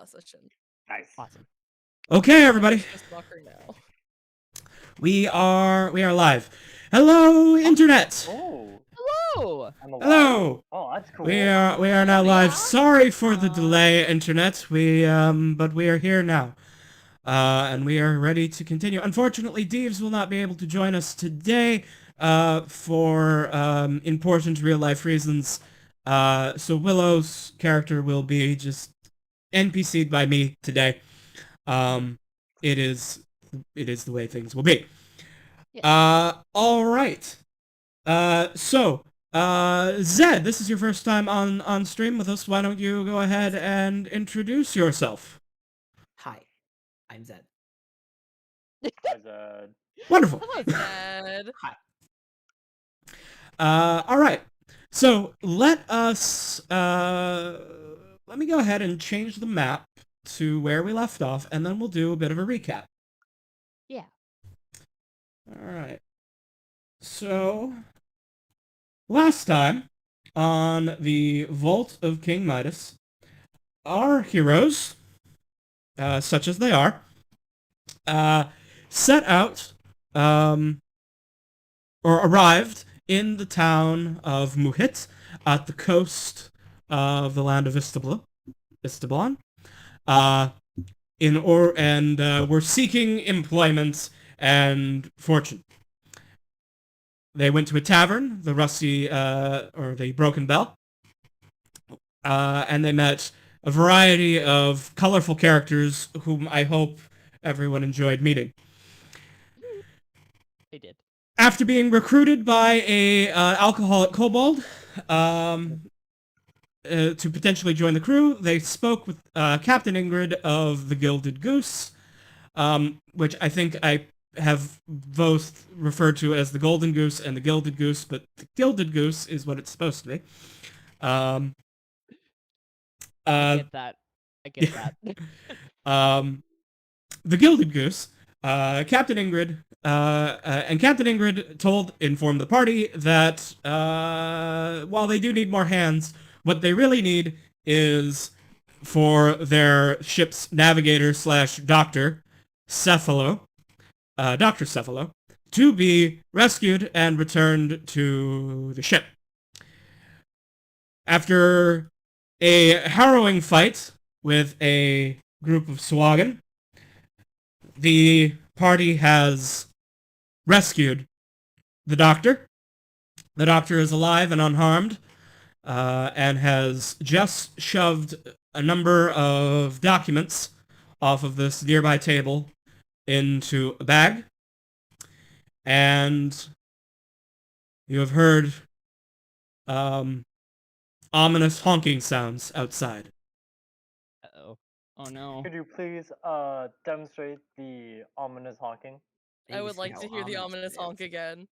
session. Nice. Awesome. Okay, everybody. Now. We are live. Hello, internet. Oh. Hello. Hello. Oh, that's cool. We are now live. Sorry for the delay, internet. But we are here now. And we are ready to continue. Unfortunately, Deeves will not be able to join us today for important real-life reasons. So Willow's character will be just NPC'd by me today. It is the way things will be. All right. So Zed, this is your first time on stream with us. Why don't you go ahead and introduce yourself? Hi, I'm Zed. Hi, Zed. Wonderful. Hello, Zed. Hi. All right. So let me go ahead and change the map to where we left off, and then we'll do a bit of a recap. Yeah. All right. So last time on the Vault of King Midas, our heroes, such as they are, set out or arrived in the town of Muhit at the coast of the land of Istablon. Were seeking employment and fortune. They went to a tavern, the Rusty, or the Broken Bell, and they met a variety of colorful characters whom I hope everyone enjoyed meeting. They did. After being recruited by a alcoholic kobold to potentially join the crew, they spoke with Captain Ingrid of the Gilded Goose, which I think I have both referred to as the Golden Goose and the Gilded Goose, but the Gilded Goose is what it's supposed to be. I get that. The Gilded Goose, Captain Ingrid, and Captain Ingrid informed the party that while they do need more hands, what they really need is for their ship's navigator / doctor, Dr. Cephalo, to be rescued and returned to the ship. After a harrowing fight with a group of Swagan, the party has rescued the doctor. The doctor is alive and unharmed, and has just shoved a number of documents off of this nearby table into a bag. And you have heard ominous honking sounds outside. Uh-oh. Oh no. Could you please demonstrate the ominous honking? I would like to hear the ominous honk again.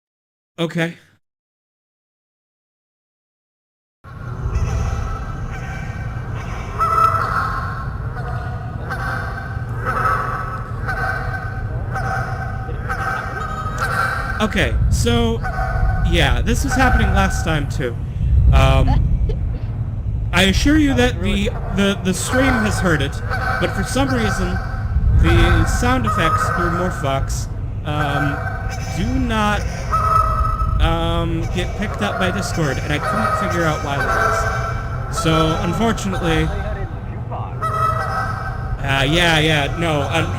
Okay. Okay, so yeah, this was happening last time too. I assure you that the stream has heard it, but for some reason the sound effects through Morphox do not get picked up by Discord, and I couldn't figure out why that is. So unfortunately,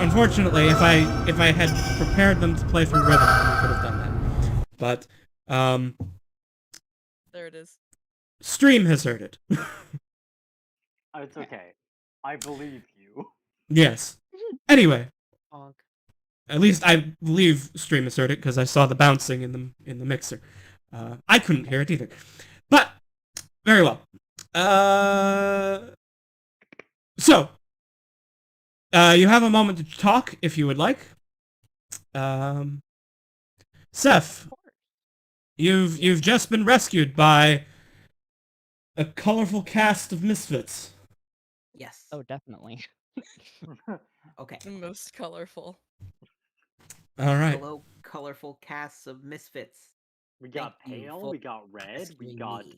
unfortunately, if I had prepared them to play through Rhythm, then we could have done that. But there it is. Stream has heard it. It's okay. I believe you. Yes. Anyway, Honk. at least I believe Stream has heard it because I saw the bouncing in the mixer. I couldn't hear it either. But very well. So you have a moment to talk if you would like. Seth, you've just been rescued by a colorful cast of misfits. Yes. Oh, definitely. Okay. The most colorful. All right. Hello, colorful casts of misfits. We got Thank you pale, for we got red, we rescuing got me.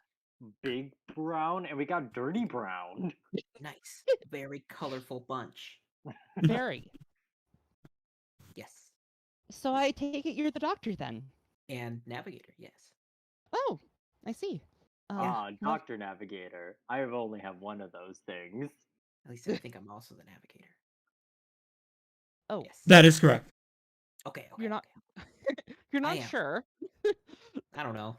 big brown, and we got dirty brown. Nice. very colorful bunch. Very. Yes. So I take it you're the doctor then. And navigator, yes. Oh, I see. Well, Doctor Navigator. I only have one of those things. At least I think I'm also the navigator. oh, Yes. That is correct. Okay. you're not. okay. You're I not am. sure. I don't know.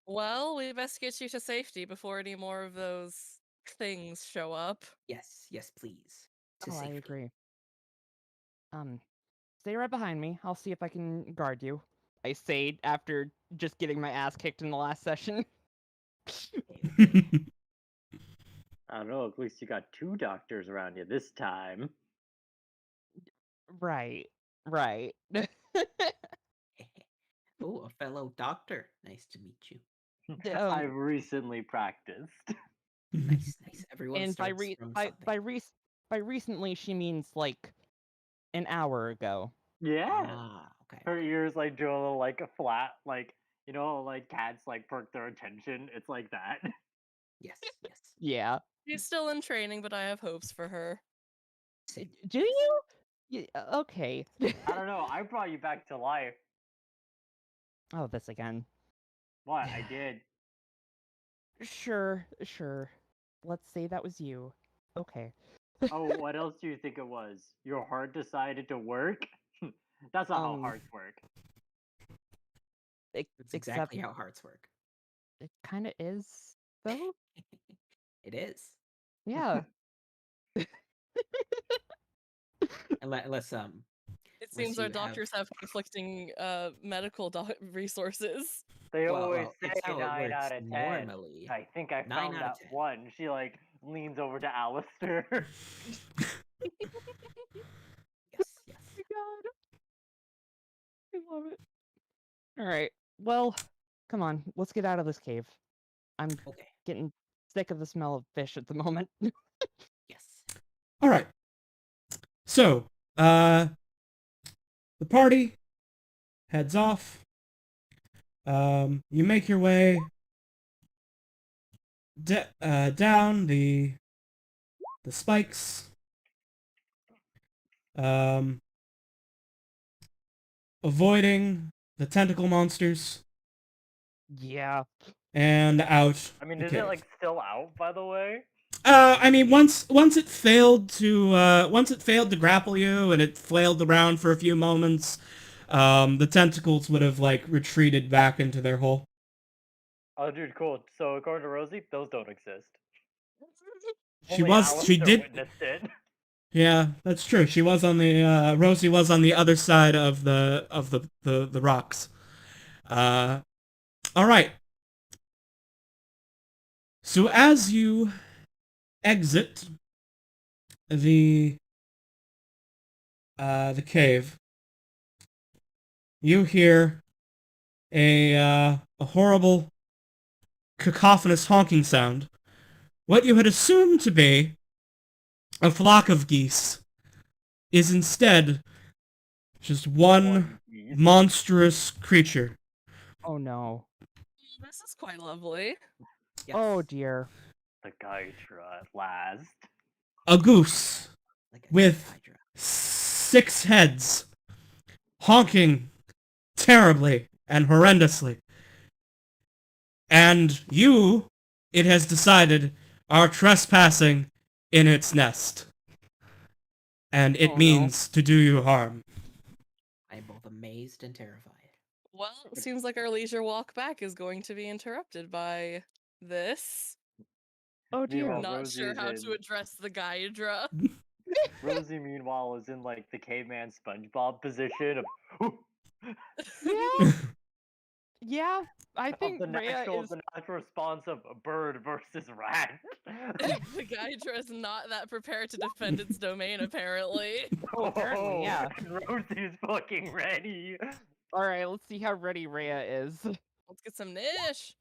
Well, we best get you to safety before any more of those things show up. Yes, please. To Oh, I safety. agree. Stay right behind me. I'll see if I can guard you. I say after just getting my ass kicked in the last session. I don't know, at least you got 2 doctors around you this time. Right. Oh, a fellow doctor. Nice to meet you. I've recently practiced. Nice. Everyone And starts from something. by recently she means like an hour ago. Yeah. Okay. Her ears like do a little like a flat, like, you know, like cats like perk their attention. It's like that. Yes. Yeah. She's still in training, but I have hopes for her. Same. Do you? Okay. I don't know. I brought you back to life. Oh, this again. What? I did. Sure. Let's say that was you. Okay. Oh, what else do you think it was? Your heart decided to work? That's not how hearts work. That's exactly how hearts work. It kind of is, though. It is. Yeah. Unless It seems our you doctors have conflicting medical resources. They Well, always it's say how it 9 works out of 10. normally. I think I 9 found out that of 10. one. She like leans over to Alistair. Yes. My God. I love it. All right. Well, come on. Let's get out of this cave. I'm Okay. getting sick of the smell of fish at the moment. Yes. All right. So, the party heads off. You make your way down the spikes. Avoiding the tentacle monsters Yeah. and out. I mean, the is cave. it like still out, by the way? I mean, once it failed to grapple you and it flailed around for a few moments, the tentacles would have like retreated back into their hole. Oh, dude, cool. So according to Rosie, those don't exist. She Only she Alistair did. witnessed it. Yeah, that's true. She was on the Rosie was on the other side of the rocks. All right. So as you exit the cave, you hear a horrible cacophonous honking sound. What you had assumed to be a flock of geese is instead just one monstrous creature. Oh no. This is quite lovely. Yes. Oh dear. The Gytra at last. A goose Like a with Hydra. 6 heads, honking terribly and horrendously. And you, it has decided, are trespassing in its nest. And it Oh, no. means to do you harm. I am both amazed and terrified. Well, it seems like our leisure walk back is going to be interrupted by this. Oh dear. Meanwhile, Not Rosie sure is how in- to address the Gydra. Rosie, meanwhile, is in like the caveman SpongeBob position of Yeah. Yeah. I of think the Rhea natural is. the natural response of bird versus rat. The Gydra is not that prepared to defend its domain, apparently. Oh, apparently, yeah. And Rosie's fucking ready. All right. Let's see how ready Rhea is. Let's get some Nish.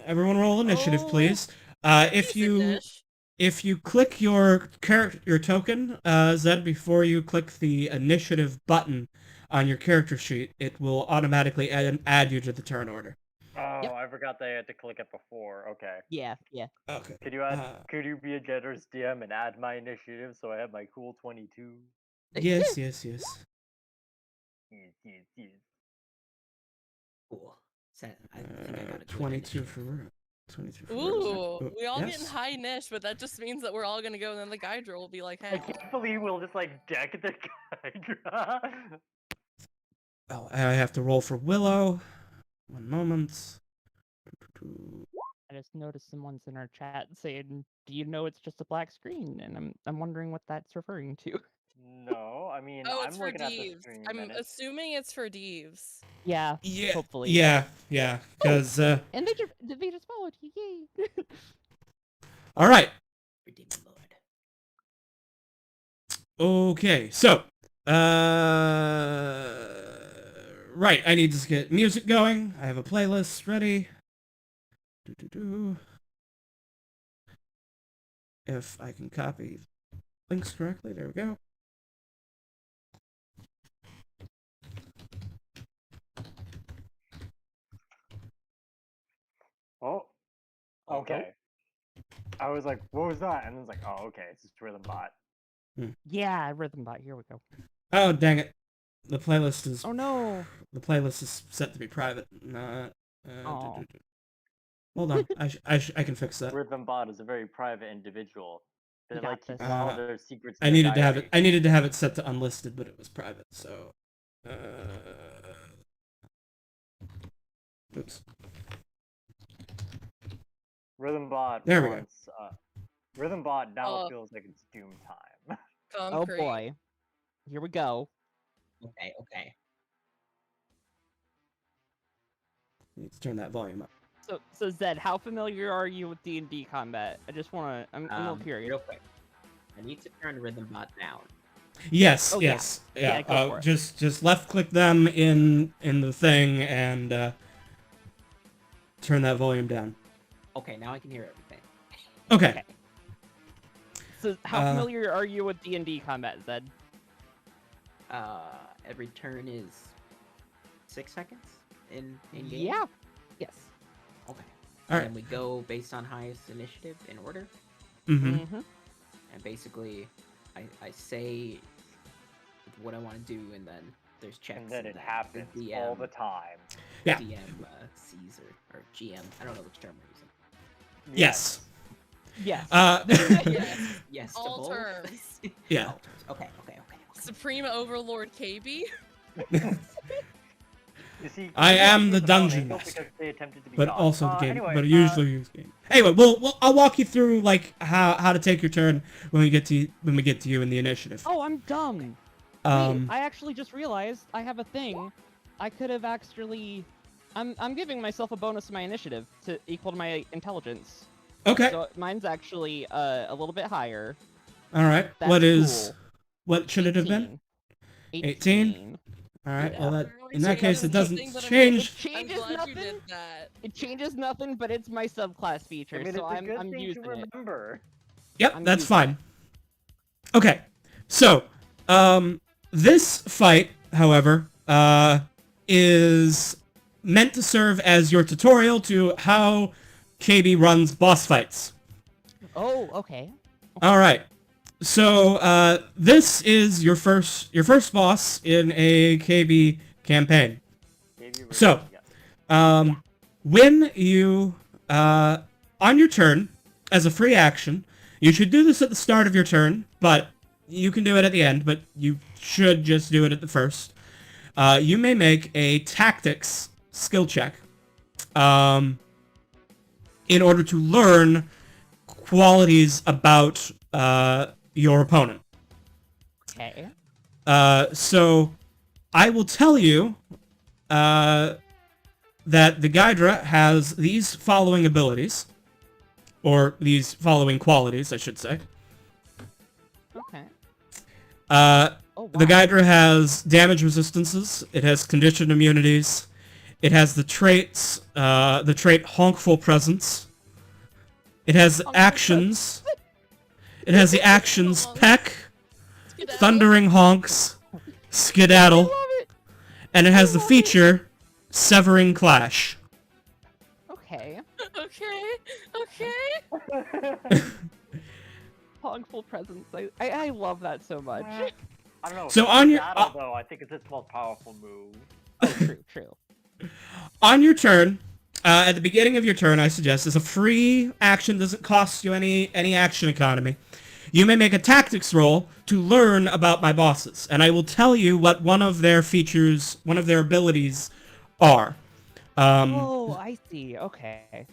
Everyone roll initiative, Oh, please. Decent Nish. If you click your token, Zed, before you click the initiative button on your character sheet, it will automatically add you to the turn order. Oh, I forgot that I had to click it before. Okay. Yeah. Okay. Could you be a generous DM and add my initiative so I have my cool 22? Yes. Yes. Cool. I think I got a good 22 initiative. for Root. 22 for Root. Ooh, Oh, we all getting yes. high niche, but that just means that we're all gonna go, and then the Gydra will be like, I hey. can't believe we'll just like deck the Gydra. Oh, I have to roll for Willow. One moment. I just noticed someone's in our chat saying, "Do you know it's just a black screen?" And I'm wondering what that's referring to. No, I mean, Oh, it's I'm for looking at the Deeves. screen I'm minutes. assuming it's for Deeves. Yeah. Yeah. Hopefully. Yeah. Because And they just followed you. Yay. all right. Redeem the Lord. Okay. So, right. I need to get music going. I have a playlist ready. If I can copy links correctly, there we go. Oh, okay. I was like, what was that? And then it's like, oh, okay, it's just Rhythm Bot. Yeah, Rhythm Bot. Here we go. Oh, dang it. The playlist is Oh no. the playlist is set to be private. Not. Aw. Hold on. I can fix that. Rhythm Bot is a very private individual. They You got like keeps this. all their secrets. I in needed their to have it. diary. I needed to have it set to unlisted, but it was private. So. Oops. Rhythm Bot. There we go. wants, Rhythm Bot now Oh. feels like it's doom time. Oh Concrete. boy. Here we go. Okay. Need to turn that volume up. So Zed, how familiar are you with D&D combat? I just wanna. I'm a little curious. Real quick. I need to turn Rhythm Bot down. Yes. Oh, yeah. yes. Yeah, go for it. Just left click them in the thing and turn that volume down. Okay, now I can hear everything. Okay. So how familiar are you with D&D combat, Zed? Every turn is 6 seconds in game. Yeah. Yes. Okay. All right. And we go based on highest initiative in order. Mm-hmm. Mm-hmm. And basically, I say what I want to do, and then there's checks. And then it the happens DM, all the time. Yeah. DM sees or GM. I don't know which term we're using. Yes. Yes. Yes. Yes. to All both? terms. Yeah. All terms. Okay. Supreme Overlord KB. You see, I maybe am I'll the keep it on dungeon Angel master. because they attempted to be But God. also the game. Anyway, but usually use game. Anyway, I'll walk you through like how to take your turn when we get to you in the initiative. Oh, I'm dumb. Wait, I actually just realized I have a thing. I could have actually. I'm giving myself a bonus to my initiative to equal to my intelligence. Okay. So mine's actually a little bit higher. All right. That's cool. What should it have been? 18? All right. Yeah. Well, that Literally in that case changes it doesn't nothing, but I'm change. It I'm changes glad you nothing. did that. It changes nothing, but it's my subclass feature, I mean, so it's a good I'm thing using to it. remember. Yep, I'm that's using fine. Okay. So, this fight, however, is meant to serve as your tutorial to how KB runs boss fights. Oh, okay. All right. So, this is your first boss in a KB campaign. Maybe we're- So, yeah. when you, on your turn, as a free action, you should do this at the start of your turn, but you can do it at the end, but you should just do it at the first. You may make a tactics skill check, in order to learn qualities about, your opponent. Okay. So, I will tell you, that the Gydra has these following abilities, or these following qualities, I should say. Okay. Uh, Oh, wow. The Gydra has damage resistances, it has condition immunities, it has the traits, the trait Honkful Presence, it has actions, it has the actions Peck, Skedaddle. Thundering Honks, Skedaddle, I love it. and it has the feature Severing Clash. Okay. Pongful presence. I love that so much. I don't know. So for on your- battle, though, I think it's its most powerful move. Oh, true. On your turn, at the beginning of your turn, I suggest, as a free action, doesn't cost you any action economy. You may make a tactics roll to learn about my bosses, and I will tell you what one of their features, one of their abilities, are. Oh, I see. Okay.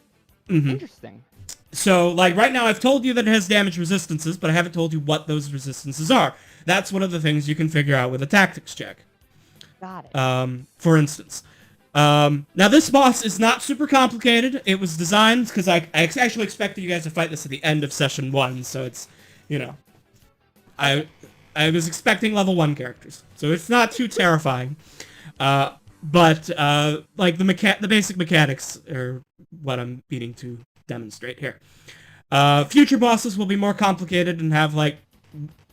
Mhm. Interesting. So, like, right now I've told you that it has damage resistances, but I haven't told you what those resistances are. That's one of the things you can figure out with a tactics check. Got it. For instance. Now, this boss is not super complicated. It was designed, because I actually expected you guys to fight this at the end of session 1, so it's, you know... I was expecting level 1 characters, so it's not too terrifying. But, like, the basic mechanics are what I'm meaning to demonstrate here. Future bosses will be more complicated and have, like,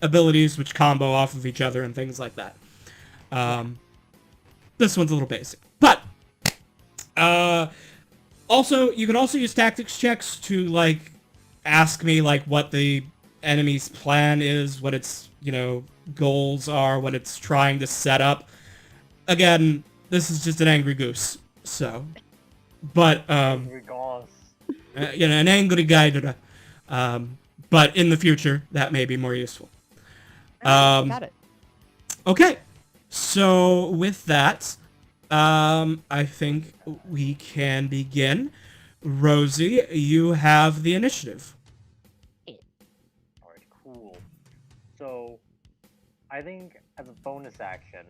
abilities which combo off of each other and things like that. This one's a little basic. But, also, you can also use tactics checks to, like, ask me, like, what the enemy's plan is, what its, you know, goals are, what it's trying to set up. Again, this is just an angry goose, so... But, Angry Goss. you know, an angry guide. But in the future, that may be more useful. Got it. Okay, so with that, I think we can begin. Rosie, you have the initiative. Alright, cool. So, I think as a bonus action,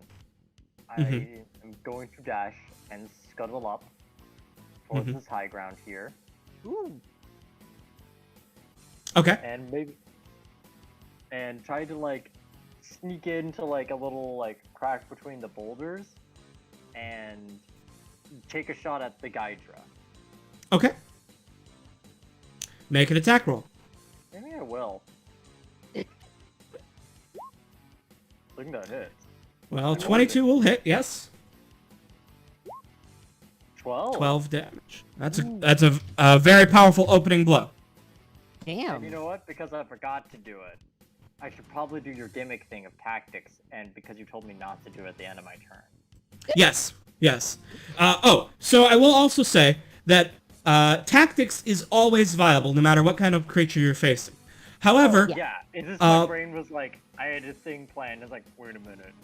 I am going to dash and scuttle up towards this high ground here. Ooh. Okay. And try to, like, sneak into, like, a little, like, crack between the boulders and take a shot at the Gydra. Okay. Make an attack roll. Maybe I will. I think that hits. Well, 22 will hit, yes. 12? 12 damage. That's a very powerful opening blow. Damn. And you know what? Because I forgot to do it, I should probably do your gimmick thing of tactics, and because you told me not to do it at the end of my turn. Yes, yes. So I will also say that tactics is always viable, no matter what kind of creature you're facing. However... Yeah, it's just my brain was like, I had a thing planned, it's like, wait a minute.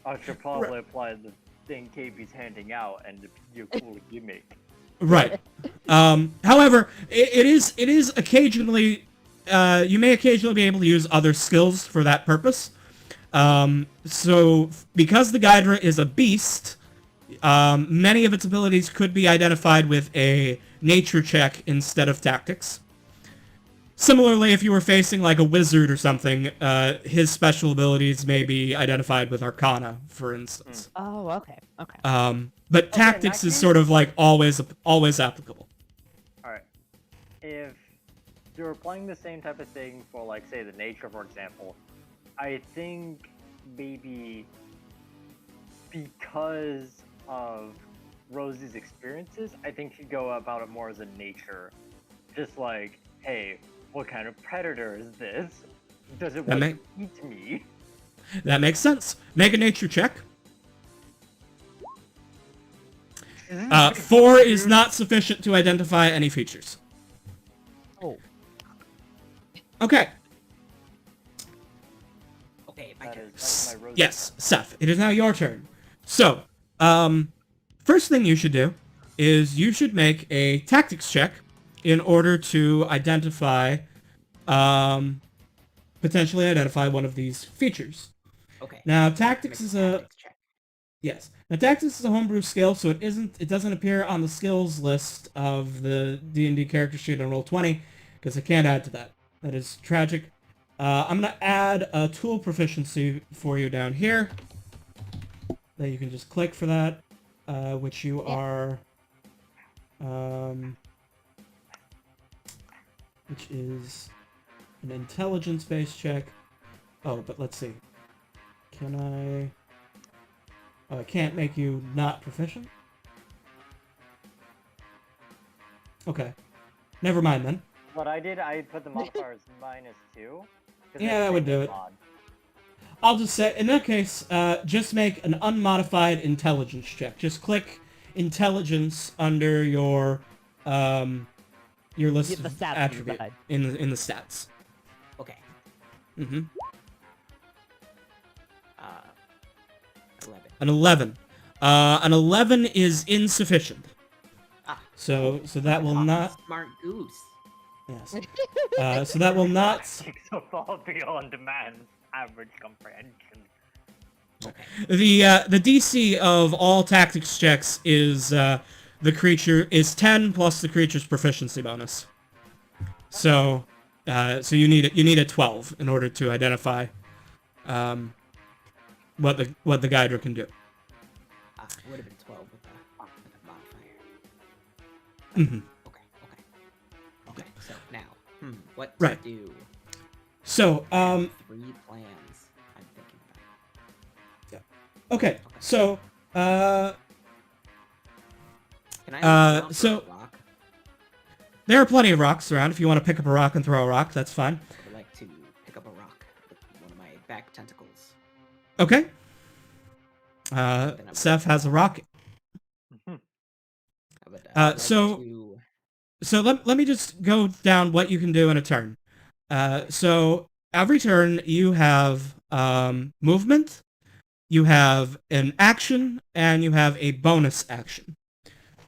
I should probably apply the thing KB's handing out and be a cool gimmick. Right. However, it is occasionally, you may occasionally be able to use other skills for that purpose. So, because the Gydra is a beast, many of its abilities could be identified with a nature check instead of tactics. Similarly, if you were facing like a wizard or something, his special abilities may be identified with Arcana, for instance. Oh, okay. Okay. But tactics is sort of like always applicable. Alright. If you're applying the same type of thing for, like, say, the nature, for example, I think maybe because of Rosie's experiences, I think she'd go about it more as a nature. Just like, hey, what kind of predator is this? Does it want to eat me? That makes sense. Make a nature check. 4 is not sufficient to identify any features. Oh. Okay. Okay, my That turn. is my Rosie. Yes, Seth, it is now your turn. So, first thing you should do is you should make a tactics check in order to identify, potentially identify one of these features. Okay. Now, tactics is a... Tactics check. Yes. Now, tactics is a homebrew skill, so it doesn't appear on the skills list of the D&D character sheet on Roll20, because I can't add to that. That is tragic. I'm going to add a tool proficiency for you down here. That you can just click for that, which you are... which is an intelligence-based check. Oh, but let's see. Can I... Oh, I can't make you not proficient? Okay. Never mind then. What I did, I put the modifier as -2. 'cause Yeah, that's that would same do as it. mod. I'll just say, in that case, just make an unmodified intelligence check. Just click intelligence under your list Get the of stats on the attribute side. in the stats. Okay. Mm-hmm. 11. An 11. An 11 is insufficient. Ah. So that will not. Smart Goose. Yes. So that will not. Tactics so far beyond man's average comprehension. The DC of all tactics checks is the creature is 10 plus the creature's proficiency bonus. So you need a 12 in order to identify what the Gydra can do. It would have been 12 with the modifier. Mm-hmm. Okay. So now, what to Right. do? So 3 plans. I'm thinking about. okay. So Can I jump so- a rock? there are plenty of rocks around. If you want to pick up a rock and throw a rock, that's fine. I would like to pick up a rock with one of my back tentacles. Okay. Seth has a rock. I would, like so- to- So let me just go down what you can do in a turn. So every turn you have movement, you have an action, and you have a bonus action.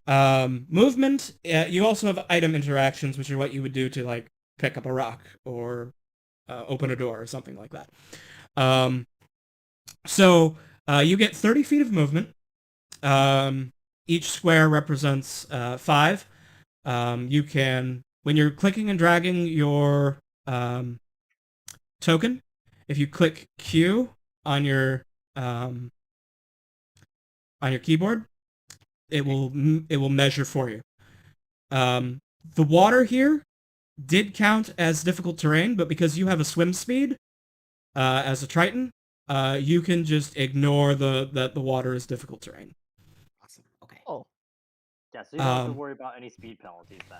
Movement, you also have item interactions, which are what you would do to like pick up a rock or open a door or something like that. So you get 30 feet of movement. Each square represents 5. You can, when you're clicking and dragging your token, if you click Q on your keyboard, it will measure for you. The water here did count as difficult terrain, but because you have a swim speed as a Triton, you can just ignore that the water is difficult terrain. Awesome. Okay. Oh, Yeah, so you don't have to worry about any speed penalties then.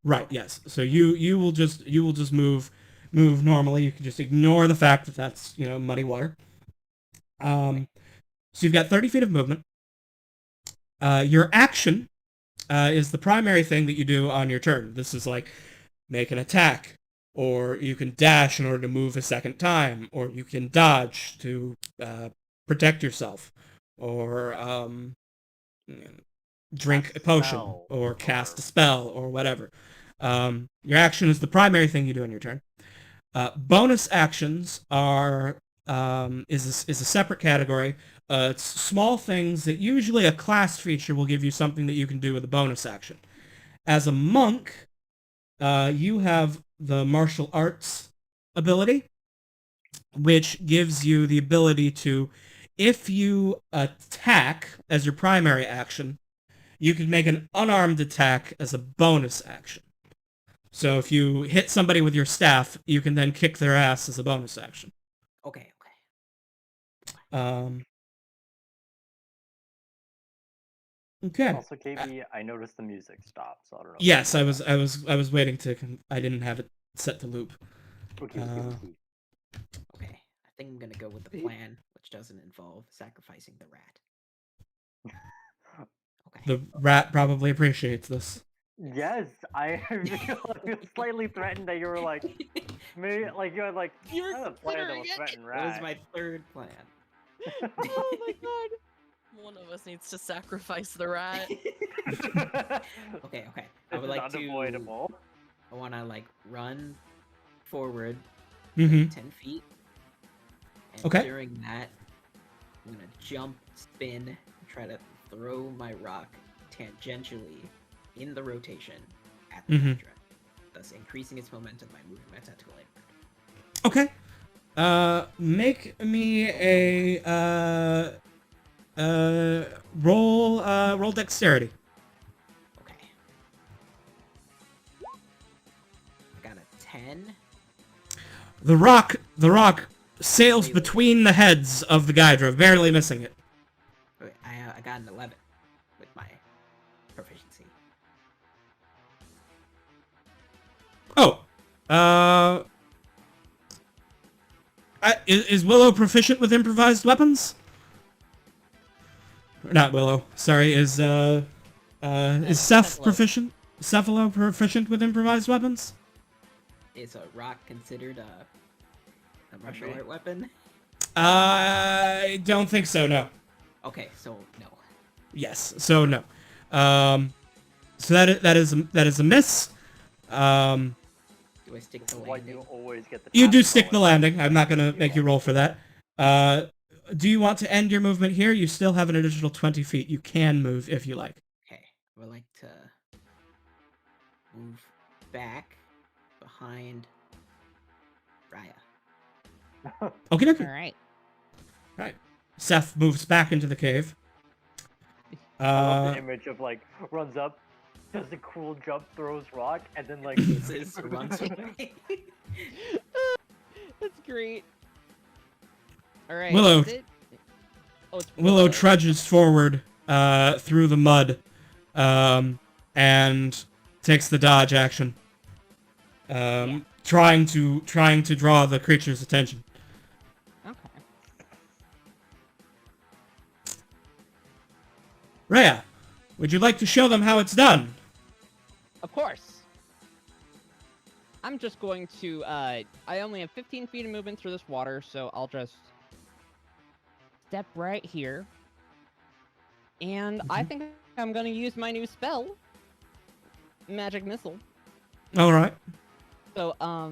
Right. Yes. So you will just move normally. You can just ignore the fact that that's muddy water. So you've got 30 feet of movement. Your action is the primary thing that you do on your turn. This is like make an attack, or you can dash in order to move a second time, or you can dodge to protect yourself, or drink Cast a a potion, spell, or cast a spell, or whatever. Your action is the primary thing you do on your turn. Bonus actions are is a separate category. It's small things that usually a class feature will give you something that you can do with a bonus action. As a monk, you have the martial arts ability, which gives you the ability to, if you attack as your primary action, you can make an unarmed attack as a bonus action. So if you hit somebody with your staff, you can then kick their ass as a bonus action. Okay. Okay. Also, KB, I noticed the music stopped, so I don't know. Yes, I was waiting to. I didn't have it set to loop. Okay. Okay. I think I'm gonna go with the plan, which doesn't involve sacrificing the rat. Okay. The rat probably appreciates this. Yes, I feel slightly threatened that you were like, maybe like you had like You're I had a plan that was considering it. threaten That was rat. my third plan. oh my god. One of us needs to sacrifice the rat. Okay. I This would is like to. unavoidable. I want to like run forward Mm-hmm. 10 feet. And Okay. during that, I'm gonna jump, spin, and try to throw my rock tangentially in the rotation at the Mhm. Hydra, thus increasing its momentum by moving my tentacle inward. Okay. Make me a roll dexterity. Okay. I got a 10. The rock sails between the heads of the Gydra, barely missing it. Wait, I got an 11 with my proficiency. Is Willow proficient with improvised weapons? Not Willow. Sorry. Is Seth Cephalo. proficient? Cephalo proficient with improvised weapons? Is a rock considered a martial Okay. art weapon? I don't think so. No. Okay, so no. Yes. So no. So that is a miss. Do I stick the Why landing? you always get the You do tactical stick the one. landing. I'm not gonna make you roll for that. Do you want to end your movement here? You still have an additional 20 feet. You can move if you like. Okay, I would like to move back behind Raya. Okay, okay. Alright. Right. Seth moves back into the cave. I love the Uh, image of like runs up, does a cool jump, throws rock, and then like Uses runs away. That's great. Alright. Willow. is it- Oh, it's Willow trudges forward through the mud and takes the dodge action, trying to draw the creature's attention. Okay. Rhea, would you like to show them how it's done? Of course. I'm just going to, I only have 15 feet of movement through this water, so I'll just step right here. And I think I'm going to use my new spell, Magic Missile. All right. So, I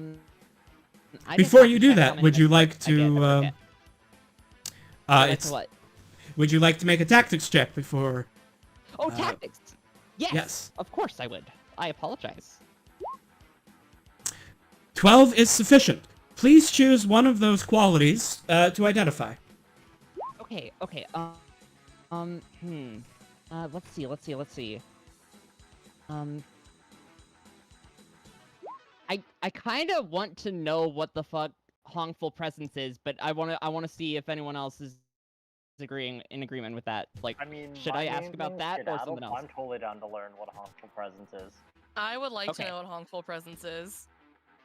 just Before have you to do check that, how would many you like I get, I to? forget. Like It's. what? Would you like to make a tactics check before? Oh, tactics! Yes! yes. Of course I would. I apologize. 12 is sufficient. Please choose one of those qualities to identify. Okay, okay, let's see. I kind of want to know what the fuck Hongful Presence is, but I wanna see if anyone else is in agreement with that. Like, I mean, should my I ask main about thing's that or skedaddle, something else? I'm totally down to learn what a harmful presence is. I would like Okay. to know what Hongful Presence is.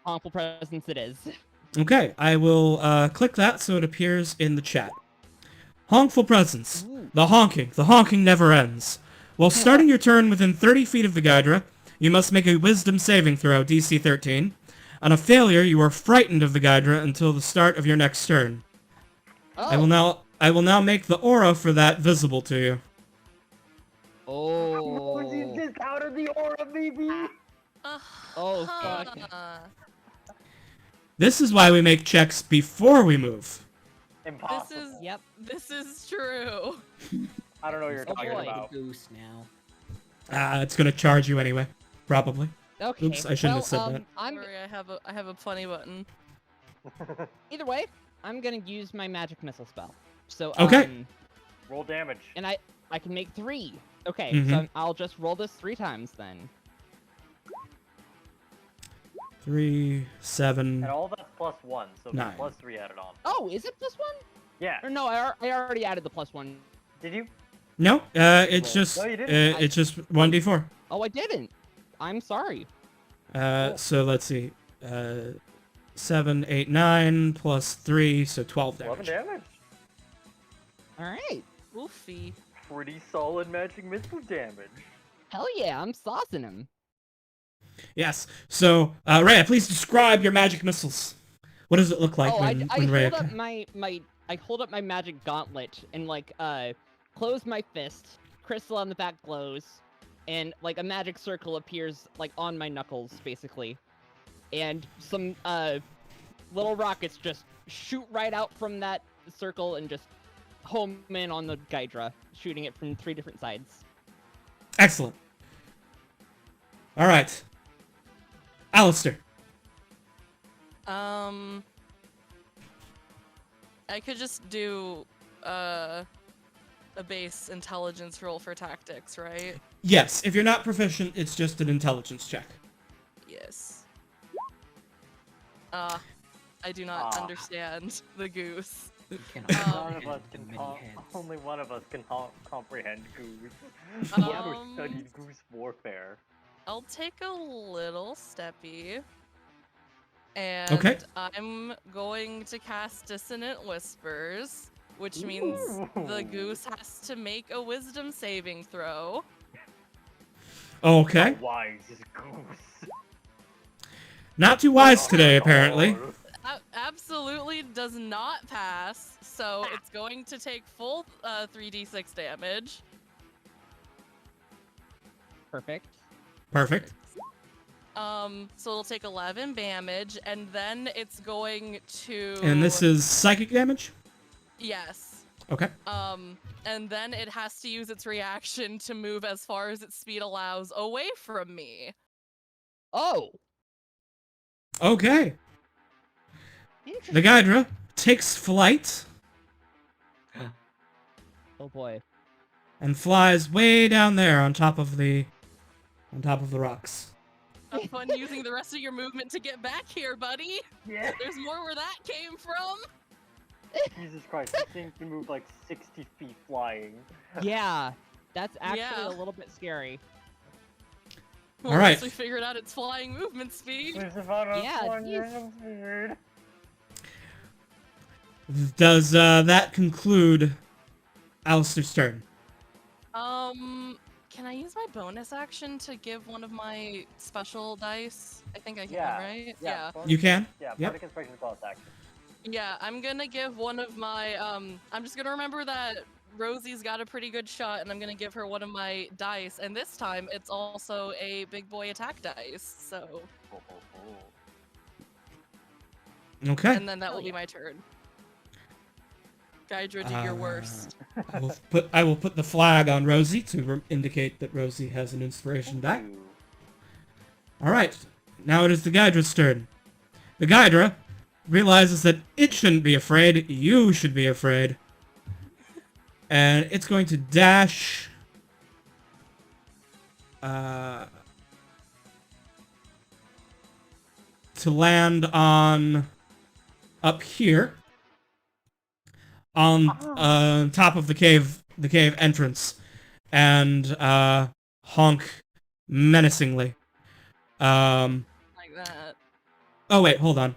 Hongful Presence it is. Okay, I will click that so it appears in the chat. Honkful presence. Ooh. The honking never ends. While starting your turn within 30 feet of the Gydra, you must make a wisdom saving throw, DC 13. On a failure, you are frightened of the Gydra until the start of your next turn. Oh. I will now make the aura for that visible to you. Rosie's Oh. just out of the aura, baby! Oh, fuck. This is why we make checks before we move. Impossible. Yep. This is true. I don't know what you're Oh, talking boy. about. Goose now. It's gonna charge you anyway. Probably. Okay. Oops, I shouldn't have said well, that. I'm Sorry, I have a funny button. either way. I'm gonna use my magic missile spell. So Okay. Roll damage. and I can make 3. Okay, Mhm. so I'll just roll this 3 times then. 3, 7. And all that's +1, so there's 9. +3 added on. Oh, is it +1? Yeah. Or no, I already added the +1. Did you? No, it's Roll. just No, you didn't. it's just 1d4. Oh, I didn't. I'm sorry. So let's see. 7, 8, 9 plus 3, so 12 11 damage. damage. All right. Oofy. Pretty solid magic missile damage. Hell yeah, I'm saucing him. Yes. So, Rhea, please describe your magic missiles. What does it look like Oh, when I Rhea... hold up I hold up my magic gauntlet and like close my fist. Crystal on the back glows, and like a magic circle appears like on my knuckles, basically, and some little rockets just shoot right out from that circle and just home in on the Gydra, shooting it from 3 different sides. Excellent. All right. Alistair. I could just do a base intelligence roll for tactics, right? Yes, if you're not proficient, it's just an intelligence check. Yes. I do not understand the goose. You cannot None of comprehend us the can many heads. only one of us can comprehend Goose. Whoever studied Goose warfare. I'll take a little steppy. And Okay. I'm going to cast Dissonant Whispers, which means the goose has to make a wisdom saving throw. Okay. How wise is Goose? Not too wise today, apparently. Absolutely does not pass, so it's going to take full 3d6 damage. Perfect. Perfect. So it'll take 11 damage, and then it's going to... And this is psychic damage? Yes. Okay. And then it has to use its reaction to move as far as its speed allows away from me. Oh. Okay. The Gydra takes flight Oh boy. and flies way down there on top of the rocks. Have fun using the rest of your movement to get back here, buddy. Yeah. There's more where that came from. Jesus Christ, this thing can move like 60 feet flying. Yeah. That's actually Yeah. a little bit scary. Well, All right. once we figured out its flying movement speed. There's about a Yeah, flying jeez. movement speed. Does that conclude Alistair's turn? Can I use my bonus action to give one of my special dice? I think I can, Yeah. right? Yeah. You can? Yeah, Yep. Bardic Inspiration is bonus action. Yeah, I'm gonna give one of my, I'm just gonna remember that Rosie's got a pretty good shot, and I'm gonna give her one of my dice, and this time it's also a big boy attack dice, so... Oh, oh, oh. Okay. And then that will be my turn. Gydra, do your worst. I will put the flag on Rosie to indicate that Rosie has an inspiration die. Ooh. All right. Now it is the Gydra's turn. The Gydra realizes that it shouldn't be afraid. You should be afraid. And it's going to dash... to land on... up here. On top of the cave entrance. And honk menacingly. Like that. Oh wait, hold on.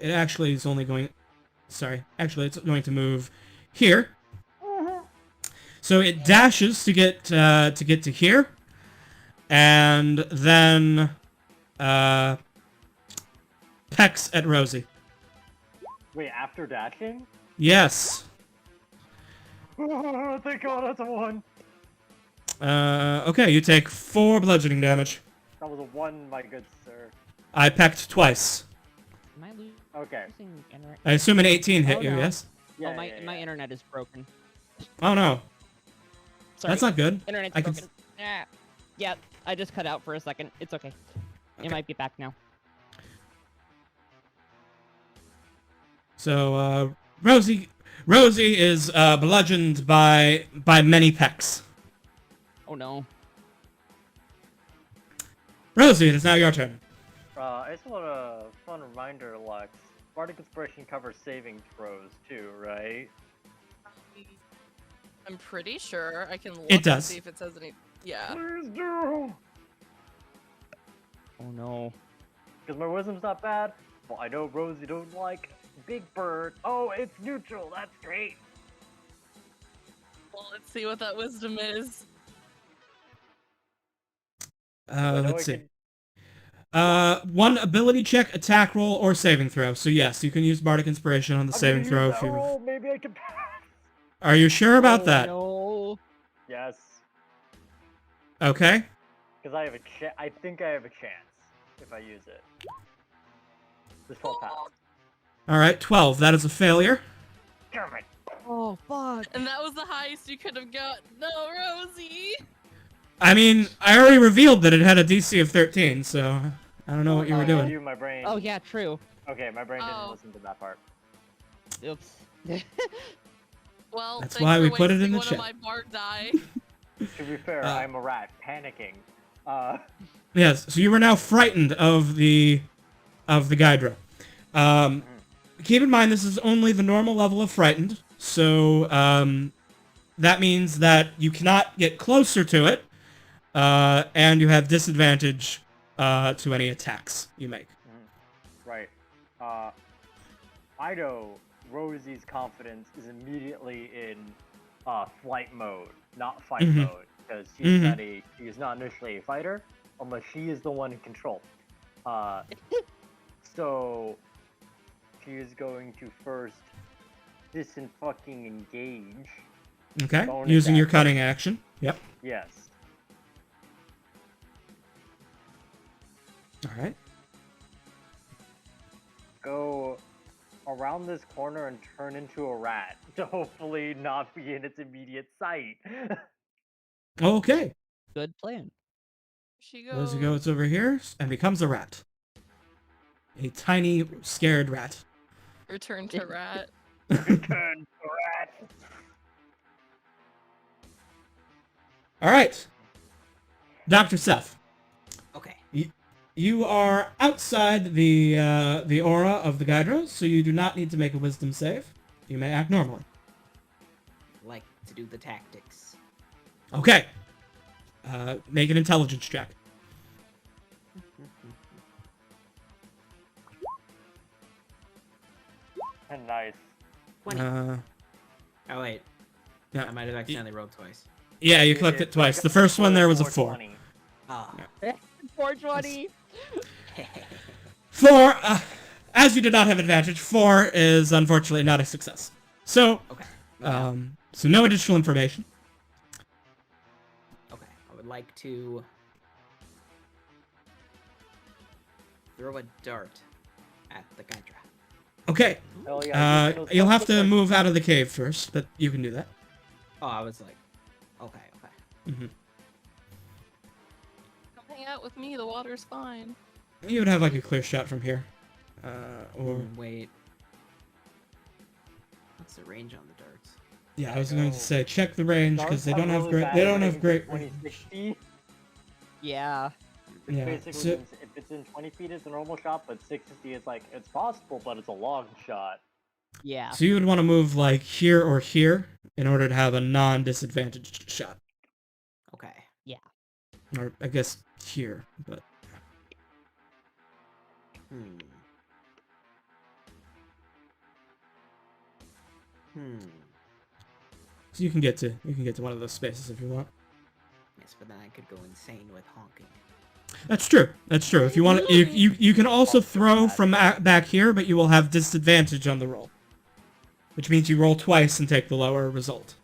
It actually is only going... Sorry. Actually, it's going to move here. So it dashes to get to here. And then... pecks at Rosie. Wait, after dashing? Yes. Oh, thank God, that's a 1. Okay, you take 4 bludgeoning damage. That was a 1, my good sir. I pecked twice. Am I losing Okay. internet? I assume an 18 hit Oh, you, no. yes? Yeah, Oh, my yeah, my yeah. internet is broken. Oh no. Sorry. That's not good. Internet's I can... broken. Yeah, I just cut out for a second. It's okay. Okay. It might be back now. So, Rosie is bludgeoned by many pecks. Oh no. Rosie, it is now your turn. I just want a fun reminder, Lex. Bardic Inspiration covers saving throws too, right? I'm pretty sure I can look It and does. see if it says any... Yeah. Please do! Oh no. Because my wisdom's not bad. Well, I know Rosie don't like Big Bird. Oh, it's neutral. That's great. Well, let's see what that wisdom is. I know Let's I see. can- One ability check, attack roll, or saving throw. So yes, you can use Bardic Inspiration on the I'm saving gonna throw use if that you... roll. Maybe I can pass. Are you sure about Oh, that? No. Yes. Okay. Because I have a chance. I think I have a chance if I use it. This won't pass. Alright, 12. That is a failure. Damn it. Oh fuck. And that was the highest you could have got. No, Rosie! I mean, I already revealed that it had a DC of 13, so I don't know what you were Oh, doing. You, my brain. Oh yeah, true. Okay, my brain didn't Oh. listen to that part. Oops. Well, That's thanks why for we put it in wasting the one chat. of my bark die. To be fair, I'm a rat panicking. Yes, so you are now frightened of the Gydra. Keep in mind this is only the normal level of frightened, so that means that you cannot get closer to it, and you have disadvantage to any attacks you make. Right. I know Rosie's confidence is immediately in flight mode, not fight mode, because she is not initially a fighter, unless she is the one in control. So she is going to first fucking engage. Okay, Bonus using your action. cutting action. Yep. Yes. All right. Go around this corner and turn into a rat to hopefully not be in its immediate sight. Okay. Good plan. She Rosie goes. goes over here and becomes a rat. A tiny, scared rat. Return to rat. Turn to rat. All right. Dr. Seth, Okay. you are outside the aura of the Gydra, so you do not need to make a wisdom save. You may act normally. Like to do the tactics. Okay. Make an intelligence check. Nice. 20. Oh wait. yeah. I might have accidentally rolled twice. Yeah, you clicked it twice. The first one there was a 4. 420. Ah. 420. 4, as you did not have advantage, 4 is unfortunately not a success. So, Okay. so no additional information. Okay. I would like to throw a dart at the Gydra. Okay. Hell yeah, You'll have to move out of the cave first, but you can do that. Oh, I was like, okay. Mm-hmm. Come hang out with me. The water's fine. You would have like a clear shot from here, or Wait. What's the range on the darts? yeah, I was going to say check the range because they don't have great. They don't have great. 2060. Yeah. Yeah. Basically, So, if it's in 20 feet, it's a normal shot, but 60 is like, it's possible, but it's a long shot. Yeah. so you would want to move like here or here in order to have a non-disadvantaged shot, Okay. or I guess here, but so you can get to one of those spaces if you want. Yes, but then I could go insane with honking. That's true. That's true. If you want, you can also throw from back here, but you will have disadvantage on the roll, which means you roll twice and take the lower result,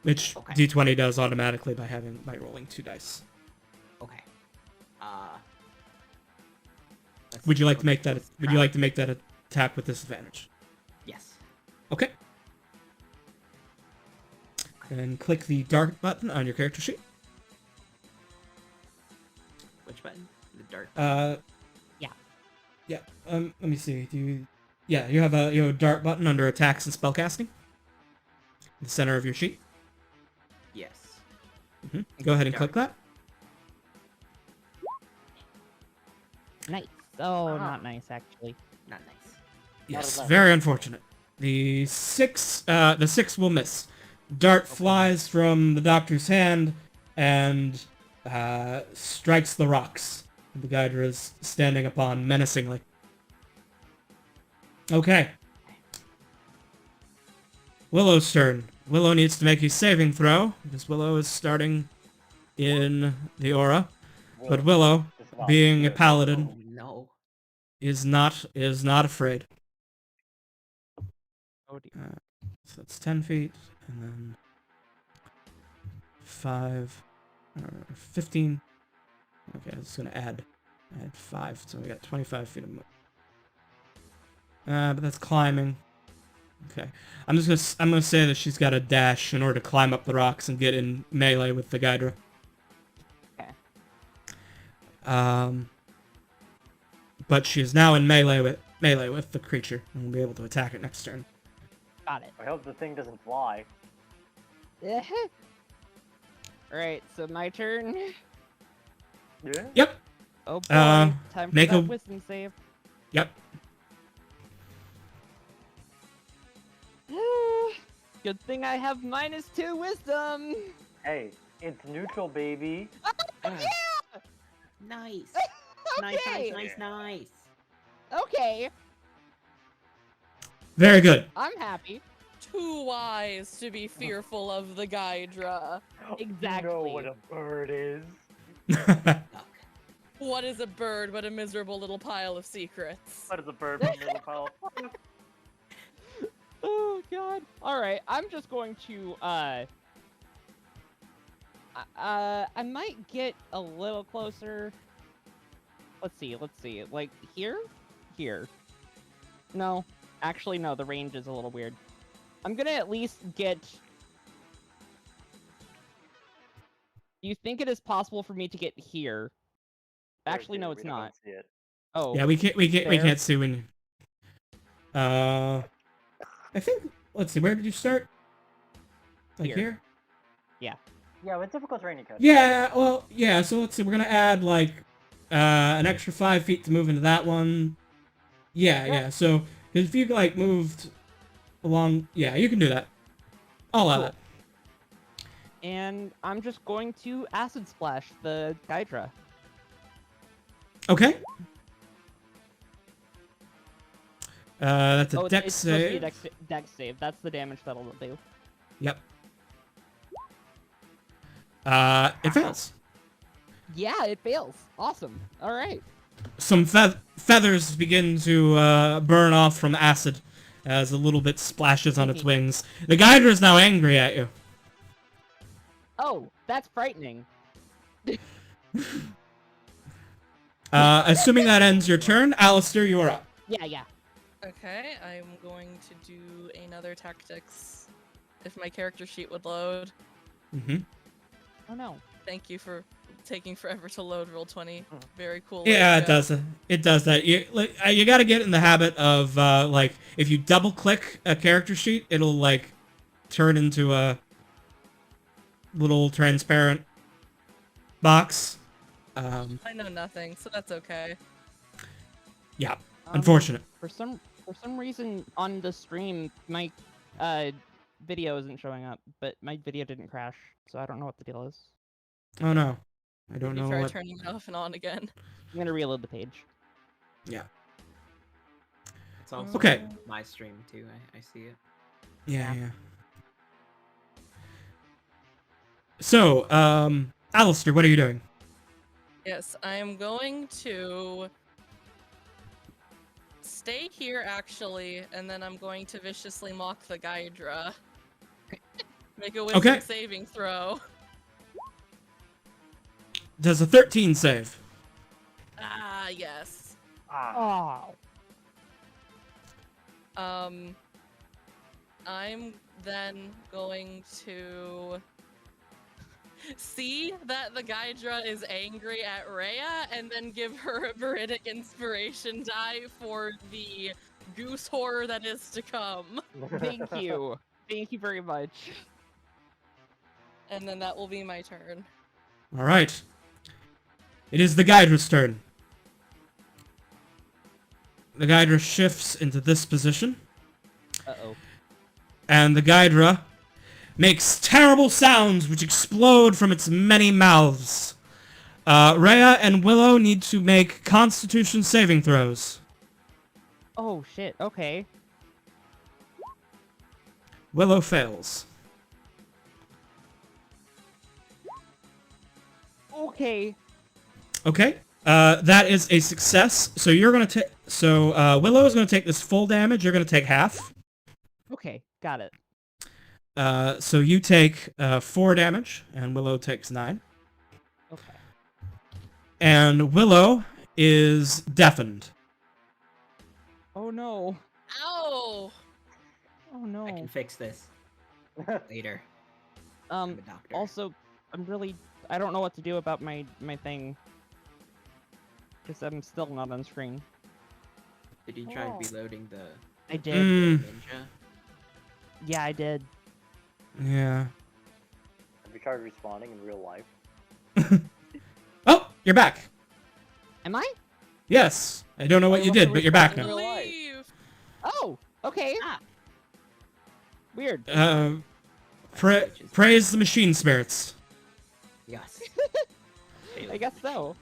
which D20 does automatically by rolling 2 dice. Okay. Would you like to make that? Would you like to make that attack with disadvantage? Yes. Okay. And click the dart button on your character sheet. Which button? The dart. Yeah. Yeah. Let me see. Do you? Yeah, you have a dart button under attacks and spellcasting. In the center of your sheet. Yes. Go ahead and click that. Nice. Oh, not nice actually. Not nice. Yes, very unfortunate. The 6 will miss. Dart flies from the doctor's hand and strikes the rocks the Gydra is standing upon menacingly. Okay. Willow's turn. Willow needs to make a saving throw because Willow is starting in the aura, but Willow, being a paladin, No. is not afraid. Oh dear. So that's 10 feet, and then 5, 15. Okay, I'm just gonna add 5, so we got 25 feet of move. But that's climbing. Okay, I'm gonna say that she's got a dash in order to climb up the rocks and get in melee with the Gydra. Okay. But she is now in melee with the creature and will be able to attack it next turn. Got it. I hope the thing doesn't fly. Alright, so my turn. Yeah? Yep. Oh boy, time for make that a- wisdom save. Yep. Good thing I have -2 wisdom. Hey, It's neutral, baby. Nice. Okay. Nice. Okay, Very good. I'm happy. Too wise to be fearful of the Gydra. You know Exactly. what a bird is. Duck. What is a bird but a miserable little pile of secrets? What is a bird from Little Pile? Oh god. All right, I'm just going to I might get a little closer. Let's see. Like here? Here. No. Actually no, the range is a little weird. I'm going to at least get. Do you think it is possible for me to get here? Actually no, it's We don't not. see it. Oh. Yeah, we Fair. can't see when. I think. Let's see. Where did you start? Like Here. here? Yeah, with difficult terrain you can. Yeah. Well, yeah. So let's see. We're gonna add like an extra 5 feet to move into that one. Yeah. Yeah. So if you like moved along, yeah, you can do that. I'll allow Cool. that. And I'm just going to acid splash the Hydra. Okay. That's a Oh, dex it's supposed to be a save. dex save. That's the damage that'll do. Yep. It fails. Yeah, it fails. Awesome. All right. Some feathers begin to burn off from acid as a little bit splashes on its wings. The Gydra is now angry at you. Oh, that's frightening. Assuming that ends your turn, Alistair, you are up. Yeah. Okay, I'm going to do another tactics. If my character sheet would load. Mm-hmm. Oh no. Thank you for taking forever to load Roll20. Very cool. Yeah, way to it go. does. It does that. You got to get in the habit of like if you double click a character sheet, it'll like turn into a little transparent box. I know nothing, so that's okay. Yeah, unfortunate. For some reason on the stream, my video isn't showing up, but my video didn't crash, so I don't know what the deal is. Oh no, I don't Maybe know try what. turning it off and on again. I'm gonna reload the page. Yeah. It's also Okay. on my stream too. I see it. Yeah. So, Alistair, what are you doing? Yes, I am going to stay here actually, and then I'm going to viciously mock the Gydra. Make a wisdom Okay. saving throw. Does a 13 save? Ah, yes. Ah, Oh. I'm then going to see that the Gydra is angry at Rhea, and then give her a Veridic inspiration die for the goose horror that is to come. Thank you. Thank you very much. And then that will be my turn. All right. It is the Gydra's turn. The Gydra shifts into this position, Uh-oh. and the Gydra makes terrible sounds which explode from its many mouths. Rhea and Willow need to make Constitution saving throws. Oh, shit. Okay. Willow fails. Okay. Okay. That is a success. So you're gonna take. So Willow is gonna take this full damage. You're gonna take half. Okay. Got it. So you take 4 damage, and Willow takes 9. Okay. And Willow is deafened. Oh, no. Ow! Oh, no. I can fix this later. I'm a doctor. Also, I don't know what to do about my thing. Because I'm still not on screen. Did you try reloading the I did. ninja? Yeah, I did. Yeah. have you tried respawning in real life? Oh, you're back. Am I? Yes. I don't know what you did, but you're back now. Real life. Leave! Oh, okay. Weird. Praise the machine spirits. I guess so.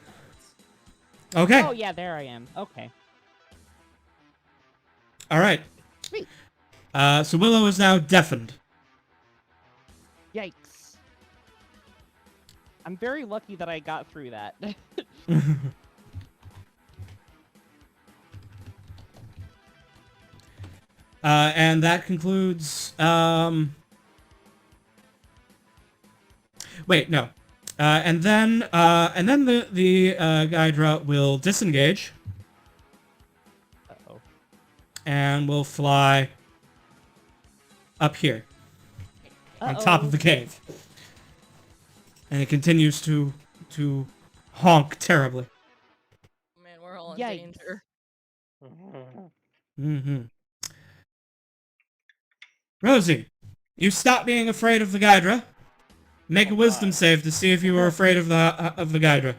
Okay. Oh yeah, there I am. Okay. All right. Sweet. So Willow is now deafened. Yikes. I'm very lucky that I got through that. And that concludes. Wait, no. And then the Gydra will disengage Uh-oh. and will fly up here on top of the cave, and it continues to honk terribly. Man, we're all in Yikes. danger. Mm-hmm. Rosie, you stop being afraid of the Gydra. Make a wisdom save to see if you are afraid of the Gydra.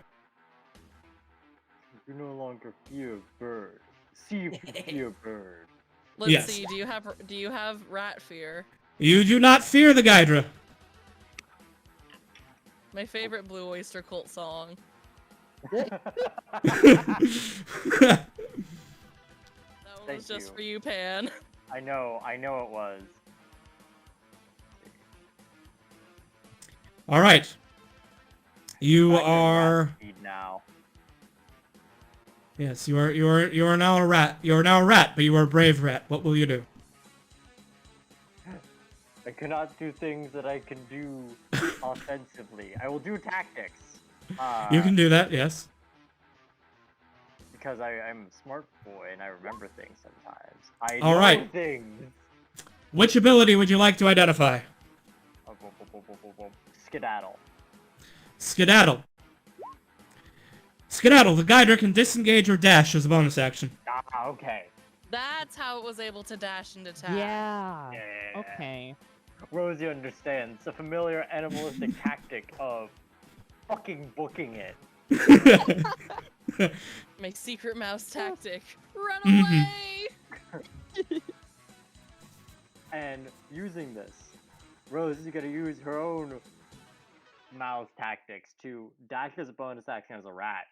You no longer fear bird. See if you fear bird. Let's Yes. see. Do you have rat fear? You do not fear the Gydra. My favorite Blue Oyster Cult song. Thank That one was just you. for you, Pan. I know it was. All right. You Back in rat are. speed now. Yes, you are now a rat. You are now a rat, but you are a brave rat. What will you do? I cannot do things that I can do offensively. I will do tactics. You can do that, yes. Because I'm a smart boy and I remember things sometimes. I All know right. things. Which ability would you like to identify? Skedaddle. Skedaddle. Skedaddle. The Gydra can disengage or dash as a bonus action. Ah, okay. That's how it was able to dash and attack. Yeah. Yeah. Okay. Rosie understands the familiar animalistic tactic of fucking booking it. My secret mouse tactic. Run Mhm. away! And using this, Rose is gonna use her own mouse tactics to dash as a bonus action as a rat.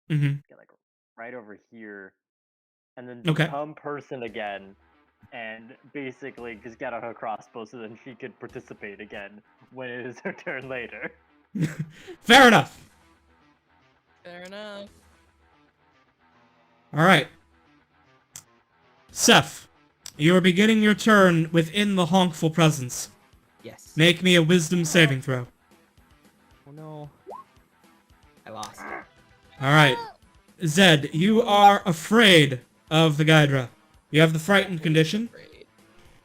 Mm-hmm. Get like right over here, and then Okay. become person again, and basically just get out her crossbow so then she could participate again when it is her turn later. Fair enough. Fair enough. All right. Seth, you are beginning your turn within the honkful presence. Yes. Make me a wisdom saving throw. Oh no. I lost. All right. Zed, you are afraid of the Gydra. You have the frightened condition. Great.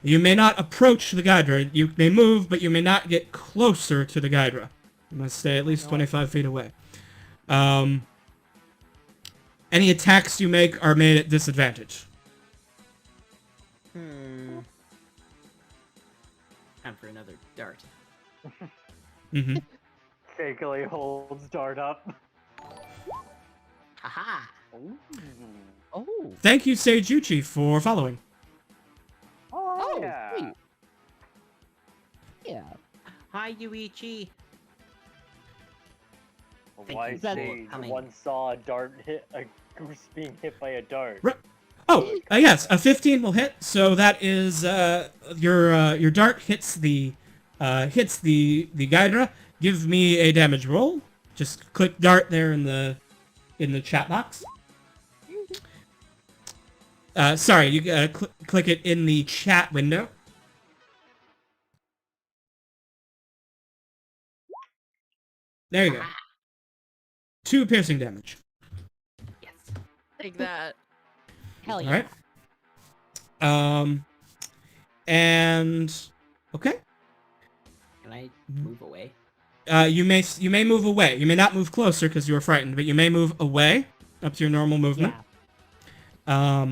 You may not approach the Gydra. You may move, but you may not get closer to the Gydra. You must stay at least 25 feet away. Any attacks you make are made at disadvantage. Time for another dart. Mm-hmm. Shakily holds dart up. Haha! Ooh. Oh. Thank you, Seijuchi, for following. Oh, Oh, yeah. sweet. Yeah. Hi, Yuichi! A Thank wise you for sage coming. once saw a dart hit a goose being hit by a dart. Oh, yes, a 15 will hit. So that is your dart hits the Gydra. Give me a damage roll. Just click dart there in the chat box. Sorry, you gotta click it in the chat window. There you go. 2 piercing damage. Yes. Take that. Hell All yeah. right. And okay. Can I move away? You may move away. You may not move closer because you are frightened, but you may move away up to your normal movement. Yeah.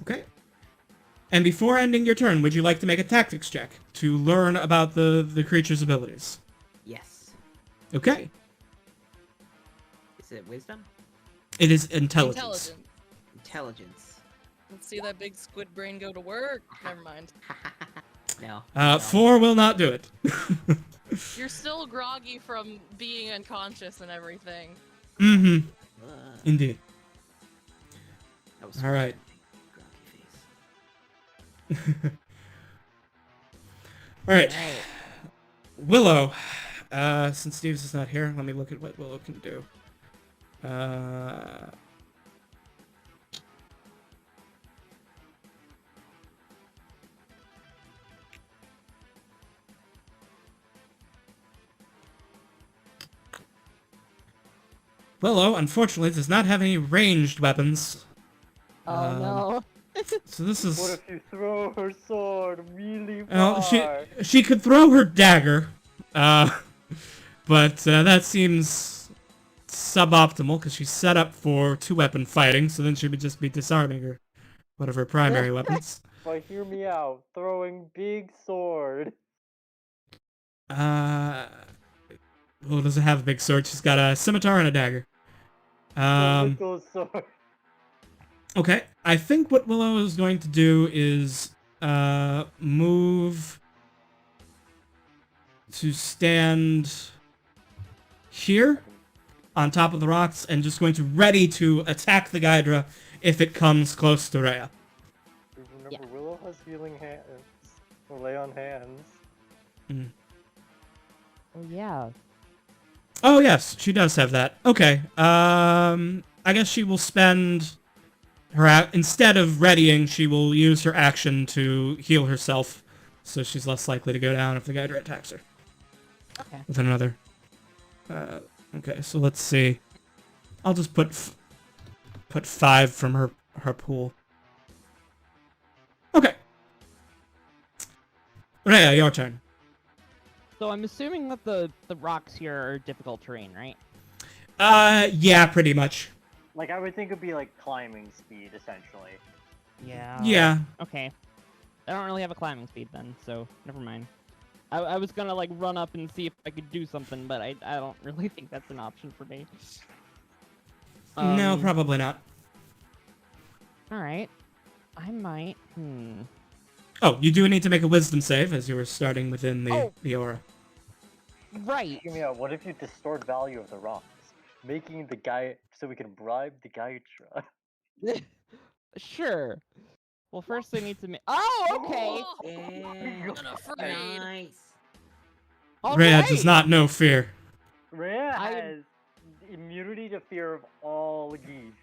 Okay. And before ending your turn, would you like to make a tactics check to learn about the creature's abilities? Yes. Okay. Is it wisdom? It is intelligence. Intelligent. Intelligence. Let's see that big squid brain go to work. Never mind. No. 4 will not do it. You're still groggy from being unconscious and everything. Mm-hmm. Uh, Indeed. that was All right. groggy face. All right. Alright. Willow. Since Steve's is not here, let me look at what Willow can do. Willow, unfortunately, does not have any ranged weapons. Oh no. So this What is... if you throw her sword really Well, far? she could throw her dagger, but that seems suboptimal because she's set up for two-weapon fighting, so then she would just be disarming her one of her primary weapons. But hear me out. Throwing big sword. Well, doesn't have a big sword. She's got a scimitar and a dagger. Little sword. Okay. I think what Willow is going to do is move to stand here on top of the rocks and just going to ready to attack the Gydra if it comes close to Rhea. Remember, Yeah. Willow has healing hands. Or lay on hands. Oh yeah. Oh yes, she does have that. Okay. I guess she will spend her instead of readying, she will use her action to heal herself, so she's less likely to go down if the Gydra attacks her. Okay. With another. Okay, so let's see. I'll just put 5 from her pool. Okay. Rhea, your turn. So I'm assuming that the rocks here are difficult terrain, right? Yeah, pretty much. Like, I would think it'd be like climbing speed, essentially. Yeah. Yeah. Okay. I don't really have a climbing speed then, so never mind. I was gonna like run up and see if I could do something, but I don't really think that's an option for me. No, probably not. Alright. I might. Oh, you do need to make a wisdom save as you were starting within the aura. Right. Hear me out. What if you distort value of the rocks? Making the guy so we can bribe the Gydra. Sure. Well, first I need to make. Oh, okay. Yeah. Unafraid. Nice. Rhea does not know fear. Rhea I am- has immunity to fear of all geese.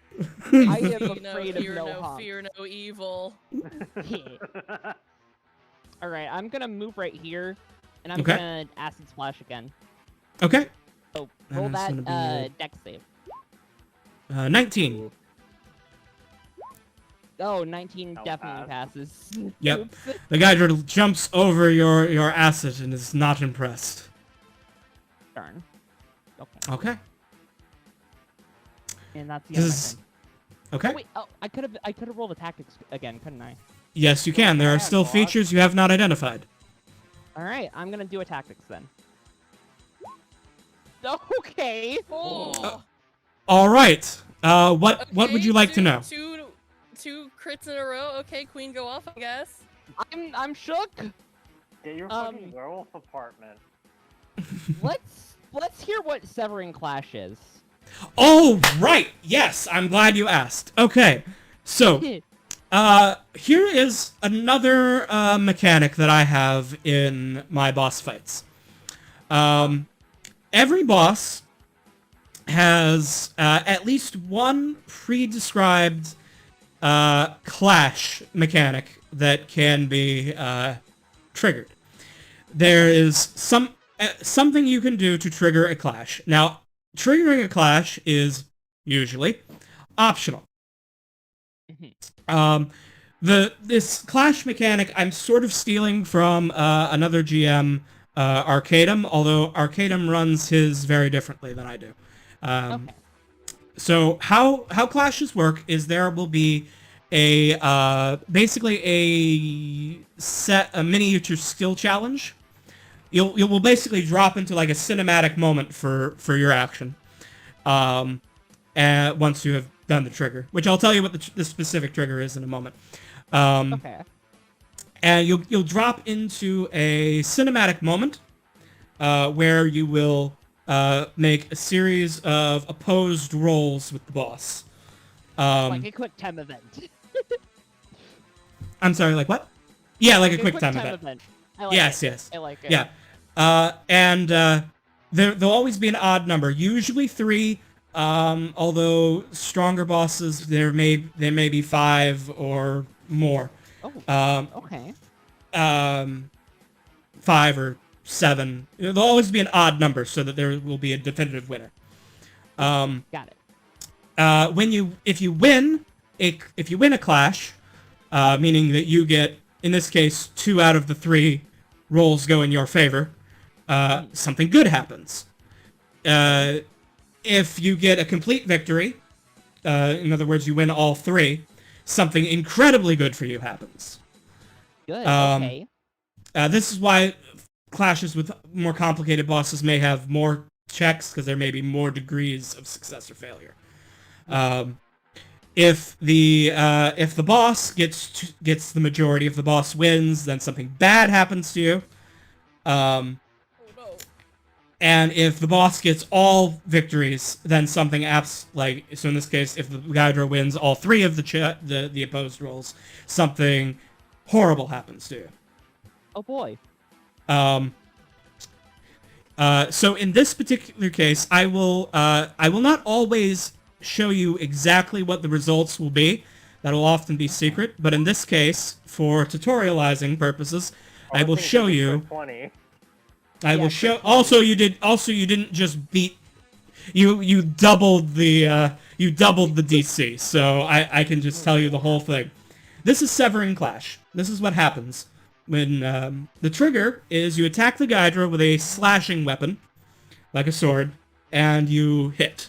I am See afraid no of fear, no no honks. fear, no evil. All right, I'm gonna move right here, and I'm Okay. gonna acid splash again. Okay. So And roll it's that gonna be- dex save. 19. Oh, 19 I'll definitely pass. passes. Yep. Oops. The Gydra jumps over your acid and is not impressed. Darn. Okay. Okay. And that's the end of my This is... turn. Okay. Oh wait, I could have rolled the tactics again, couldn't I? Yes, you can. There are Yeah, still boss. features you have not identified. All right, I'm gonna do a tactics then. Okay. Oh. All right. What would you like to know? Two crits in a row. Okay, Queen, go off, I guess. I'm shook. Get your fucking werewolf apartment. Let's hear what Severing Clash is. Oh, right. Yes, I'm glad you asked. Okay. So, here is another mechanic that I have in my boss fights. Every boss has at least one pre-described clash mechanic that can be triggered. There is something you can do to trigger a clash. Now, triggering a clash is usually optional. This clash mechanic I'm sort of stealing from another GM, Arcadum, although Arcadum runs his very differently than I do. Okay. So how clashes work is there will be a basically a miniature skill challenge. You will basically drop into like a cinematic moment for your action, and once you have done the trigger, which I'll tell you what the specific trigger is in a moment. Okay. And you'll drop into a cinematic moment, where you will make a series of opposed rolls with the boss. Like a quick time event. I'm sorry, like what? Yeah, like a quick quick time event. I like Yes, it. yes. I like it. Yeah. There'll always be an odd number, usually 3. Although stronger bosses, there may be 5 or more. Oh. Okay. 5 or 7. There'll always be an odd number so that there will be a definitive winner. Got it. If you win a clash, meaning that you get, in this case, 2 out of the 3 rolls go in your favor, something good happens. If you get a complete victory, in other words, you win all 3, something incredibly good for you happens. Good. Okay. This is why clashes with more complicated bosses may have more checks, because there may be more degrees of success or failure. If the boss gets the majority, if the boss wins, then something bad happens to you. Oh no. And if the boss gets all victories, then something so in this case, if the Hydra wins all 3 of the opposed rolls, something horrible happens to you. Oh boy. So in this particular case, I will not always show you exactly what the results will be. That'll often be secret, but in this case, for tutorializing purposes, I will show you. 20. I will show. Also, you didn't just beat. You doubled the DC. So I can just tell you the whole thing. This is Severing Clash. This is what happens when the trigger is you attack the Hydra with a slashing weapon, like a sword, and you hit.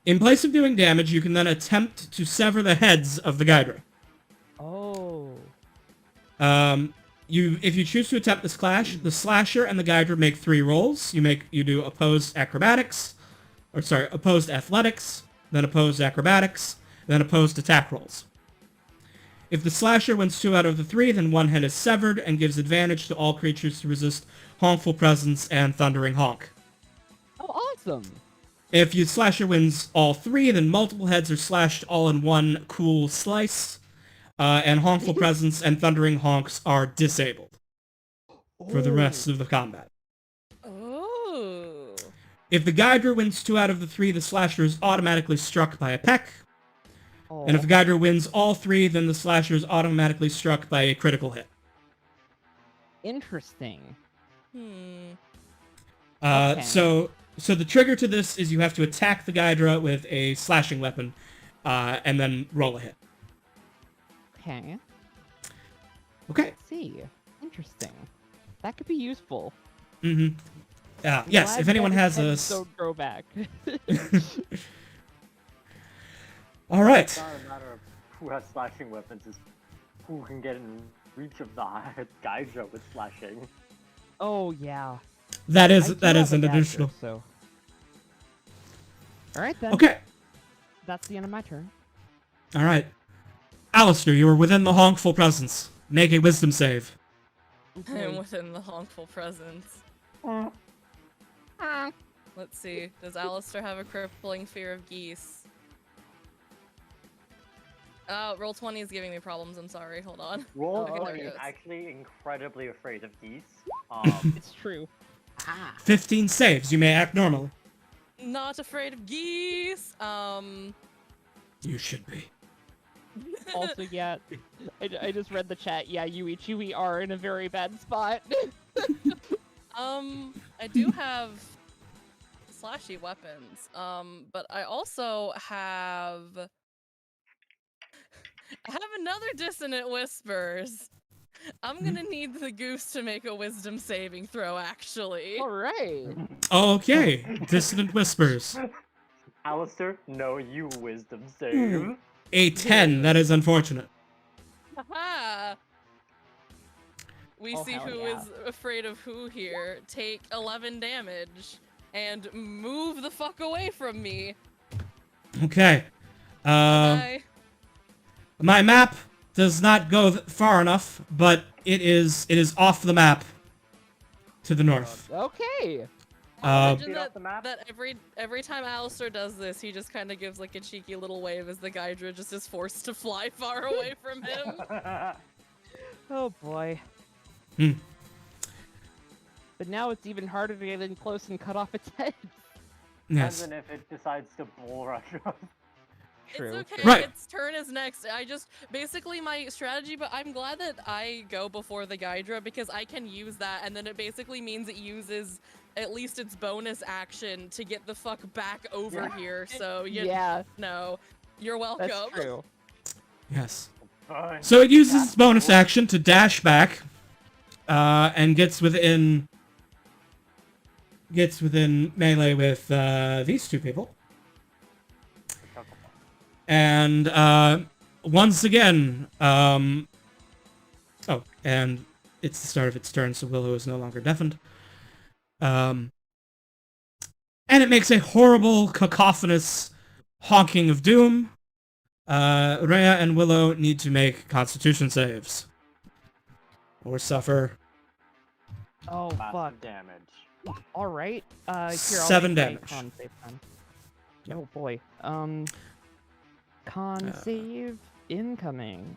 In place of doing damage, you can then attempt to sever the heads of the Hydra. Oh. If you choose to attempt this clash, the slasher and the Hydra make 3 rolls. You do opposed athletics, then opposed acrobatics, then opposed attack rolls. If the slasher wins 2 out of the 3, then 1 head is severed and gives advantage to all creatures to resist Honkful Presence and Thundering Honk. Oh, awesome. If your slasher wins all 3, then multiple heads are slashed all in one cool slice, and Honkful Presence and Thundering Honks are disabled for the rest of the combat. Oh. If the Hydra wins 2 out of the 3, the slasher is automatically struck by a peck. Oh. And if the Hydra wins all 3, then the slasher is automatically struck by a critical hit. Interesting. Okay. So the trigger to this is you have to attack the Hydra with a slashing weapon, and then roll a hit. Okay. Okay. Let's see. Interesting. That could be useful. Mm-hmm. Yes, Glad if anyone that has a... heads don't grow back. All right. It's not a matter of who has slashing weapons, it's who can get in reach of the Hydra with slashing. Oh yeah. That I is do an have a dagger, additional... So. All right then. Okay. That's the end of my turn. All right. Alistair, you are within the Honkful Presence. Make a wisdom save. I am within the Honkful Presence. Let's see. Does Alistair have a crippling fear of geese? Roll 20 is giving me problems. I'm sorry. Hold on. Roll Okay, there 20 it is goes. actually incredibly afraid of geese. It's true. 15 saves. You may act normally. Not afraid of geese. You should be. Also, yeah, I just read the chat. Yeah, you are in a very bad spot. I do have slashy weapons. But I also have... I have another Dissonant Whispers. I'm gonna need the Goose to make a wisdom saving throw, actually. All right. Okay. Dissonant Whispers. Alistair, no, you wisdom save. A 10. That is unfortunate. Haha! We Oh, see hell who yeah. is afraid of who here. Take 11 damage and move the fuck away from me. Okay. Bye. My map does not go far enough, but it is off the map to the north. Okay. Imagine Get off the map? that every time Alistair does this, he just kind of gives like a cheeky little wave as the Gydra just is forced to fly far away from him. Oh boy. Hmm. But now it's even harder to get in close and cut off its head. Yes. And then if it decides to bull rush us. True. It's okay. Right. Its turn is next. Basically my strategy, but I'm glad that I go before the Gydra because I can use that, and then it basically means it uses at least its bonus action to get the fuck back over here. So Yeah, no, you're welcome. that's true. Yes. Fine. So it uses its bonus action to dash back, and gets within melee with these two people. And once again, oh, and it's the start of its turn, so Willow is no longer deafened. And it makes a horrible, cacophonous honking of doom. Rhea and Willow need to make Constitution saves. Or suffer Oh fuck. Massive damage. All right. Here, I'll 7 make a damage. Con save then. Yep. Oh boy. Con save incoming.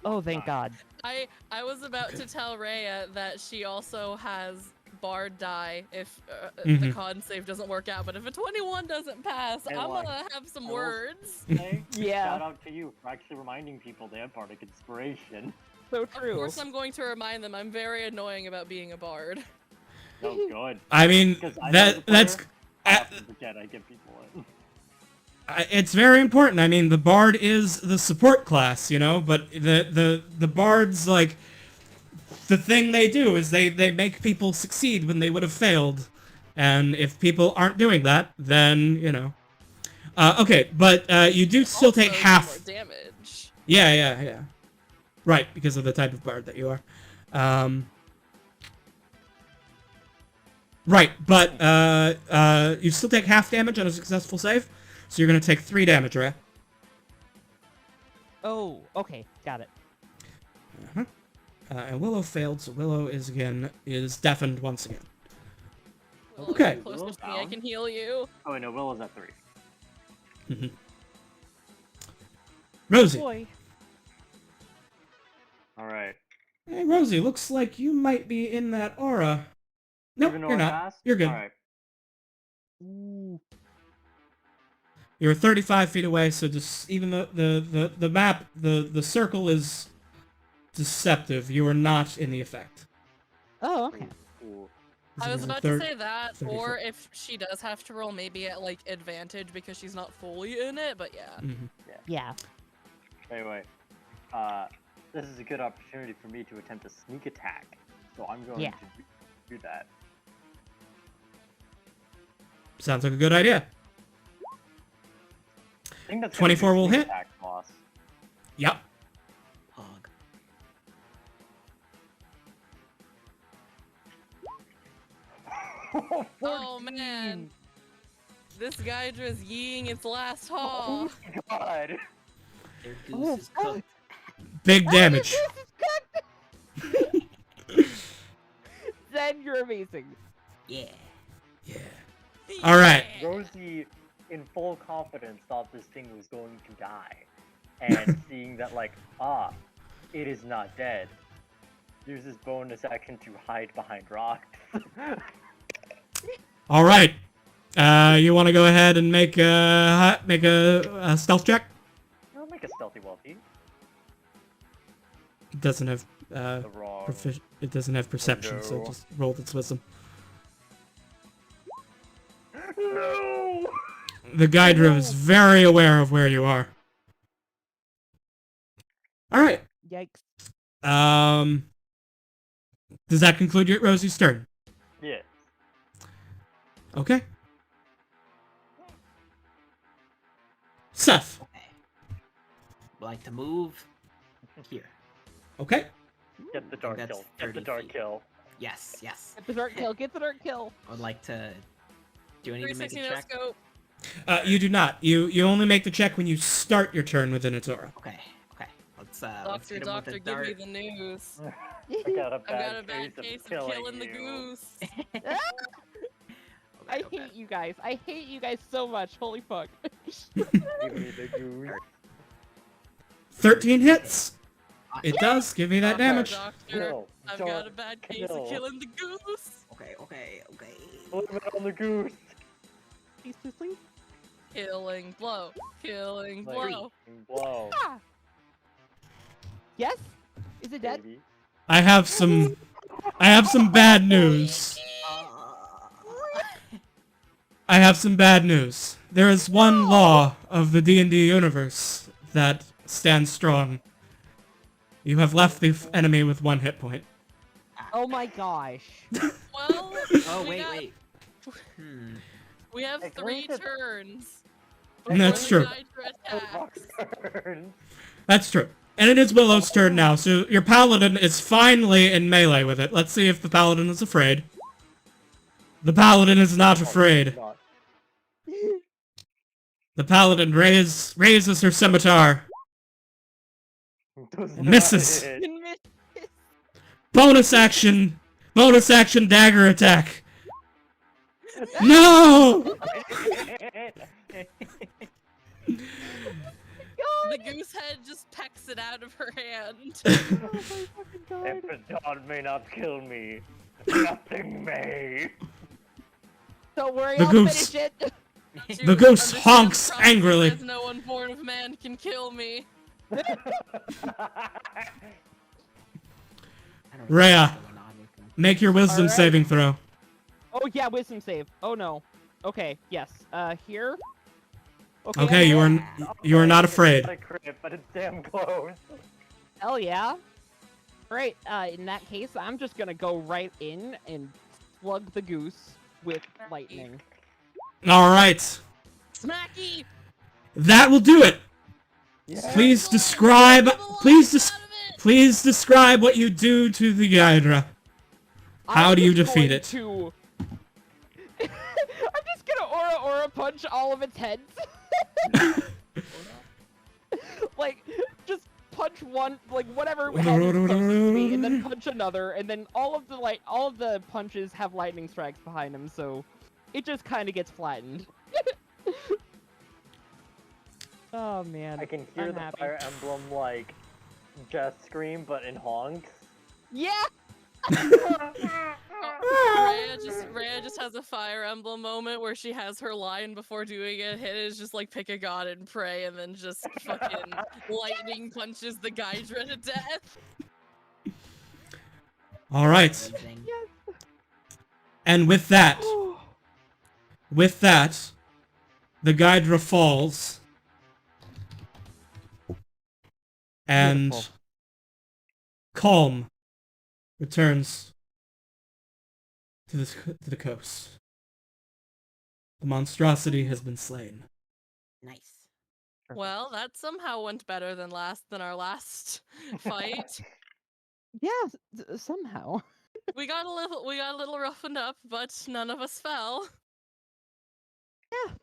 Oh, thank God. I was about to tell Rhea that she also has Bard die if the Mhm. con save doesn't work out, but if a 21 doesn't pass, Hey, I'm like, gonna have some I will- words. Hey, Yeah. shout out to you for actually reminding people they have bardic inspiration. So Of true. course I'm going to remind them I'm very annoying about being a bard. No good. I mean, Because I know the that's player, I often forget I give people it. it's very important. I mean, the bard is the support class, you know, but the bards, like, the thing they do is they make people succeed when they would have failed. And if people aren't doing that, then, you know. Okay, but you do still take Also, half. more damage. Yeah. Right, because of the type of bard that you are. Right, but you still take half damage on a successful save, so you're going to take 3 damage, right? Oh, okay. Got it. And Willow failed, so Willow is deafened once again. Well, Okay. if you're closer Willow's to me, I down. can heal you. Oh wait, no, Willow's at 3. Rosie. Boy. Alright. Hey, Rosie, looks like you might be in that aura. Nope, Even though you're I not. passed? You're good. Alright. Ooh. You're 35 feet away, so just even the map, the circle is deceptive. You are not in the effect. Oh, okay. Cool. I was This is about third- to say that, 30 or foot. if she does have to roll, maybe at like advantage because she's not fully in it. But yeah. Mhm. Yeah. Anyway, this is a good opportunity for me to attempt a sneak attack. So I'm going Yeah. to do that. Sounds like a good idea. I think that's 24 will hit. Attack, boss. Yep. Hog. Oh man, this Gydra's yeeing its last haw. Oh my god! Their goose is cooked. Big damage. Zen, you're amazing. Yeah. Yeah. All right. Rosie, in full confidence, thought this thing was going to die. And seeing that, like, it is not dead, uses bonus action to hide behind rocks. All right. You want to go ahead and make a stealth check? I'll make a stealthy wealthy. It doesn't have The wrong. it doesn't have perception, so no. just roll its wisdom. No! The Gydra is very aware of where you are. All right. Yikes. Does that conclude your Rosie's turn? Yeah. Okay. Seth. Okay. Would like to move here. Okay. Get the dark That's kill. Get the 30 dark feet. kill. Yes, yes. Get the dark kill. Get the dark kill. I would like to. Do I need to make a 360 no check? scope. You do not. You only make the check when you start your turn within its aura. Okay, okay. Let's hit him with Doctor, a give me dart. the news. I got a I've got bad a bad case case of of killing killing the you. goose. I hate you guys. I hate you guys so much. Holy fuck. Give me the goose. 13 hits. It does. Give me that damage. Doctor, Kill. I've got a bad case Kill. of killing the goose. Okay. Blame it on the goose. Please, please, please. Killing blow. Killing Like, blow. blow. Ah! Yes? Is it dead? Baby. I have some bad news. I have some bad news. There is one law of the D&D universe that stands strong. You have left the enemy with 1 hit point. Oh my gosh. Well, Oh, we got- wait. We have Like, 3 where's the- turns. That's before true. the Hydra attacks. Turn. That's true. And it is Willow's turn now, so your paladin is finally in melee with it. Let's see if the paladin is afraid. The paladin is not afraid. Not. The paladin raises her scimitar. Does not Misses. hit. Bonus action dagger attack. No! The goose head just pecks it out of her hand. Epidon may not kill me. Nothing may. Don't worry, The I'll goose. finish it. The goose Understand honks prophecy angrily. says no one born of man can kill me. Rhea, make your wisdom Alright. saving throw. Oh yeah, wisdom save. Oh no. Okay, yes. Here. Okay, you are not afraid. It's not a crit, but it's damn close. Hell yeah. Right, in that case, I'm just gonna go right in and slug the goose with lightning. All right, Smacky! that will do it. Yeah. Please describe. Get the life Please out of it! Please describe what you do to the Hydra. How I'm do you just defeat going it? to- I'm just gonna aura punch all of its heads. Like, just punch one, like whatever head is closest to me, and then punch another, and then all of the punches have lightning strikes behind them, so it just kind of gets flattened. Oh man, I can hear I'm the happy. Fire Emblem like just scream, but in honks. Yeah. Rhea just has a Fire Emblem moment where she has her line before doing a hit is just like pick a god and pray, and then just fucking lightning punches the Hydra to death. All right, and with that, the Hydra falls, and Beautiful. calm returns to the coast. The monstrosity has been slain. Nice. Well, that somehow went better than our last fight. Yeah, somehow. We got a little roughened up, but none of us fell. Yeah,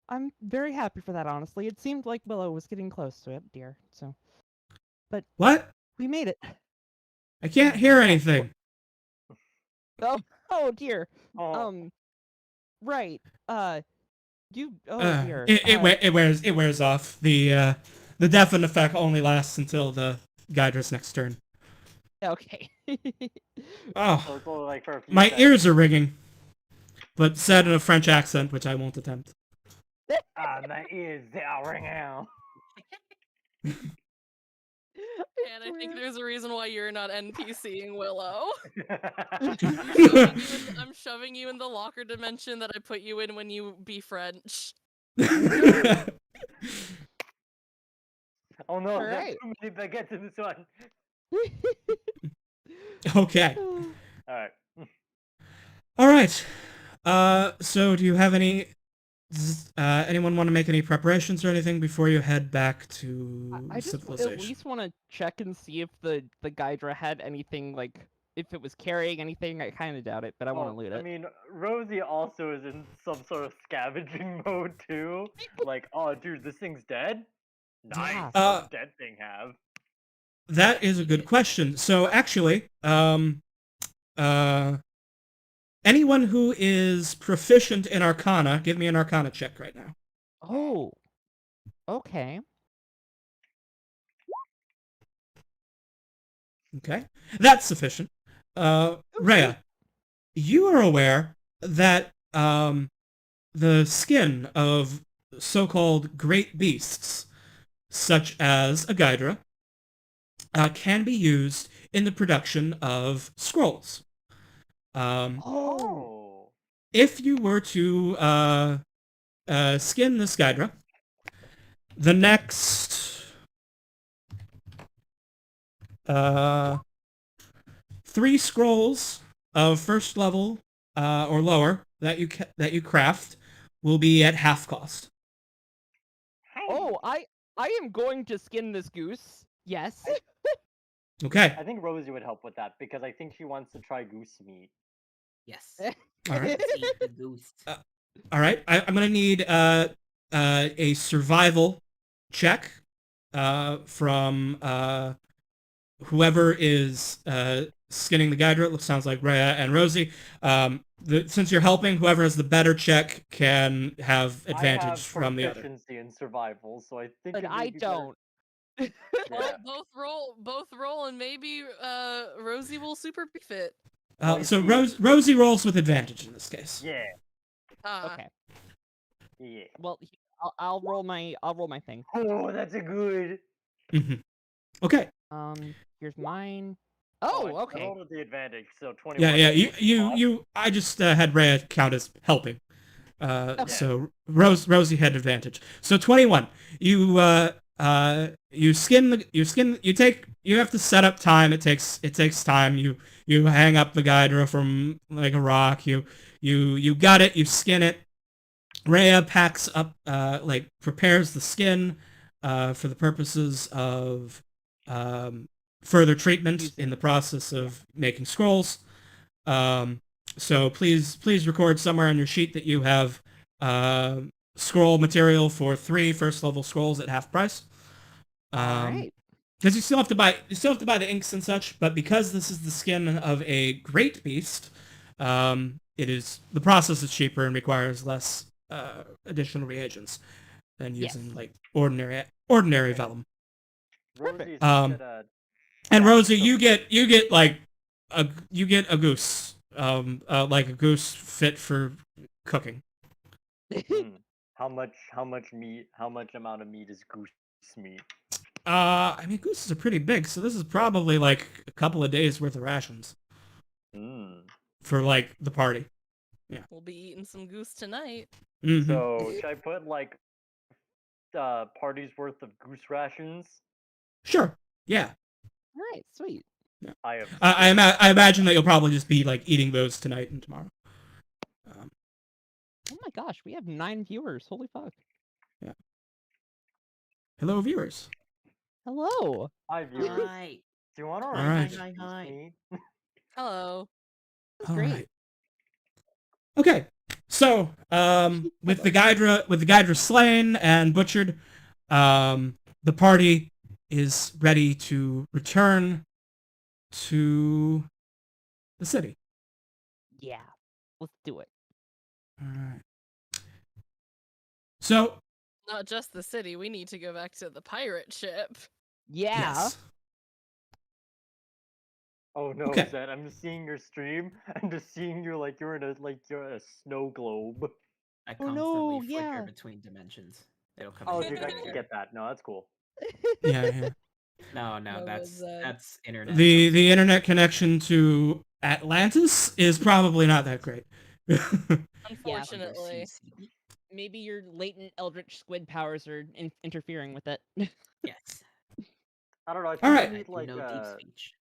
I'm very happy for that. Honestly, it seemed like Willow was getting close to it, dear. So, but What? we made it. I can't hear anything. Oh dear. Oh, Right. You. Oh dear. It wears off. The deafen effect only lasts until the Gydra's next turn. Okay. Oh, so it's only like for a few my seconds. ears are ringing, but said in a French accent, which I won't attempt. Ah, my ears, they are ringing out. And I think there's a reason why you're not NPCing Willow. I'm shoving you in the locker dimension that I put you in when you be French. Oh no, there's Alright. too many baguettes in this one. Okay. Alright. All right. So do you have anyone want to make any preparations or anything before you head back to I just civilization? at least want to check and see if the Gydra had anything, like if it was carrying anything. I kind of doubt it, but I want to loot it. I mean, Rosie also is in some sort of scavenging mode too. Like, oh dude, this thing's dead? Nice. Yeah. What's dead thing have? that is a good question. So actually, anyone who is proficient in Arcana, give me an Arcana check right now. Oh. Okay. Okay, that's sufficient. Rhea, you are aware that the skin of so-called great beasts, such as a Ghidra, can be used in the production of scrolls. Oh. Oh. If you were to skin this Ghidra, the next 3 scrolls of first level or lower that you craft will be at half cost. Oh, I am going to skin this goose. Yes. Okay. I think Rosie would help with that because I think she wants to try goose meat. Yes. All right. Let's eat the goose. All right. I'm gonna need a survival check from whoever is skinning the Ghidra. It sounds like Rhea and Rosie. Since you're helping, whoever has the better check can have advantage I have from the other. proficiency in survival, so I think But it may I be better- don't. Yeah. Well, both roll, and maybe Rosie will super beef it. So Rosie rolls with advantage in this case. Yeah. Okay. Yeah. Well, I'll roll my thing. Oh, that's a good. hmm Okay. Here's mine. I Oh, okay. rolled with the advantage, so 21. Yeah. You. I just had Rhea count as helping. So Rosie had advantage. So 21. You have to set up time. It takes time. You hang up the Ghidra from like a rock. You got it. You skin it. Rhea packs up prepares the skin for the purposes of further treatment in the process of making scrolls. So please record somewhere on your sheet that you have scroll material for 3 first level scrolls at half price. Alright. Because you still have to buy the inks and such, but because this is the skin of a great beast, the process is cheaper and requires less additional reagents than using like ordinary vellum. Rosie And Rosie, you get like a goose, like a goose fit for cooking. How much meat? How much amount of meat is goose meat? I mean, gooses are pretty big, so this is probably like a couple of days worth of rations for like the party. Yeah. We'll be eating some goose tonight. Mm-hmm. So should I put like party's worth of goose rations? Sure. Yeah. Alright, sweet. Yeah. I imagine that you'll probably just be like eating those tonight and tomorrow. Oh my gosh, we have 9 viewers. Holy fuck. Yeah. Hello, viewers. Hello. Hi, viewers. Hi. Do you want to All right. Hi. Hello. All great. right. Okay. So, with the Ghidra slain and butchered, the party is ready to return to the city. Yeah. Let's do it. All right. So, Not just the city. We need to go back to the pirate ship. Yeah. yes. Oh no, Okay. Zed, I'm just seeing your stream. I'm just seeing you like you're in a snow globe. I Oh, constantly no, flicker yeah. between dimensions. It'll come. Oh, in dude, I here. can get that. No, that's cool. Yeah. No, Love that's it. that's internet. The internet connection to Atlantis is probably not that great. Unfortunately. Maybe your latent eldritch squid powers are interfering with it. Yes. I don't know. I think All right. I need like deep speech.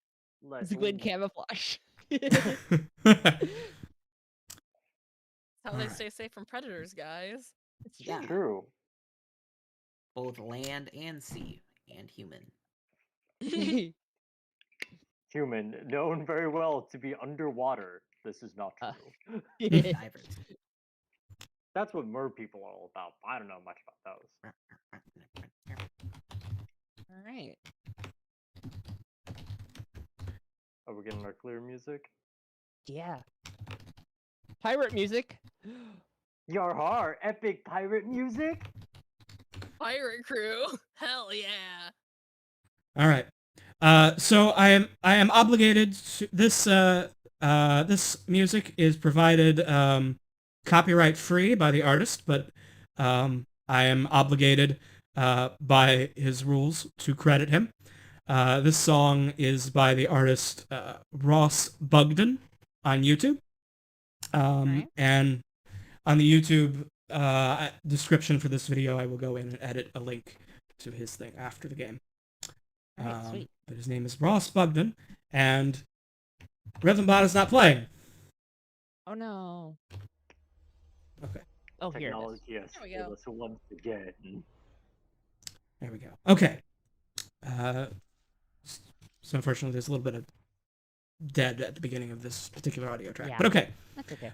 Squid ooh. camouflage. That's how they Alright. stay safe from predators, guys. Yeah. True. Both land and sea and human. Human, known very well to be underwater. This is not true. Divers. That's what mer people are all about. I don't know much about those. Alright. Are we getting our clear music? Yeah. Pirate music. Your heart, epic pirate music. Pirate crew. Hell yeah. All right. So I am obligated to this. This music is provided copyright free by the artist, but I am obligated by his rules to credit him. This song is by the artist Ross Bugden on YouTube. Right. And on the YouTube description for this video, I will go in and edit a link to his thing after the game. Alright, sweet. But his name is Ross Bugden, and Rhythmbot is not playing. Oh no. Okay. Oh, here it is. Technology has There we failed go. us once again. There we go. Okay. So unfortunately, there's a little bit of dead at the beginning of this particular audio track. Yeah. But okay. That's okay.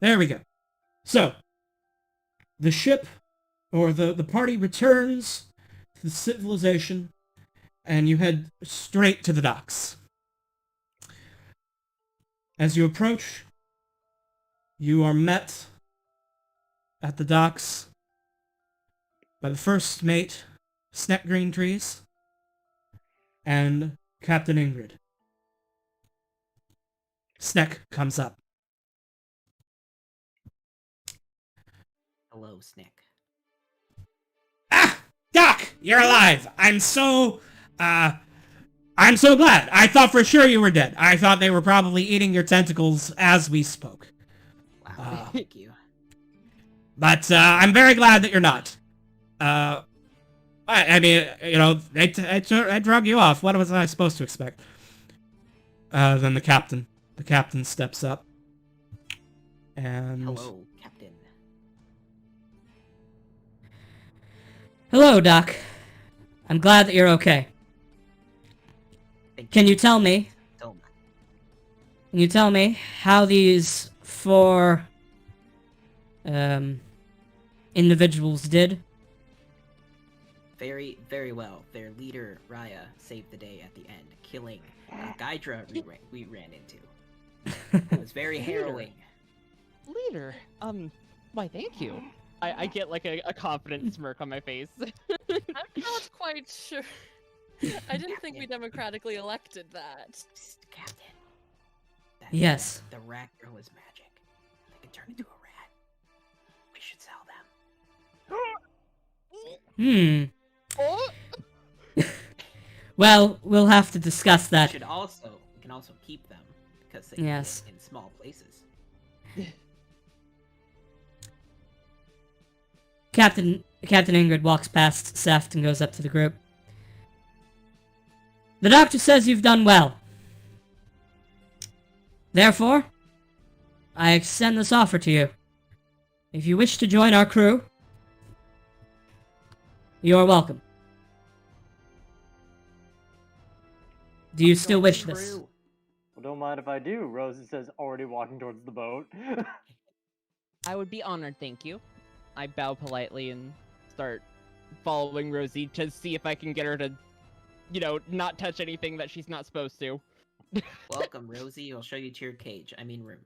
There we go. So, the ship, or the party returns to the civilization, and you head straight to the docks. As you approach, you are met at the docks by the first mate, Snack Green Trees, and Captain Ingrid. Snack comes up. Hello, Snick. Ah! Doc! You're alive! I'm so glad. I thought for sure you were dead. I thought they were probably eating your tentacles as we spoke. Wow, thank you. But, I'm very glad that you're not. I mean, you know, I drug you off. What was I supposed to expect? Then the captain steps up. And... Hello, Captain. Hello, Doc. I'm glad that you're okay. Thank Can you tell me? so much. Can you tell me how these four individuals did? Very, very well. Their leader, Raya, saved the day at the end, killing a Gydra we ran into. It was very harrowing. Leader. Why, thank you. I get like a confident smirk on my face. I'm not quite sure. I didn't think we democratically elected that. Psst, Captain. That, Yes. The rat girl is magic. They can turn into a rat. We should sell them. Oh! Well, we'll have to discuss that. We can also keep them because they Yes. fit in small places. Captain Ingrid walks past Seft and goes up to the group. The doctor says you've done well. Therefore, I extend this offer to you. If you wish to join our crew, you are welcome. Do you still wish this? Well, don't mind if I do. Rosie says, already walking towards the boat. I would be honored, thank you. I bow politely and start following Rosie to see if I can get her to, you know, not touch anything that she's not supposed to. Welcome, Rosie. I'll show you to your cage. I mean room.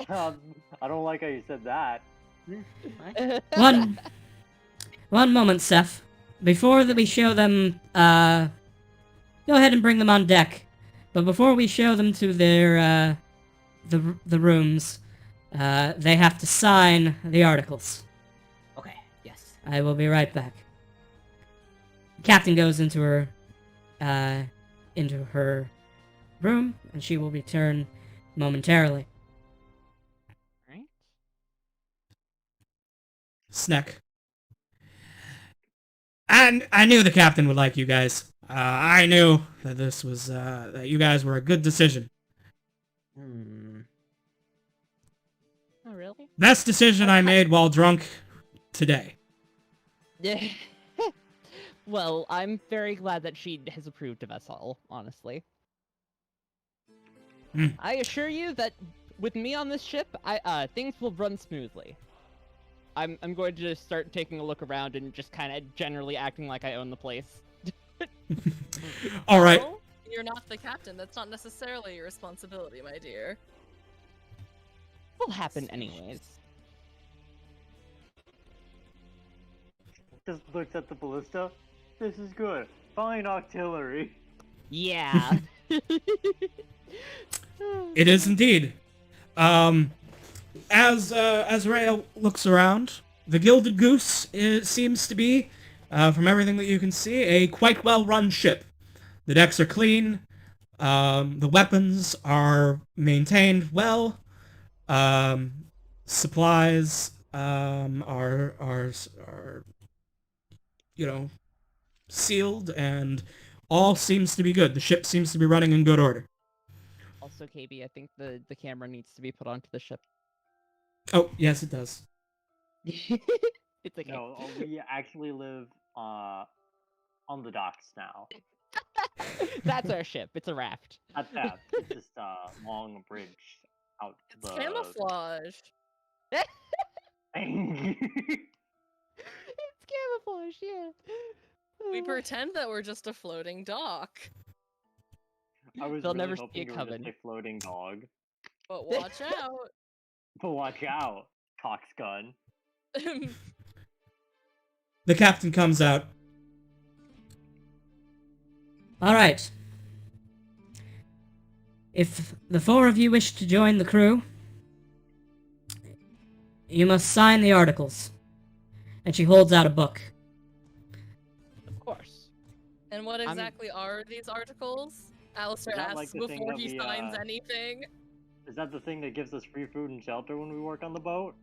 I don't like how you said that. One moment, Seth. Before that we show them, go ahead and bring them on deck. But before we show them to their, the rooms, they have to sign the articles. Okay, yes. I will be right back. Captain goes into her room, and she will return momentarily. Right? Snack. And I knew the captain would like you guys. I knew that this was, that you guys were a good decision. Oh, really? Best decision I made while drunk today. Yeah. Well, I'm very glad that she has approved of us all, honestly. I assure you that with me on this ship, things will run smoothly. I'm going to just start taking a look around and just kind of generally acting like I own the place. All right. you're not the captain. That's not necessarily your responsibility, my dear. Will happen anyways. Just looks at the ballista. This is good. Fine artillery. Yeah. It is indeed. As Rhea looks around, the Gilded Goose seems to be, from everything that you can see, a quite well-run ship. The decks are clean. The weapons are maintained well. Supplies are sealed, and all seems to be good. The ship seems to be running in good order. Also, KB, I think the camera needs to be put onto the ship. Oh, yes, it does. It's okay. No, we actually live on the docks now. That's our ship. It's a raft. Not that. It's just a long bridge out to It's the. camouflage. It's camouflage, yeah. We pretend that we're just a floating dock. I was They'll really never see hoping it it was just coming. a floating dog. But watch out. But watch out, coxgun. The captain comes out. Alright. If the four of you wish to join the crew, you must sign the articles. And she holds out a book. Of course. And what exactly are these articles? Alistair Is that asks like the thing before that he we, signs anything. Is that the thing that gives us free food and shelter when we work on the boat?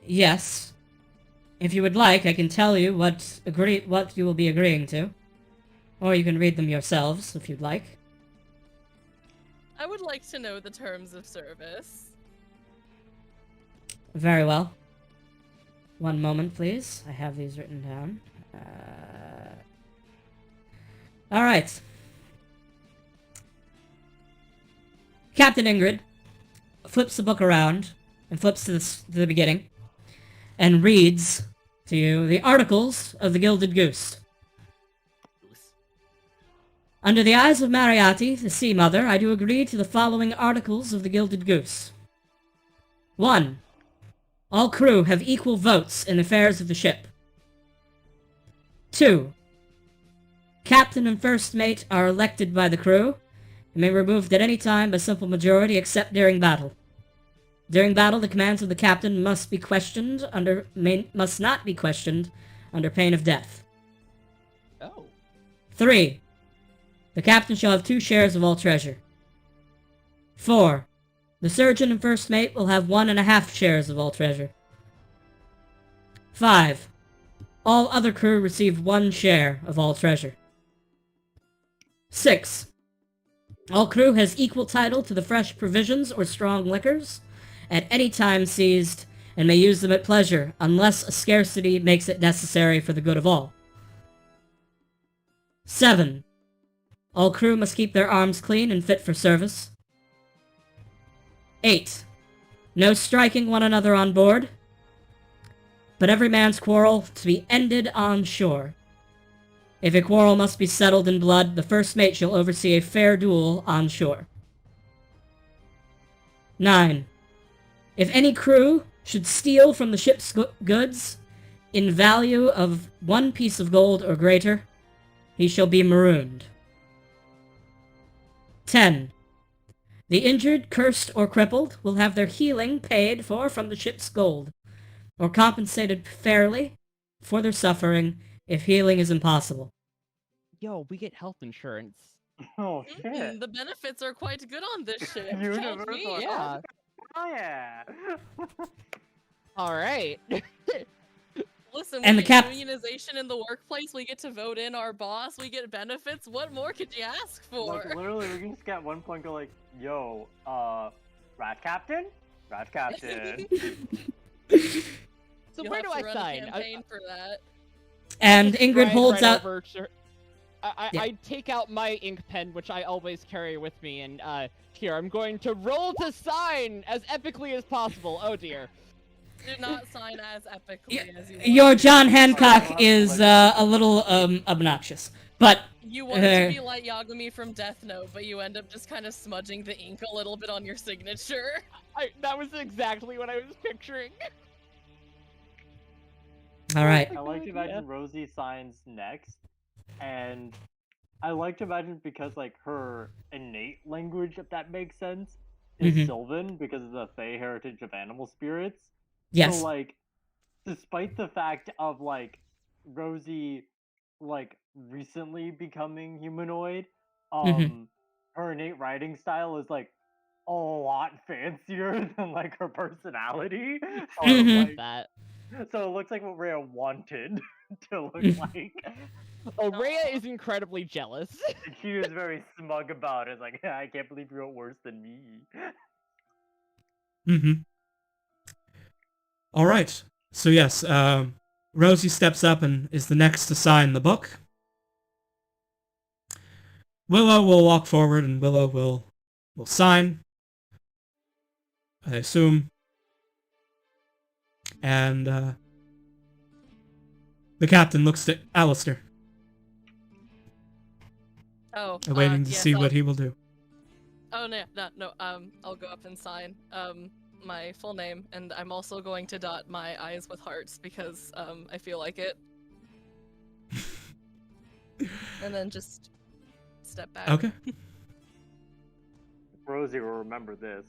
Yes. If you would like, I can tell you what you will be agreeing to. Or you can read them yourselves, if you'd like. I would like to know the terms of service. Very well. One moment, please. I have these written down. Alright. Captain Ingrid flips the book around and flips to the beginning and reads to you the articles of the Gilded Goose. Under the eyes of Mariati, the Sea Mother, I do agree to the following articles of the Gilded Goose. 1. All crew have equal votes in affairs of the ship. 2. Captain and first mate are elected by the crew, and may be removed at any time by simple majority except during battle. During battle, the commands of the captain must not be questioned under pain of death. Oh. 3. The captain shall have 2 shares of all treasure. 4. The surgeon and first mate will have 1.5 shares of all treasure. 5. All other crew receive 1 share of all treasure. 6. All crew has equal title to the fresh provisions or strong liquors at any time seized, and may use them at pleasure, unless a scarcity makes it necessary for the good of all. 7. All crew must keep their arms clean and fit for service. 8. No striking one another on board, but every man's quarrel to be ended on shore. If a quarrel must be settled in blood, the first mate shall oversee a fair duel on shore. 9. If any crew should steal from the ship's goods in value of 1 piece of gold or greater, he shall be marooned. 10. The injured, cursed, or crippled will have their healing paid for from the ship's gold, or compensated fairly for their suffering if healing is impossible. Yo, we get health insurance. Oh shit! The benefits are quite good on this ship. Universal. Trust me. Yeah. Oh yeah! All right. Listen, And we the get cap- unionization in the workplace, we get to vote in our boss, we get benefits. What more could you ask for? Like, literally, we can just get one point go like, yo, rat captain? Rat captain. So You'll where have do to I run sign? a campaign for that. And just Ingrid drive holds right out... over to- Yeah. I take out my ink pen, which I always carry with me, and here I'm going to roll to sign as epically as possible. Oh dear. Do not sign as epically as you want. Your John Hancock is a little obnoxious. But You wanted to be like Yagami from Death Note, but you end up just kind of smudging the ink a little bit on your signature. That was exactly what I was picturing. all right. I like to imagine Rosie signs next, and I like to imagine because like her innate language, if that makes sense, is Mhm. Sylvan because of the Fey heritage of animal spirits. Yes. So like, despite the fact of like Rosie like recently becoming humanoid, Mhm. her innate writing style is like a lot fancier than like her personality. So, Mhm. Love like, that. so it looks like what Rhea wanted to look like. Oh, Rhea is incredibly jealous. And she was very smug about it. Like, I can't believe you wrote worse than me. Mm-hmm. All right. So yes, Rosie steps up and is the next to sign the book. Willow will walk forward, and Willow will sign, I assume. And the captain looks at Alistair, Oh, waiting to yes, see what he will do. Oh no. I'll go up and sign my full name, and I'm also going to dot my I's with hearts because I feel like it. And then just step back. Okay. Rosie will remember this.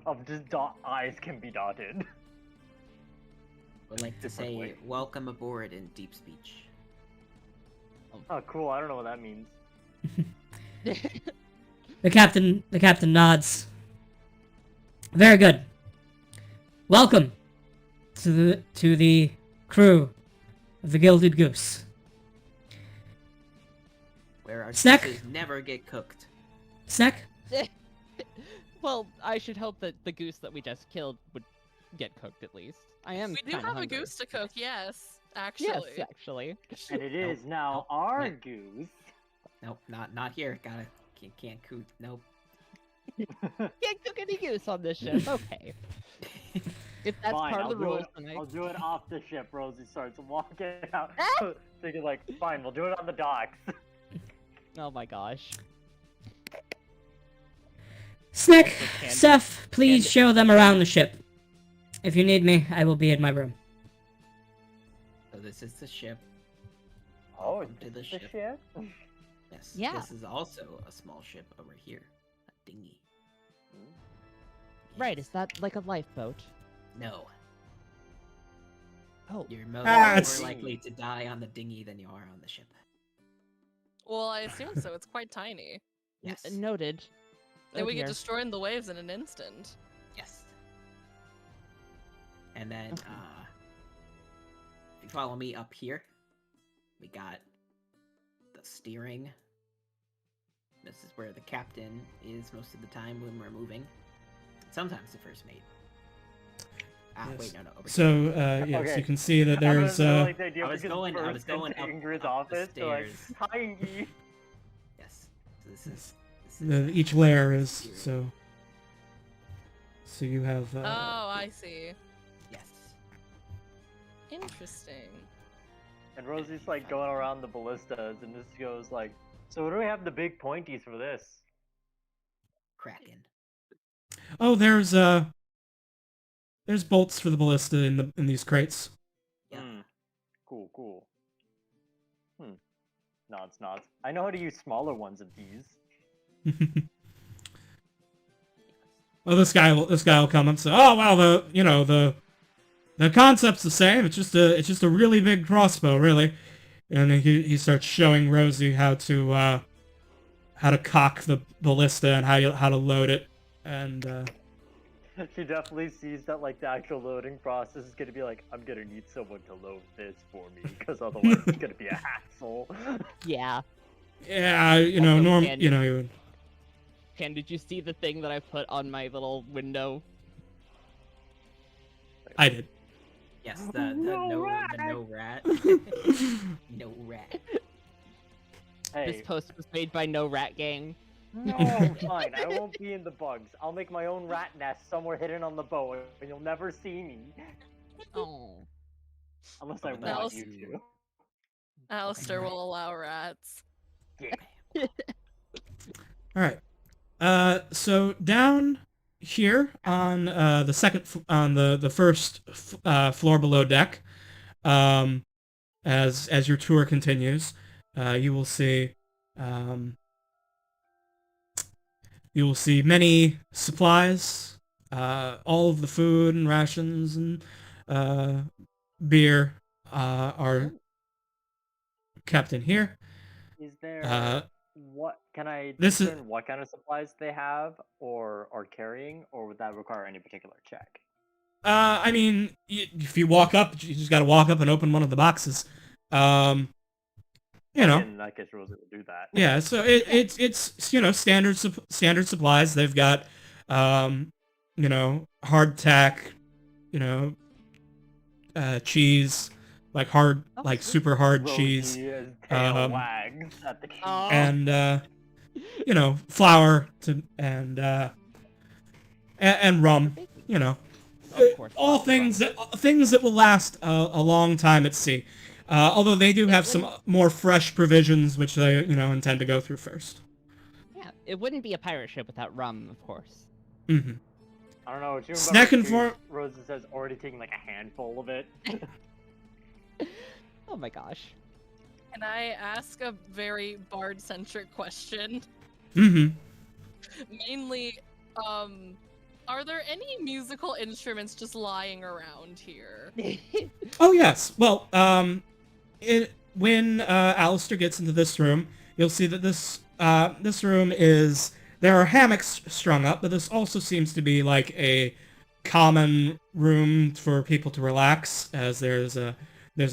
Of just eyes can be dotted. Would like to Different say way. welcome aboard in deep speech. Oh, cool. I don't know what that means. The captain nods. Very good. Welcome to the crew of the Gilded Goose. Where our Snack? dishes never get cooked. Snack? Well, I should hope that the goose that we just killed would get cooked at least. I am. We do kinda have hungry. a goose to cook, yes, actually. Yes, actually. And it is now nope, our wait. goose. Nope, not here. Can't cook. Nope. Can't cook any goose on this ship. Okay. If that's Fine, part I'll of the do rules it. tonight. I'll do it off the ship. Rosie starts walking out, thinking like, "Fine, we'll do it on the docks." Oh my gosh. Snack, Also, Candy- Seth, please Candy- show them around the ship. If you need me, I will be in my room. So this is the ship. Oh, Welcome to the ship. Yes. Yeah. This is also a small ship over here. A dinghy. Right, is that like a lifeboat? No. Oh. You're more it's- likely to die on the dinghy than you are on the ship. Well, I assume so. It's quite tiny. Yes. Noted. And Oh we get dear. destroyed in the waves in an instant. Yes. And then, if you follow me up here, we got the steering. This is where the captain is most of the time when we're moving. Sometimes the first mate. Yes. Wait, no, over here. So yes, Okay. you can see that I there's like the idea I was because going first up Ingrid's the office. So like, stairs. hi, Ingy. Yes. So this is each layer is so you have Oh, I see. Yes. Interesting. And Rosie's like going around the ballistas, and this goes like, "So what do we have the big pointies for this?" Kraken. oh there's bolts for the ballista in these crates. Yeah. Cool. Nods. I know how to use smaller ones of these. Well, this guy will come and say, "Oh well, the concept's the same. It's just a really big crossbow, really." And he starts showing Rosie how to cock the ballista and how to load it, and She definitely sees that like the actual loading process is gonna be like, I'm gonna need someone to load this for me, because otherwise it's gonna be a hassle. Yeah. yeah, Also, Candy- you would. Ken, did you see the thing that I put on my little window? I did. Yes, the no rat. No rat. Hey, This post was made by No Rat Gang. no, fine, I won't be in the bugs. I'll make my own rat nest somewhere hidden on the boat, and you'll never see me. Oh. Unless I Now want s- you to. Alistair will allow rats. Yeah. All right. So down here on the on the first floor below deck, as your tour continues, you will see many supplies, all of the food and rations and beer are kept in here. Is there Uh, what can I this is discern what kind of supplies they have or are carrying, or would that require any particular check? I mean, if you walk up, you just got to walk up and open one of the boxes. You know. In that case, Rosie will do that. Yeah, so it's standard supplies. They've got hardtack, cheese, like super hard cheese, Rosie's tail wags at the and flour and rum. All things that will last a long time at sea. Although they do have some more fresh provisions, which they intend to go through first. Yeah, it wouldn't be a pirate ship without rum, of course. Mm-hmm. I don't know. What you Snack and form. Rosie says already taking like a handful of it. Oh my gosh. Can I ask a very bard-centric question? Mm-hmm. Mainly, are there any musical instruments just lying around here? Oh yes. Well, when Alistair gets into this room, you'll see that this room is, there are hammocks strung up, but this also seems to be like a common room for people to relax, as there's a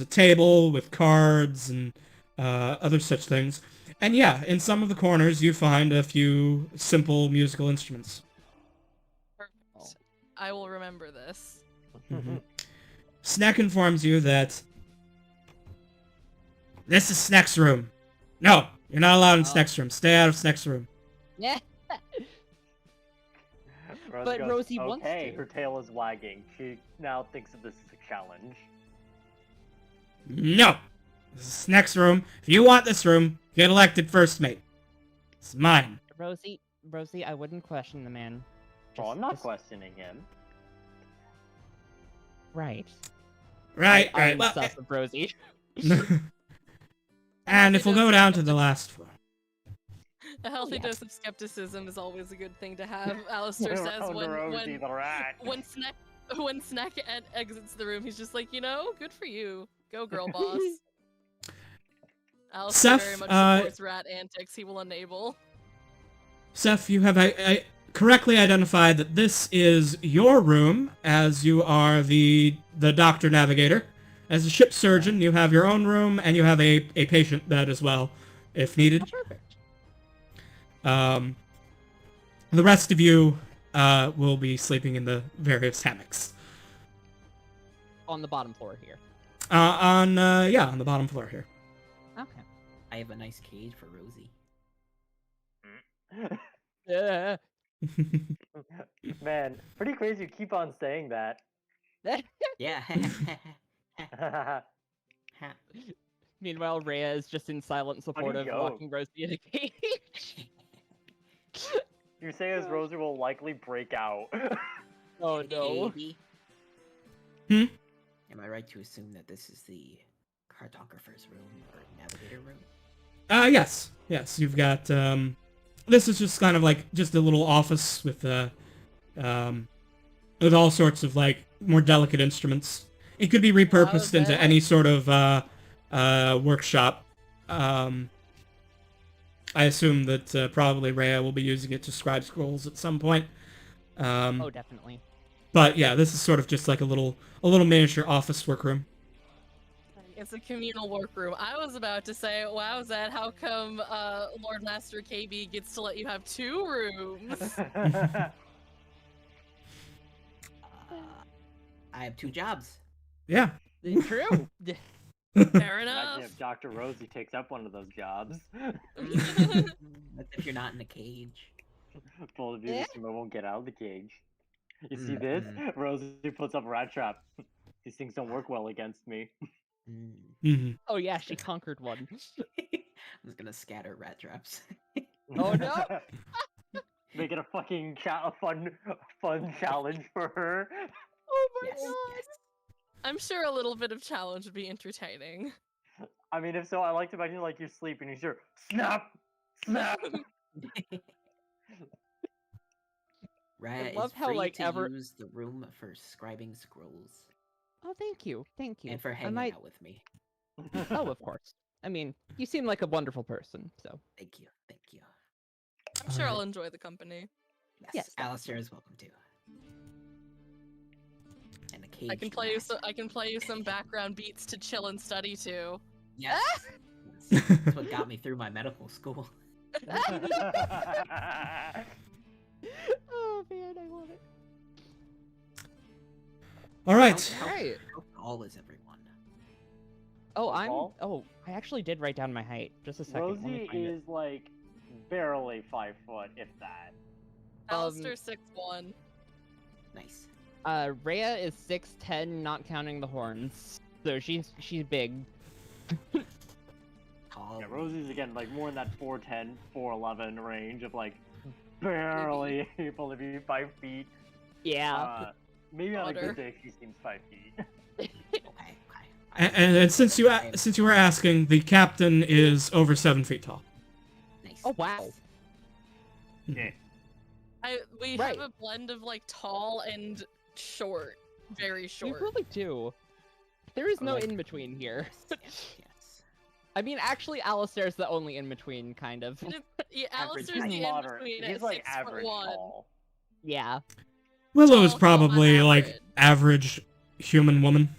table with cards and other such things. And yeah, in some of the corners you find a few simple musical instruments. Perfect. I will remember this. Mm-hmm. Snack informs you that this is Snack's room. No, you're not allowed in Snack's room. Stay out of Snack's room. Yeah. Rosie goes, Rosie wants okay, to. her tail is wagging. She now thinks of this as a challenge. No! This is Snack's room. If you want this room, get elected first mate. It's mine. Rosie, I wouldn't question the man. Well, I'm not questioning him. Right. Right. I'm Well, sus of Rosie. and if we'll go down to the last floor. A healthy dose of skepticism is always a good thing to have. Alistair says Rosie the rat. when Snack exits the room, he's just like, good for you. Go girl boss. Alistair Seth, very much supports rat antics. He will enable. Seth, you have correctly identified that this is your room, as you are the doctor navigator. As a ship surgeon, you have your own room, and you have a patient bed as well, if needed. Oh, perfect. The rest of you will be sleeping in the various hammocks. On the bottom floor here. On the bottom floor here. Okay. I have a nice cage for Rosie. Yeah. Man, pretty crazy you keep on saying that. Yeah. Meanwhile, Rhea is just in silent support of go? locking Rosie in a cage. You say as Rosie will likely break out. Oh no. Baby. Hmm? Am I right to assume that this is the cartographer's room or navigator room? Yes. You've got this is just kind of like just a little office with all sorts of like more delicate instruments. It could be repurposed into any sort of workshop. I assume that probably Rhea will be using it to scribe scrolls at some point. Oh, definitely. But yeah, this is sort of just like a little miniature office workroom. It's a communal workroom. I was about to say, wowzat, how come Lord Master KB gets to let you have 2 rooms? I have 2 jobs. Yeah. True. Fair Imagine enough. if Dr. Rosie takes up one of those jobs. That's if you're not in a cage. Full of you, won't get out of the cage. You see this? Rosie puts up a rat trap. These things don't work well against me. Mm-hmm. Oh yeah, she conquered one. I'm just gonna scatter rat traps. Oh no! Make it a fucking fun challenge for her. Oh my Yes, god! yes. I'm sure a little bit of challenge would be entertaining. I mean, if so, I like to imagine like you're sleeping and you're snap, snap. Rat love is how, free like, to use the room for scribing scrolls Oh, thank you, thank you. and for I hanging might. out with me. Oh, of course. I mean, you seem like a wonderful person, so Thank you, thank you. I'm sure Alright. I'll enjoy the company. Yes, Yes, Alistair is welcome too. And a cage I can play you rat. I can play you some background beats to chill and study to. Yes. That's what got me through my medical school. Oh man, I love it. Alright. Alright. How tall is everyone? Oh, How I'm. tall? Oh, I actually did write down my height. Just a second. let me Rosie find it. is like barely 5 foot, if that. Alistair 6'1". Nice. Rhea is 6'10", not counting the horns. So she's big. Tall. Yeah, Rosie's again like more in that 4'10", 4'11" range of like barely able to be 5 feet. Yeah. Maybe on a Daughter. good day she seems 5 feet. Okay. And since you were asking, the captain is over 7 feet tall. Nice. Oh, wow. Yeah. We Right. have a blend of like tall and short, very We short. really do. There is I no like- in between here. Yes, yes. I mean, actually, Alistair's the only in between, kind of. Yeah, Average, Alistair's the moderate. in-between He's at like 6'1". average tall. Yeah. Willow is Tall, probably not like average. average human woman.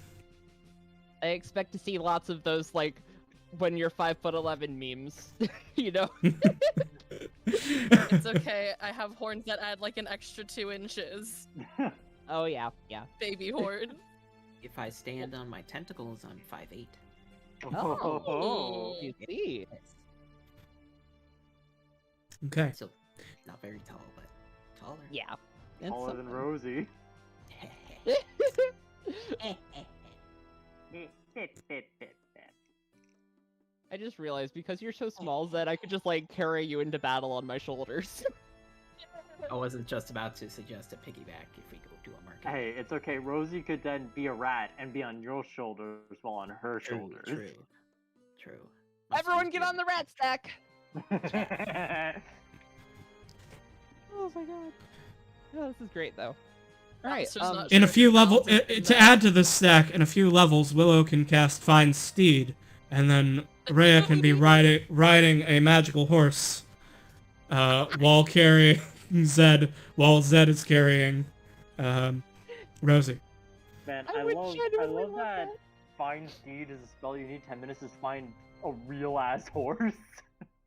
I expect to see lots of those, like, when you're 5'11" memes. You know? It's okay. I have horns that add like an extra 2 inches. Oh, yeah, yeah. Baby horn. If I stand on my tentacles, I'm 5'8". Oh. You see? Okay. So, not very tall, but taller. Yeah. It's Taller than something. Rosie. I just realized because you're so small, Zed, I could just like carry you into battle on my shoulders. I wasn't just about to suggest a piggyback if we go to a market. Hey, it's okay. Rosie could then be a rat and be on your shoulders while on her True, shoulders. true. Must Everyone use get the- on the rat stack! Oh my god. Oh, this is great though. Alright, Alistair's not In a sure few if level, Alistair can do to that. add to this stack, in a few levels, Willow can cast Find Steed, and then Rhea can be riding a magical horse, while carrying Zed, while Zed is carrying, Rosie. Man, I I would love genuinely love that that. find steed is a spell you need 10 minutes to find a real ass horse.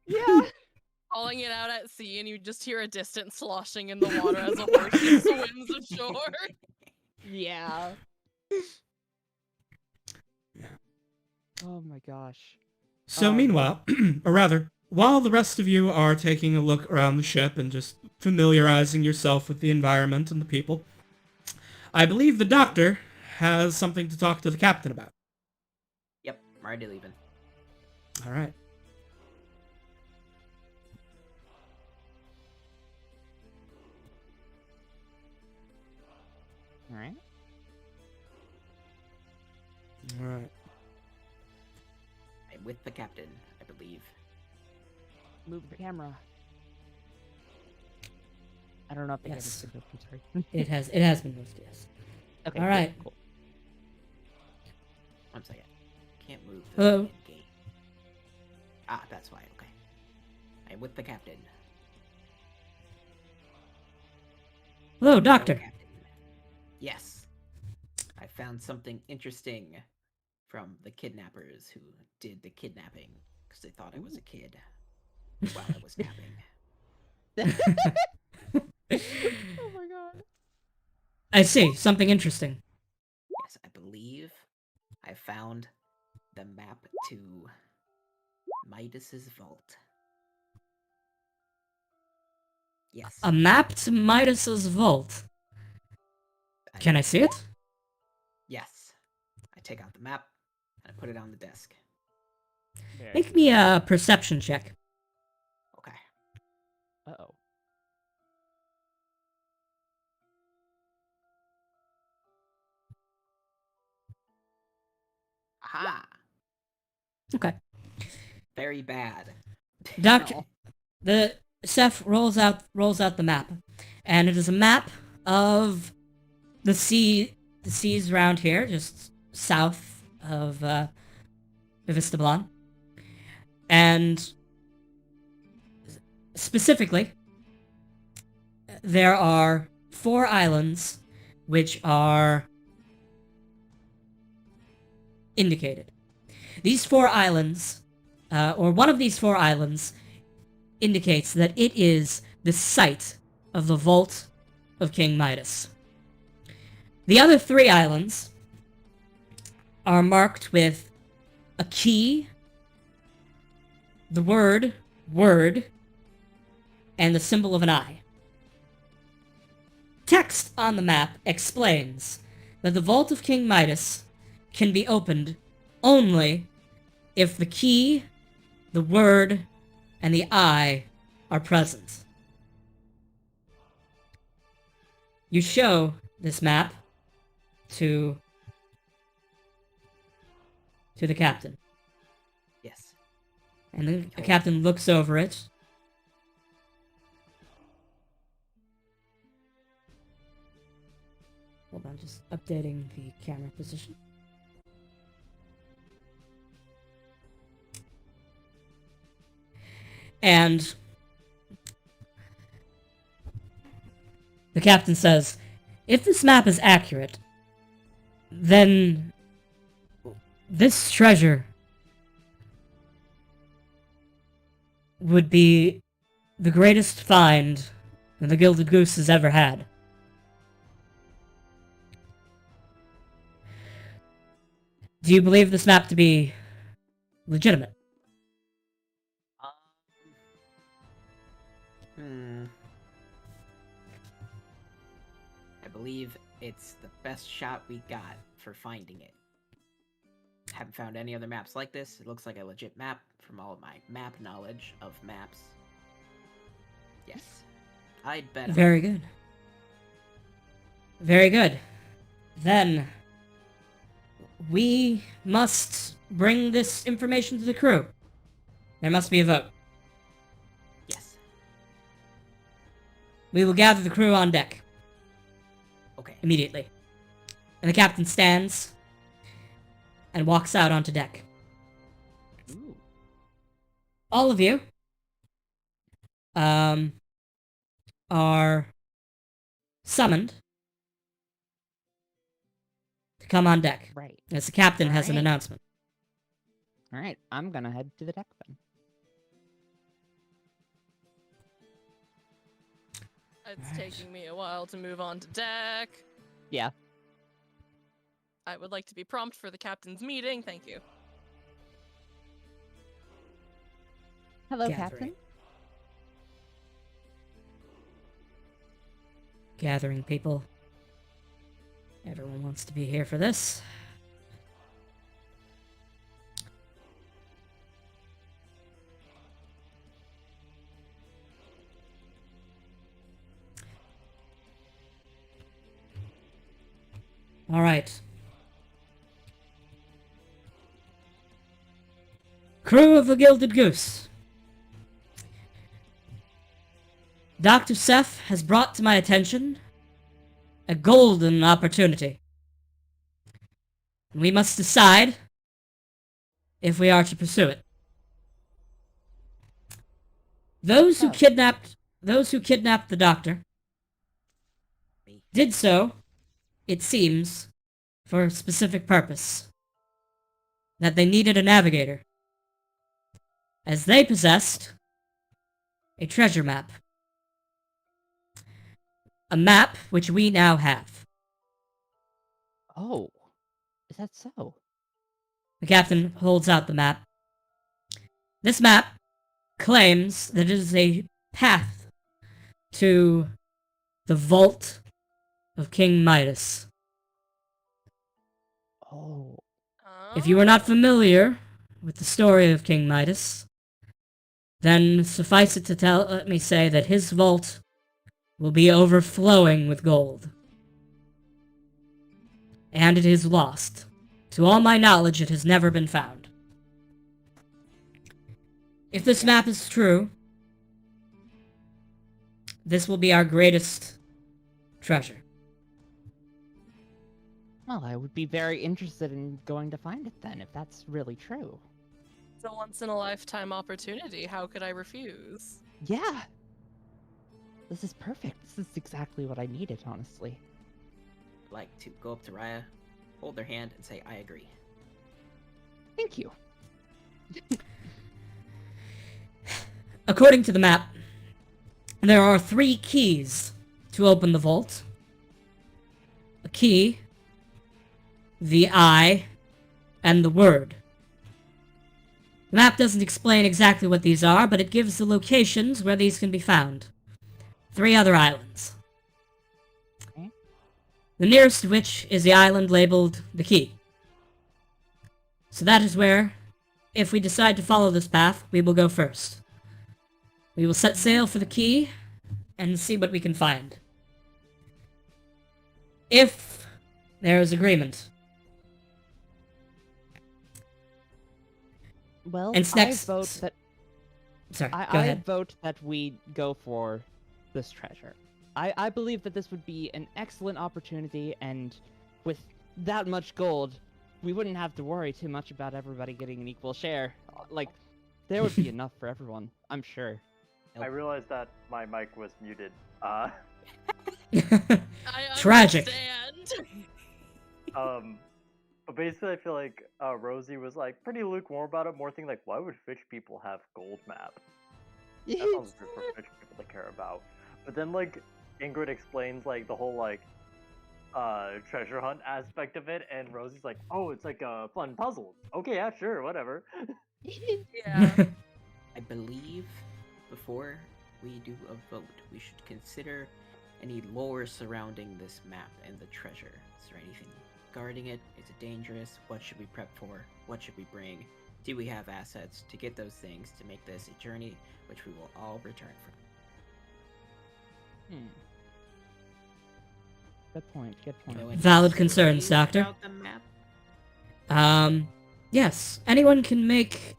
Yeah! Calling it out at sea, and you just hear a distant sloshing in the water as a horse just swims ashore. Yeah. Oh my gosh. So meanwhile, or rather, while the rest of you are taking a look around the ship and just familiarizing yourself with the environment and the people, I believe the doctor has something to talk to the captain about. Yep, I'm already leaving. All right. Alright. All right. I'm with the captain, I believe. Move the camera. I don't know if they Yes. get it. I'm sorry. It has been moved, yes. Okay. All right. Cool. 1 second. Can't move the Hello? damn gate. Ah, that's why, okay. I'm with the captain. Hello, Hello, doctor. Captain. Yes. I found something interesting from the kidnappers who did the kidnapping because they thought I was a kid while I was napping. Oh my god. I see. Something interesting. Yes, I believe I found the map to Midas's vault. Yes. A map to Midas's vault. Can I see it? Yes. I take out the map and I put it on the desk. Make me a perception check. Okay. Uh-oh. Aha! Okay. Very bad. Doctor, Oh. the Seth rolls out the map, and it is a map of the seas around here, just south of Vistablan, and specifically, there are 4 islands which are indicated. These 4 islands, or one of these 4 islands, indicates that it is the site of the Vault of King Midas. The other 3 islands are marked with a key, the word, and the symbol of an eye. Text on the map explains that the Vault of King Midas can be opened only if the key, the word, and the eye are present. You show this map to the captain, Yes. and the captain looks over it. Hold on, just updating the camera position. And the captain says, if this map is accurate, then this treasure would be the greatest find that the Gilded Goose has ever had. Do you believe this map to be legitimate? I believe it's the best shot we got for finding it. Haven't found any other maps like this. It looks like a legit map from all of my map knowledge of maps. Yes. I'd bet. Very good. Very good. Then, we must bring this information to the crew. There must be a vote. Yes. We will gather the crew on deck Okay. immediately. And the captain stands and walks out onto deck. Ooh. All of you are summoned to come on deck, Right. as the captain has an Alright. announcement. All right. I'm gonna head to the deck then. It's Alright. taking me a while to move on to deck. Yeah. I would like to be prompt for the captain's meeting. Thank you. Hello, Gathering. Captain. Gathering people. Everyone wants to be here for this. All right. Crew of the Gilded Goose. Dr. Seth has brought to my attention a golden opportunity. We must decide if we are to pursue it. Those who Oh. kidnapped the doctor did so, it seems, for a specific purpose. That they needed a navigator, as they possessed a treasure map. A map which we now have. Oh, is that so? The captain holds out the map. This map claims that it is a path to the Vault of King Midas. Oh, If you are not familiar with the story of King Midas, then suffice it to let me say that his vault will be overflowing with gold. And it is lost. To all my knowledge, it has never been found. If this map is true, this will be our greatest treasure. Well, I would be very interested in going to find it then, if that's really true. It's a once-in-a-lifetime opportunity. How could I refuse? Yeah! This is perfect. This is exactly what I needed, honestly. I'd like to go up to Raya, hold their hand, and say, I agree. Thank you. According to the map, there are 3 keys to open the vault. A key, the eye, and the word. The map doesn't explain exactly what these are, but it gives the locations where these can be found. 3 other islands. Okay. The nearest of which is the island labeled the Key. So that is where, if we decide to follow this path, we will go first. We will set sail for the Key and see what we can find. If there is agreement. Well, And I next- vote that Sorry, go I ahead. vote that we go for this treasure. I believe that this would be an excellent opportunity, and with that much gold, we wouldn't have to worry too much about everybody getting an equal share. Like, there would be enough for everyone, I'm sure. I realized that my mic was muted. I Tragic. understand. But basically, I feel like Rosie was like pretty lukewarm about it, more thinking like, why would fish people have gold map? That sounds good for fish people to care about. But then like Ingrid explains like the whole like treasure hunt aspect of it, and Rosie's like, oh, it's like a fun puzzle. Okay, yeah, sure, whatever. Yeah. I believe before we do a vote, we should consider any lore surrounding this map and the treasure. Is there anything guarding it? Is it dangerous? What should we prep for? What should we bring? Do we have assets to get those things to make this a journey which we will all return from? Good point, good point. You know, any Valid concerns, stories Doctor. about the map? Yes. Anyone can make,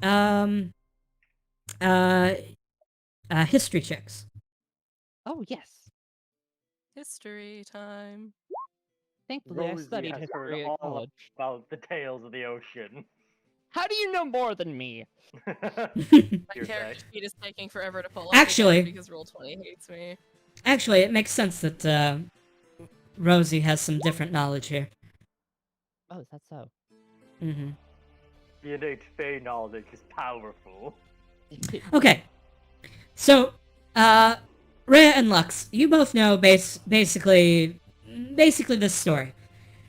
history checks. Oh, yes. History time. Thankfully, I Rosie studied has heard history at all college. about the tales of the ocean. How do you know more than me? My Hearsay. character sheet is taking forever to pull up. Actually- again because Roll20 hates me. Actually, it makes sense that, Rosie has some different knowledge here. Oh, is that so? Mm-hmm. The innate Fey knowledge is powerful. Okay. So, Rhea and Lux, you both know basically this story.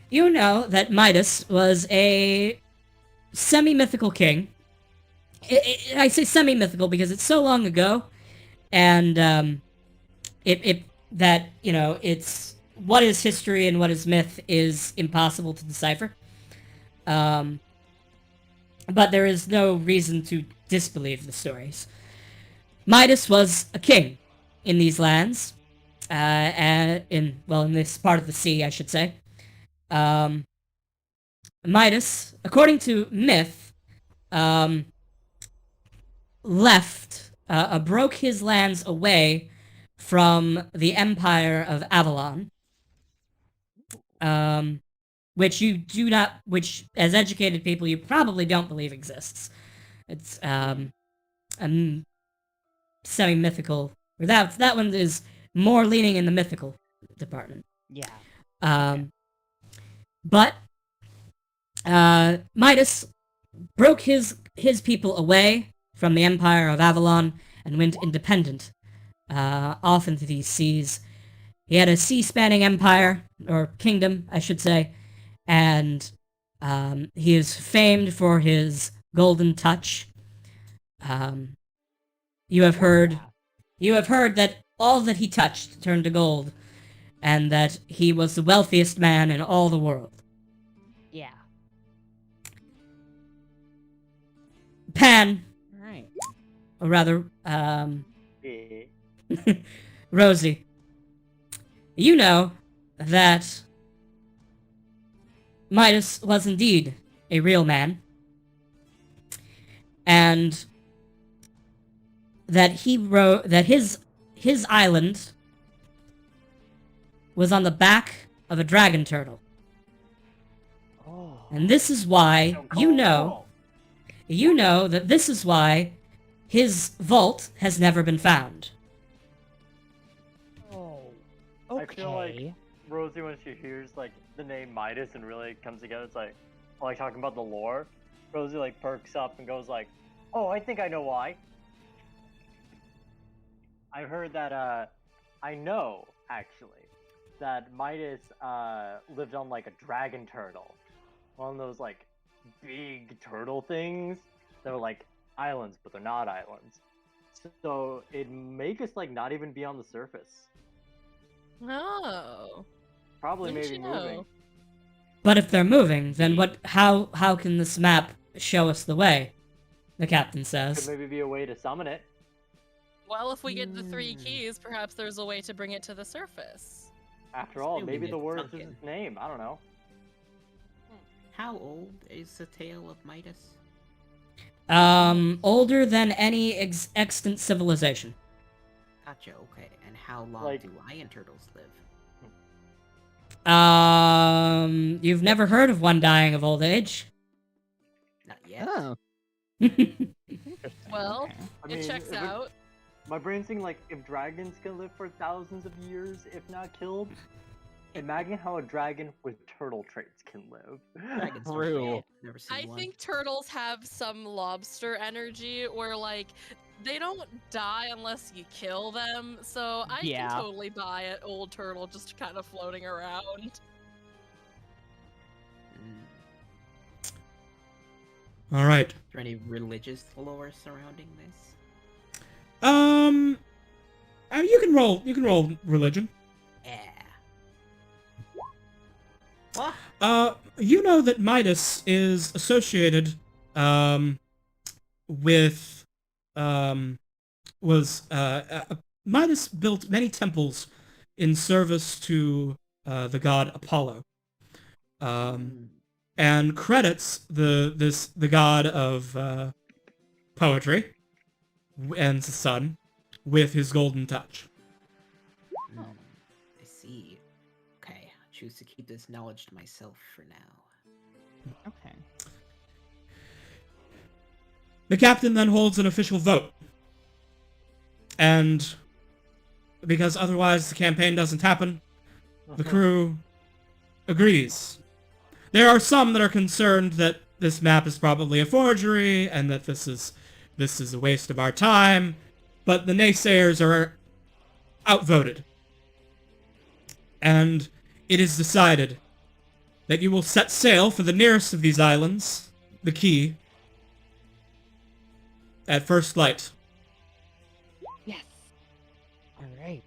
You know that Midas was a semi-mythical king. I say semi-mythical because it's so long ago, and it's what is history and what is myth is impossible to decipher. But there is no reason to disbelieve the stories. Midas was a king in these lands, in this part of the sea, I should say. Midas, according to myth, broke his lands away from the Empire of Avalon, which as educated people you probably don't believe exists. It's semi-mythical. Or that one is more leaning in the mythical department. Yeah. But Midas broke his people away from the Empire of Avalon and went independent, off into these seas. He had a sea-spanning empire, or kingdom, I should say, and he is famed for his golden touch. You have heard that all that he touched turned to gold, and that he was the wealthiest man in all the world. Yeah. Pan, Alright. or rather, Eh. Rosie, you know that Midas was indeed a real man, and that his island was on the back of a dragon turtle. Oh. And this is why So you cool. know that this is why his vault has never been found. Oh. I feel like Okay. Rosie, when she hears like the name Midas and really comes together, it's like talking about the lore. Rosie like perks up and goes like, "Oh, I think I know why." I heard that. I know actually that Midas lived on like a dragon turtle, one of those like big turtle things that are like islands, but they're not islands. So it make us like not even be on the surface. Oh. Probably Didn't maybe you moving. know? But if they're moving, then how can this map show us the way? The captain Could says. maybe be a way to summon it. Well, if we get the 3 keys, perhaps there's a way to bring it to the surface. After all, Assuming maybe the it's word is sunken. its name. I don't know. How old is the tale of Midas? Older than any extant civilization. Gotcha, okay. And how long Like- do lion turtles live? You've never heard of one dying of old age? Not yet. Oh. Well, Okay. I it checks if out. My brain's thinking like if dragons can live for thousands of years if not killed, imagine how a dragon with turtle traits can live. Dragons don't True. fail. Never seen I one. think turtles have some lobster energy where, like, they don't die unless you kill them. So I Yeah. can totally buy an old turtle just kind of floating around. Mm. All right. Is there any religious lore surrounding this? You can roll. You can roll religion. Yeah. What? You know that Midas is associated, with, Midas built many temples in service to, the god Apollo. And credits the god of, poetry and the sun with his golden touch. I see. Okay, I choose to keep this knowledge to myself for now. Okay. The captain then holds an official vote. And because otherwise the campaign doesn't happen, the crew agrees. There are some that are concerned that this map is probably a forgery and that this is a waste of our time, but the naysayers are outvoted. And it is decided that you will set sail for the nearest of these islands, the Key, at first light. Yes. All right.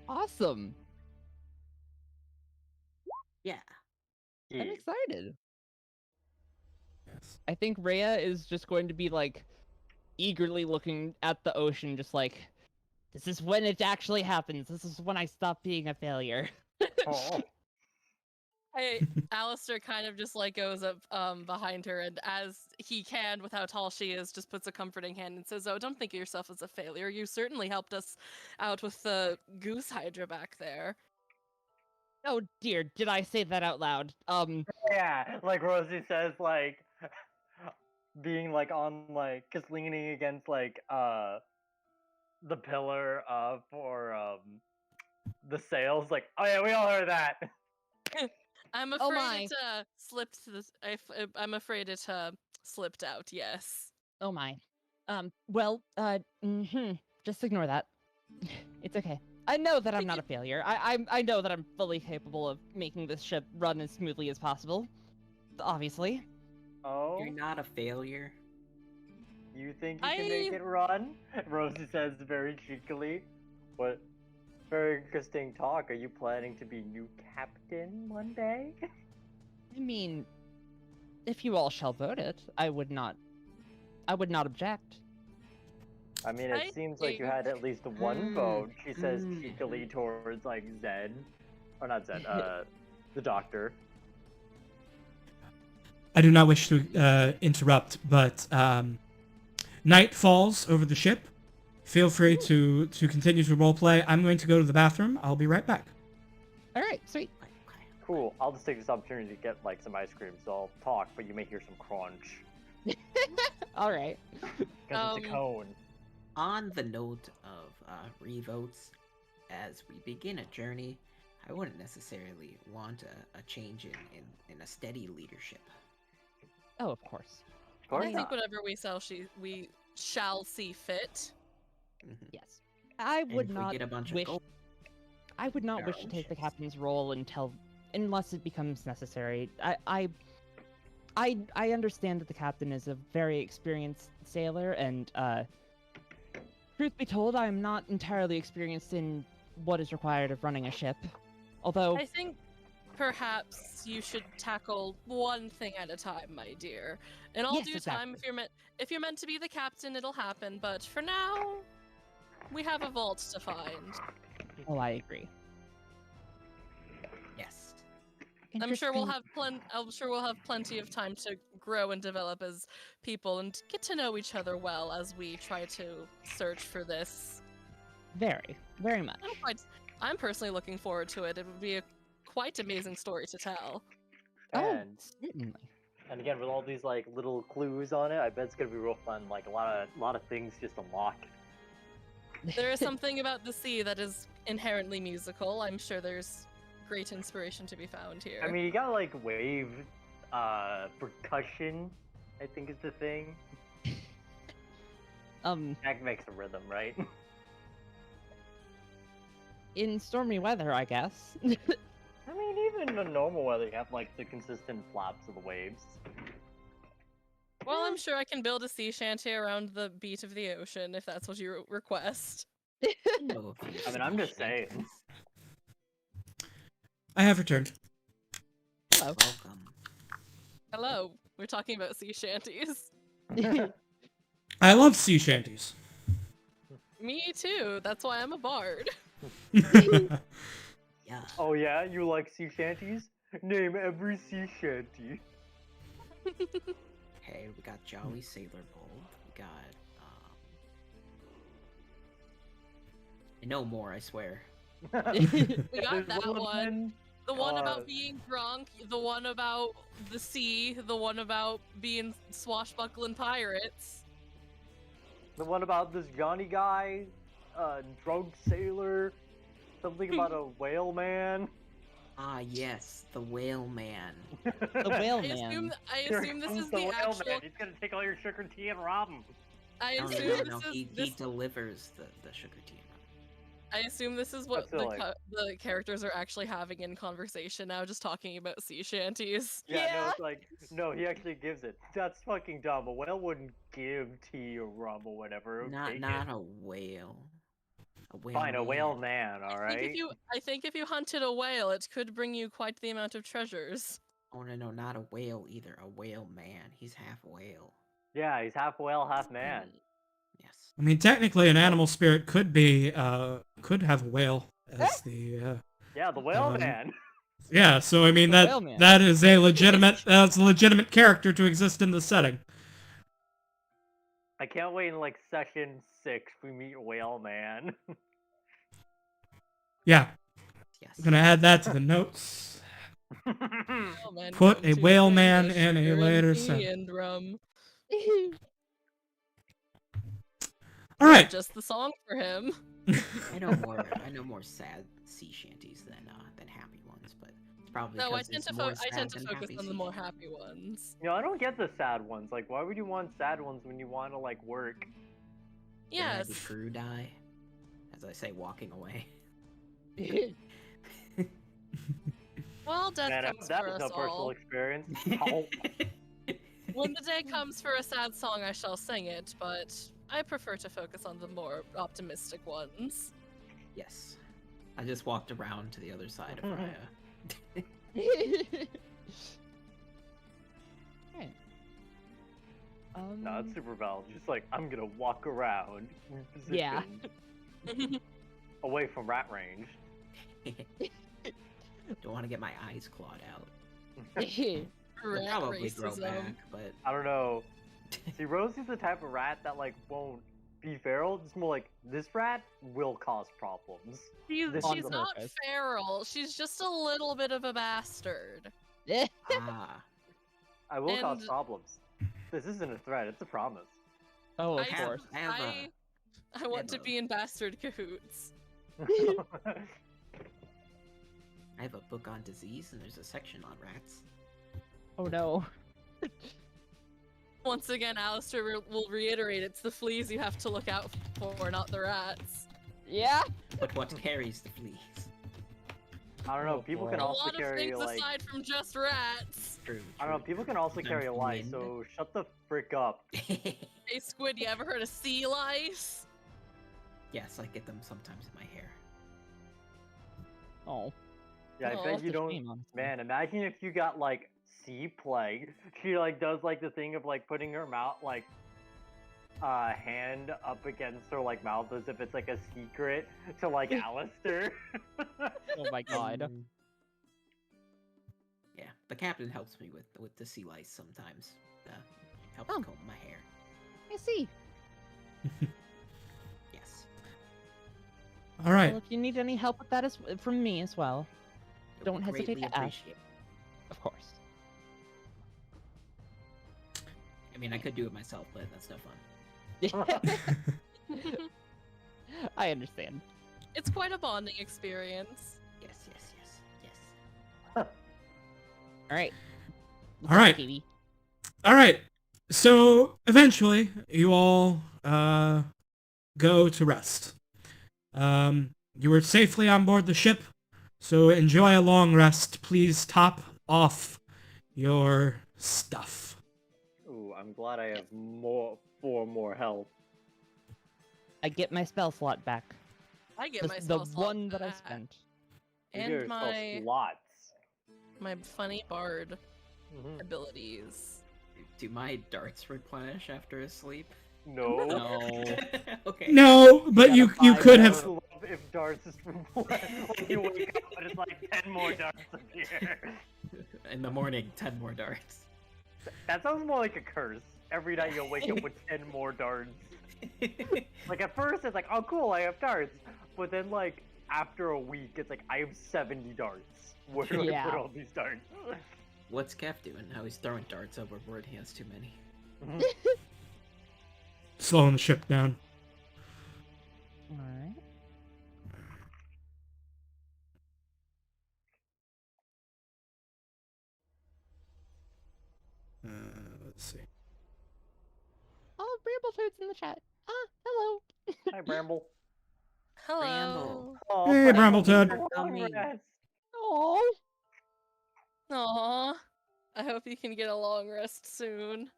Awesome. Yeah. I'm Yeah. excited. Yes. I think Rhea is just going to be like eagerly looking at the ocean, just like, this is when it actually happens. This is when I stop being a failure. Oh. Hey, Alistair kind of just like goes up behind her, and as he can, with how tall she is, just puts a comforting hand and says, "Oh, don't think of yourself as a failure. You certainly helped us out with the Goose Hydra back there." Oh dear, did I say that out loud? Yeah, like Rosie says, like being like on like just leaning against like the pillar for the sails. Like, oh yeah, we all heard that. I'm Oh afraid my. it slipped. I'm afraid it slipped out. Yes. Oh my. Well, just ignore that. It's okay. I know that I'm not a failure. I know that I'm fully capable of making this ship run as smoothly as possible. Obviously. Oh, You're not a failure. you think you can make I- it run? Rosie says very cheekily. What? Very interesting talk. Are you planning to be new captain one day? I mean, if you all shall vote it, I would not I would not object. I mean, it I seems like you had at least one vote. She says cheekily towards like Zed, or not Zed, the doctor. I do not wish to interrupt, but night falls over the ship. Feel free to continue to roleplay. I'm going to go to the bathroom. I'll be right back. All right, sweet. Cool. I'll just take this opportunity to get like some ice cream, so I'll talk, but you may hear some crunch. All right. Because it's a cone. On the note of revotes, as we begin a journey, I wouldn't necessarily want a change in a steady leadership. Oh, of course. Of course I think not. whatever we shall see fit. Yes. I And would if not we get a bunch wish. of gold, I would not wish to take the Barrels. captain's role unless it becomes necessary. I understand that the captain is a very experienced sailor, and truth be told, I'm not entirely experienced in what is required of running a ship. Although, I think perhaps you should tackle one thing at a time, my dear. In all Yes, due time, if you're meant to be the captain, it'll happen. But for now, we have a vault to find. oh, I agree. yes. I'm sure we'll Interesting- have plenty of time to grow and develop as people and get to know each other well as we try to search for this. Very, very much. I'm personally looking forward to it. It would be a quite amazing story to tell. And Certainly. and again, with all these like little clues on it, I bet it's gonna be real fun. Like a lot of things just unlock. There is something about the sea that is inherently musical. I'm sure there's great inspiration to be found here. I mean, you got like wave, percussion. I think is the thing. That makes a rhythm, right? In stormy weather, I guess. I mean, even in normal weather, you have like the consistent flaps of the waves. Well, I'm sure I can build a sea shanty around the beat of the ocean if that's what you request. No, I mean, I'm just saying. I have returned. Hello. Welcome. Hello, we're talking about sea shanties. I love sea shanties. Me too. That's why I'm a bard. Yeah. Oh yeah, you like sea shanties? Name every sea shanty. Okay, we got Jolly Sailor Bold. We got I know more, I swear. We got There's that of one. them. The one Uh, about being drunk, the one about the sea, the one about being swashbuckling pirates. The one about this Johnny guy, drunk sailor, something about a whale man. Ah, yes, the Whale Man. The whale I man. assume this is the whale actual. man. He's gonna take all your sugar tea and rob him. I No, assume no, this is he this. delivers the sugar tea. I assume this is what That's silly. the characters are actually having in conversation now, just talking about sea shanties. Yeah, no, Yeah. it's like, no, he actually gives it. That's fucking dumb. A whale wouldn't give tea or rum or whatever. It would take Not it. a whale. A whale. Fine, a whale man, I think alright? I think if you hunted a whale, it could bring you quite the amount of treasures. Oh no, not a whale either. A whale man. He's half whale. Yeah, he's half whale, half man. Yes. I mean, technically, an animal spirit could be, could have a whale as the, Yeah, the whale Um, man. yeah, so I mean, The whale man. that is a that's a legitimate character to exist in the setting. I can't wait in like session 6 we meet whale man. Yeah, Yes. I'm gonna add that to the notes. Oh, man, Put come a to whale bring man the in a sugar and later tea set. and rum. All right. Just the song for him. I know more sad sea shanties than happy ones, but it's probably No, I because tend it's to more I tend sad to than focus happy on the sea more shanties. happy ones. You know, I don't get the sad ones. Like, why would you want sad ones when you want to like work? Did I have Yes. the crew die? As I say, walking away. Well, death Man, comes that for is us no personal all. experience. Oh. When the day comes for a sad song, I shall sing it, but I prefer to focus on the more optimistic ones. Yes. I just walked around to the other side of Raya. Right. No, super valid. Just like, I'm gonna walk around. Yeah. Positioned, away from rat range. Don't want to get my eyes clawed out. Rat They'll probably grow racism. back, but I don't know. See, Rosie's the type of rat that like won't be feral. It's more like this rat will cause problems. She's, This On she's is not purpose. feral. She's just a little bit of a bastard. ah, I will cause And- problems. This isn't a threat. It's a promise. Oh, of I- course. I want to Ammo. be in bastard cahoots. I have a book on disease, and there's a section on rats. Oh no. Once again, Alistair will reiterate, it's the fleas you have to look out for, not the rats. Yeah. But what carries the fleas? I don't know. Oh, People boy. can A also lot of carry things like aside from just rats. True. I don't know. People can also carry a lice. Wind. So shut the frick up. Hey, Squid, you ever heard of sea lice? Yes, I get them sometimes in my hair. Oh. Yeah, I Oh, bet that's you a don't. shame, honestly. Man, imagine if you got like sea plague. She like does like the thing of like putting her mouth like hand up against her like mouth as if it's like a secret to like Alistair. Oh my god. Mm. Yeah, the captain helps me with the sea lice sometimes. Helps Oh. comb my hair. I see. Yes. All right. Well, if you need any help with that from me as well, It Don't would hesitate greatly to ask. appreciate. of course. I mean, I could do it myself, but that's no fun. I understand. It's quite a bonding experience. Yes, yes, yes, yes. All right. All right. Katie. All right. So eventually, you all go to rest. You were safely on board the ship, so enjoy a long rest. Please top off your stuff. Ooh, I'm glad I have four more health. I get my spell slot back. I get The, my the spell slot one that I back. spent. You And give yourself my slots. funny bard Mhm. abilities. Do my darts replenish after a sleep? No. No. Okay. No, but gotta you buy could I have. would love if darts is like you wake up and it's like 10 more darts appear. In the morning, 10 more darts. That sounds more like a curse. Every night you'll wake up with 10 more darts. Like at first it's like, oh cool, I have darts. But then like after a week it's like I have 70 darts. Where do I Yeah. put all these darts? What's Kev doing? How he's throwing darts overboard? He has too many. Slowing the ship down. All right. Let's see. Oh, Brambletoad's in the chat. Ah, hello. Hi Bramble. Hello. Bramble. Oh, Hey, Brambletoad. long rest. Oh. Aw. I hope you can get a long rest soon.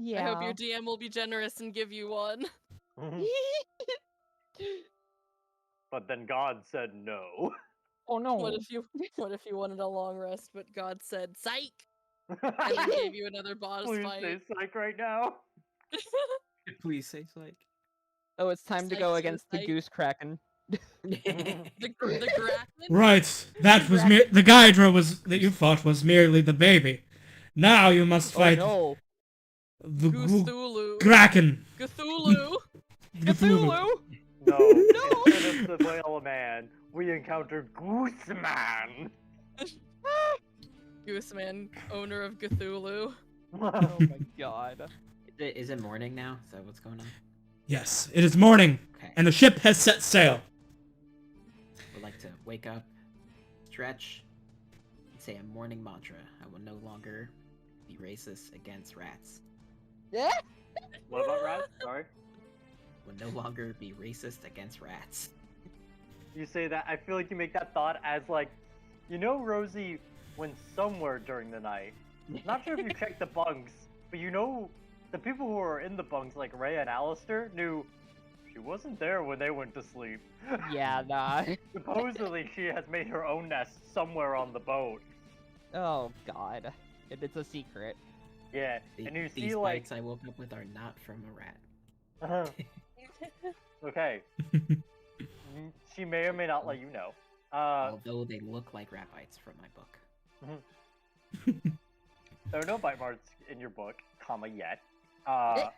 Yeah. I hope your DM will be generous and give you one. But then God said no. Oh no. What if you wanted a long rest, but God said psych, and then gave you another boss Please fight? say psych right now. Please say psych. Oh, it's time to Psych go to against the psych. Goose Kraken. The Grackman? Right, that was the Gydra that you fought was merely the baby. Now you must Oh fight no. the Cthulhu. Kraken. Cthulhu. Cthulhu. No. No. Instead of the whale man, we encounter Goose Man. Gooseman, owner of Cthulhu. Oh my god. Is it morning now? Is that what's going on? Yes, it is morning, Okay. and the ship has set sail. Would like to wake up, stretch, and say a morning mantra. I will no longer be racist against rats. Yeah. What about rats? Sorry. Will no longer be racist against rats. You say that, I feel like you make that thought as like, you know Rosie went somewhere during the night. Not sure if you checked the bunks, but you know the people who were in the bunks, like Ray and Alistair, knew she wasn't there when they went to sleep. Yeah, nah. Supposedly she has made her own nest somewhere on the boat. Oh god. It's a secret. Yeah, and you These see like, bites I woke up with are not from a rat. okay, she may or may not let you know. Although they look like rat bites from my book. There are no bite marks in your book, comma yet. And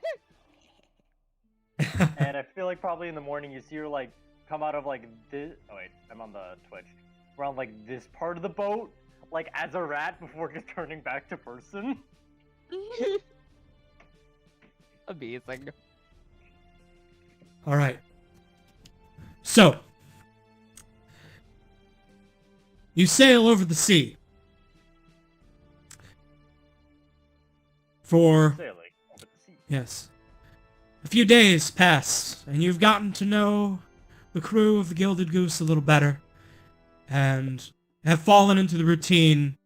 I feel like probably in the morning you see her like come out of like this. Oh wait, I'm on the Twitch. We're on like this part of the boat, like as a rat before just turning back to person. Amazing. All right. So, you sail over the sea for Sailing over the sea. yes. A few days pass, and you've gotten to know the crew of the Gilded Goose a little better, and have fallen into the routine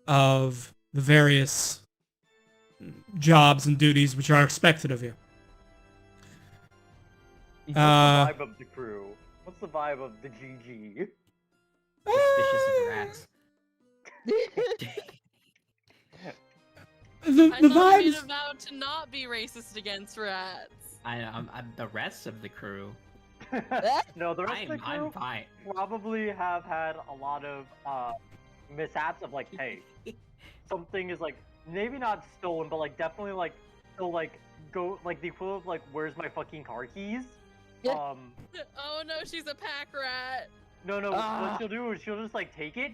of the various jobs and duties which are expected of you. What's the vibe of the crew? What's the vibe of the GG? Suspicious of rats. The I thought you made vibes. a vow to not be racist against rats. I'm the rest of the crew. No, the rest of the crew I'm fine. probably have had a lot of mishaps of like, hey, something is like maybe not stolen, but like definitely like still like go like the equivalent of like where's my fucking car keys? Oh no, she's a pack rat. No, what she'll do is she'll just like take it,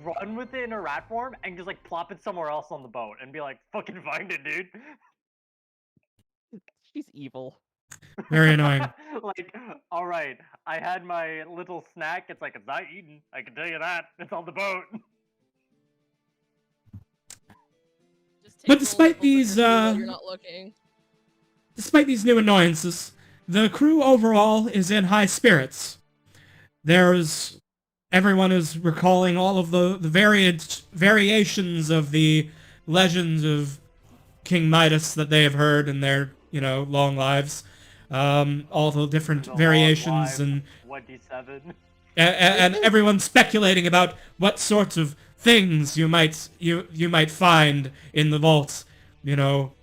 run with it in a rat form, and just like plop it somewhere else on the boat and be like, fucking find it, dude. She's evil. Very annoying. Like, alright, I had my little snack, it's like, it's not eaten, I can tell you that, it's on the boat. Just take But little despite nipples these, at your food while you're not looking. Despite these new annoyances, the crew overall is in high spirits. Everyone is recalling all of the variations of the legends of King Midas that they have heard in their, long lives. All the different The long variations live and 27. and everyone's speculating about what sorts of things you might find in the vault.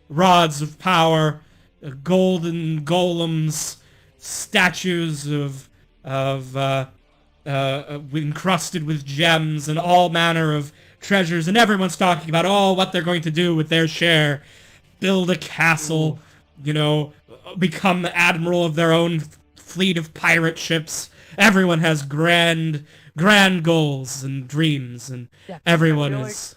Rods of power, golden golems, statues of encrusted with gems, and all manner of treasures. And everyone's talking about what they're going to do with their share. Build a castle, become the admiral of their own fleet of pirate ships. Everyone has grand goals and dreams, and everyone is...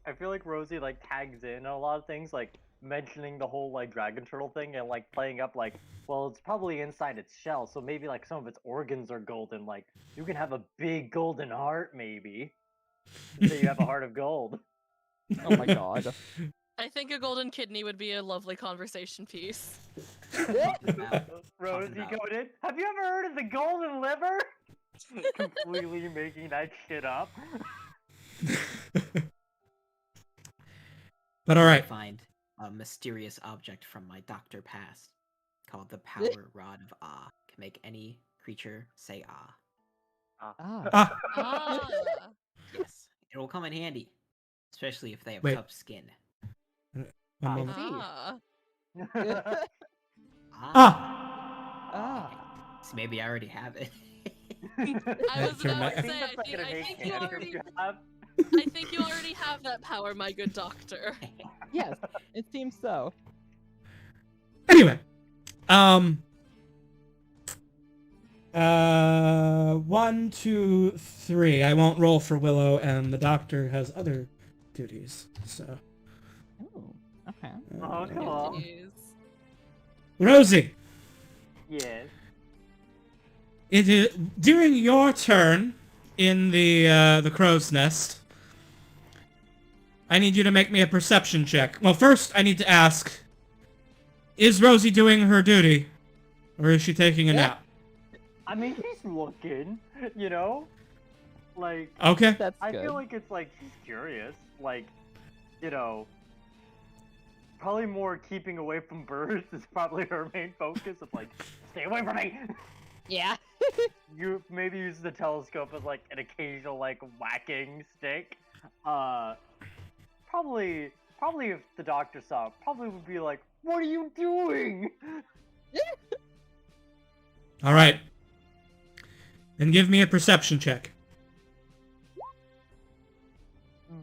I feel like Rosie like tags in a lot of things, like mentioning the whole like dragon turtle thing and like playing up like, well, it's probably inside its shell, so maybe like some of its organs are golden. Like you can have a big golden heart, maybe. So you have a heart of gold. Oh my god. I think a golden kidney would be a lovely conversation piece. Rosie Goated, have you ever heard of the golden liver? Completely making that shit up. But alright. Find a mysterious object from my doctor past called the Power Rod of Ah. Can make any creature say ah. Ah. Ah. Yes, it will come in handy, especially if they have Wait. tough skin. One moment. Ah. Ah. So maybe I already have it. I was Turn about my- to say, that's not gonna I make think you sense already, if you have. I think you already have that power, my good doctor. Yes, it seems so. Anyway, 1, 2, 3. I won't roll for Willow, and the doctor has other duties. So, Oh, okay. Oh, come on. Jeez. Rosie, Yes. it is during your turn in the crow's nest. I need you to make me a perception check. Well, first I need to ask: is Rosie doing her duty, or is she taking a nap? I mean, he's looking, like. Okay. That's I good. feel like it's like she's curious, like, probably more keeping away from birds is probably her main focus of like, stay away from me. Yeah. You maybe use the telescope as like an occasional like whacking stick. Probably probably if the doctor saw it, probably would be like, "What are you doing?" All right. Then give me a perception check.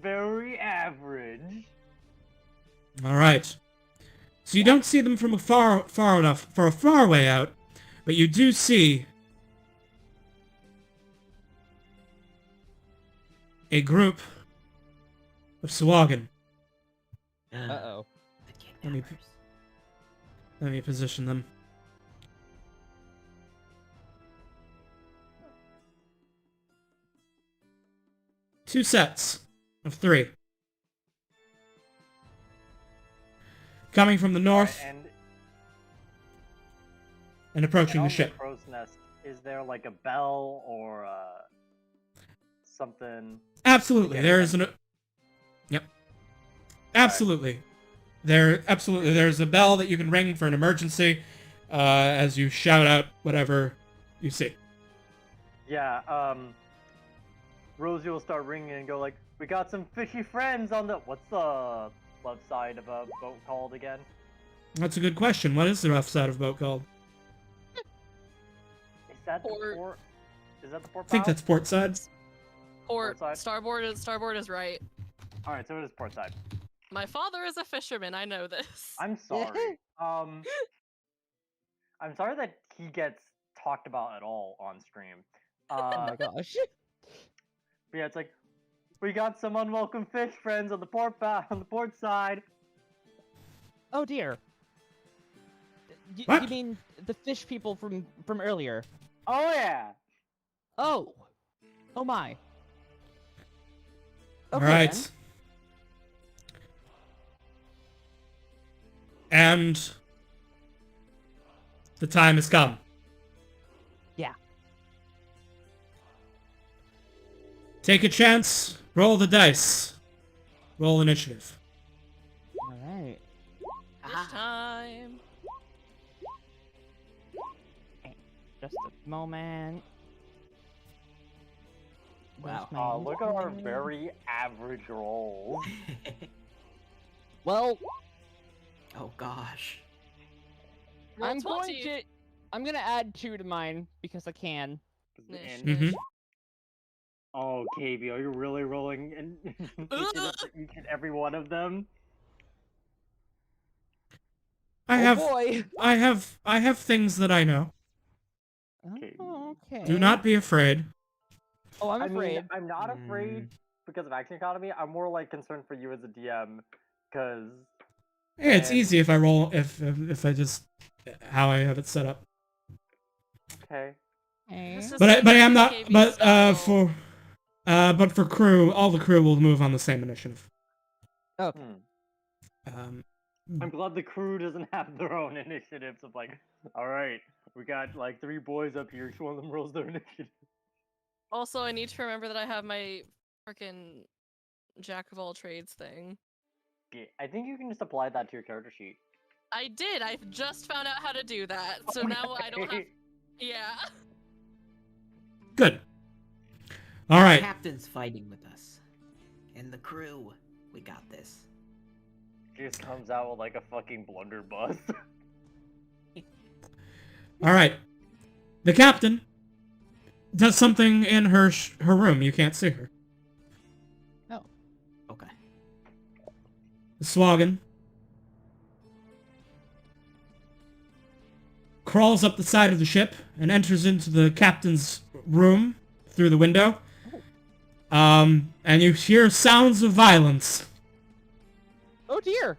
Very average. All right. So you don't see them from a far enough for a far way out, but you do see a group of Swagan. Uh-oh. The Let me- kidnappers. Let me position them. Two sets of 3. Coming from the north and approaching on the ship. crow's nest, is there like a bell or something? Absolutely, there is an... Yep. Absolutely. There's a bell that you can ring for an emergency, as you shout out whatever you see. Yeah, Rosie will start ringing and go like, "We got some fishy friends on the..." What's the left side of a boat called again? That's a good question. What is the rough side of a boat called? Is that the Port. port? Is that the port I think bow? that's port side. Port side? starboard is right. Alright, so it is port side. My father is a fisherman. I know this. I'm sorry. I'm sorry that he gets talked about at all on stream. Oh my gosh. But yeah, it's like, we got some unwelcome fish friends on the port side. Oh dear. What? You mean the fish people from earlier? Oh yeah. Oh. Oh my. All Okay, right. then. And the time has come. Yeah. Take a chance. Roll the dice. Roll initiative. All right. Fish time. Just a moment. Wow. Where's my Look at our inventory? very average rolls. Well, Oh gosh. Roll I'm 20. gonna add 2 to mine because I can. Nish, And- Mhm. nish. Oh, KB, are you really rolling in each and every one of them? I Oh boy. have things that I know. Okay. Oh, okay. Do not be afraid. Oh, I'm I mean, afraid. I'm not afraid because of Action Economy. I'm more like concerned for you as a DM, because Hey, it's And- easy if I roll if I just how I have it set up. okay. Okay. This is But I am not. KB But style. for crew, all the crew will move on the same initiative. Hmm. Um, I'm glad the crew doesn't have their own initiatives of like, all right, we got like 3 boys up here. Each one of them rolls their initiative. Also, I need to remember that I have my freaking jack of all trades thing. Yeah, I think you can just apply that to your character sheet. I did. I just found out how to do that. So now I don't have. Okay. Yeah. good. All The right. captain's fighting with us. And the crew. We got this. She just comes out with like a fucking blunderbuss. All right. The captain does something in her room. You can't see her. Okay. The Swagan crawls up the side of the ship and enters into the captain's room through the window. And you hear sounds of violence. Oh dear.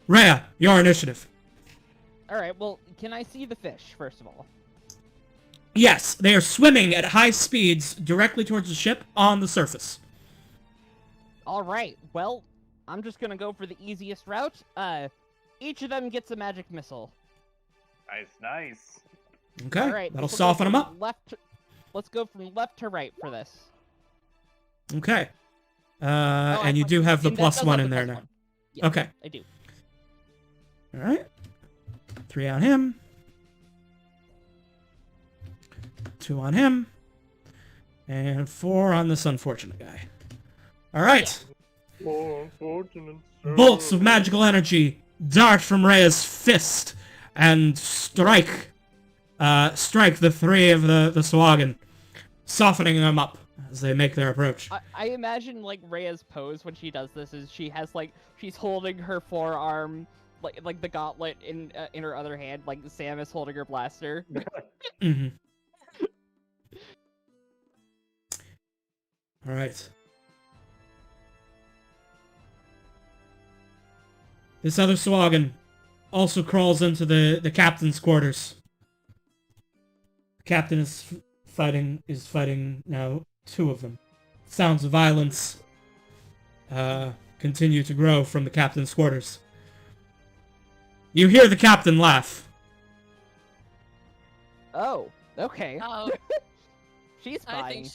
Rhea, your initiative. All right. Well, can I see the fish first of all? Yes, they are swimming at high speeds directly towards the ship on the surface. All right. Well, I'm just gonna go for the easiest route. Each of them gets a magic missile. Nice. Okay, All right. that'll this will go soften them from up. Let's go from left to right for this. Okay. Oh, And you do have the and that plus does 1 have in the there plus now. one. Yeah, Okay. I do. All right. 3 on him. 2 on him. And 4 on this unfortunate guy. All right. Oh, unfortunate. Bolts of magical energy dart from Rhea's fist and strike the three of the Swagan, softening them up as they make their approach. I imagine like Rhea's pose when she does this is she has like she's holding her forearm like the gauntlet in her other hand, like Samus holding her blaster. Mm-hmm. All right. This other Swagan also crawls into the captain's quarters. The captain is fighting now two of them. Sounds of violence continue to grow from the captain's quarters. You hear the captain laugh. Oh, okay. Oh, She's fine.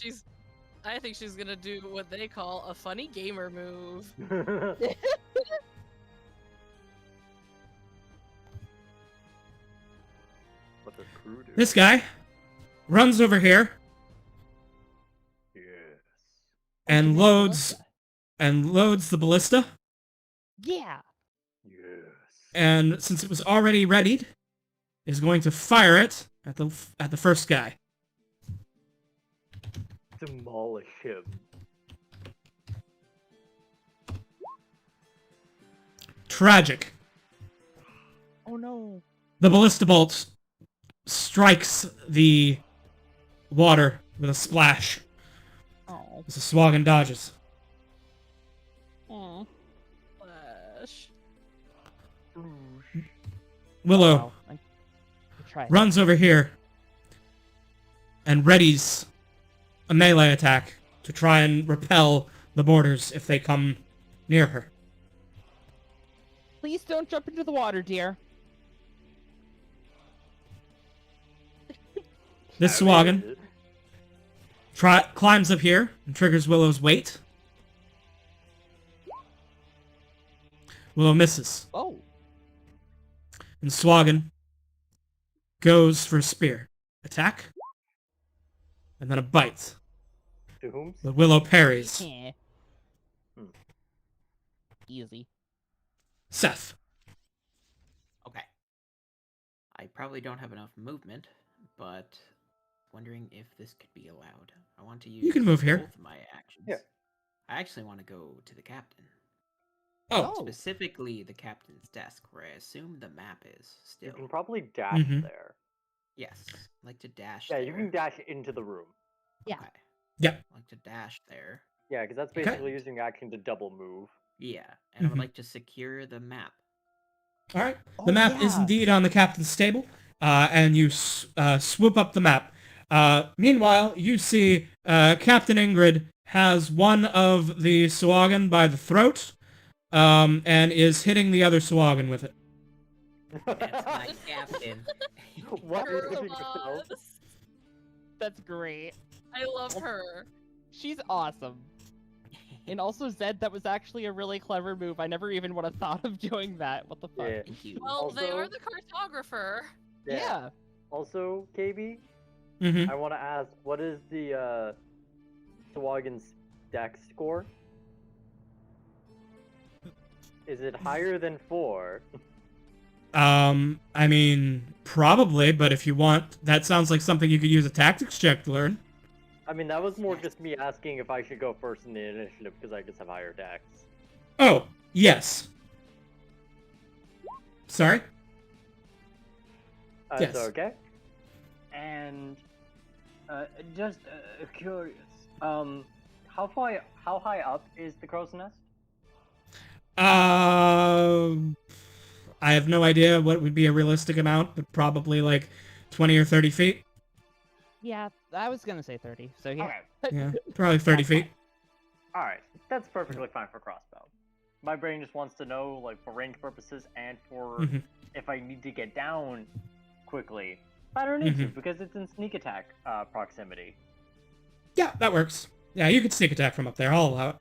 I think she's gonna do what they call a funny gamer move. What does crew do? This guy runs over here Yes. and loads the ballista. Yeah. Yes. And since it was already readied, is going to fire it at the first guy. Demolish him. Tragic. Oh no. The ballista bolt strikes the water with a splash Oh. as the Swagan dodges. Aw. Flash. Willow Wow. I tried. runs over here and readies a melee attack to try and repel the boarders if they come near her. Please don't jump into the water, dear. This Swagan climbs up here and triggers Willow's weight. Willow misses, Oh. and Swagan goes for a spear. Attack, and then a bite. To whom? But Willow parries. Yeah. Hmm. Easy. Seth. Okay. I probably don't have enough movement, but wondering if this could be allowed. I want to use You can move here. both of my actions. Yeah. I actually want to go to the captain. Oh, Specifically the captain's desk, where I assume the map is You still. can probably dash Mhm. there. Yes. I'd like to dash Yeah, there. you can dash into the room. Yeah. Okay. Yeah. I'd like to dash there. Yeah, because that's Okay. basically using action to double move. Yeah. And I Mhm. would like to secure the map. all right. Oh, The map is yeah. indeed on the captain's table, and you swoop up the map. Meanwhile, you see Captain Ingrid has one of the Swagan by the throat, and is hitting the other Swagan with it. That's my captain. What Her is yourself? boss. That's great. I love her. She's awesome. And also, Zed, that was actually a really clever move. I never even would have thought of doing that. What the fuck? Yeah. Thank you. Well, they are Also- the cartographer. Yeah. Also, KB, Mm-hmm. I want to ask, what is the Swagan's dex score? Is it higher than 4? I mean, probably, but if you want, that sounds like something you could use a tactics check to learn. I mean, that was more just me asking if I should go first in the initiative because I just have higher dex. Oh, yes. Sorry? Yes. So, okay. And just curious, how high up is the crow's nest? I have no idea what would be a realistic amount, but probably like 20 or 30 feet. Yeah, I was gonna say 30, so yeah. Okay. Yeah, probably 30 feet. All right, that's perfectly fine for crossbow. My brain just wants to know, like, for range purposes and for Mhm. if I need to get down quickly. I don't need to because it's in sneak attack proximity. Yeah, that works. Yeah, you could sneak attack from up there. I'll allow it.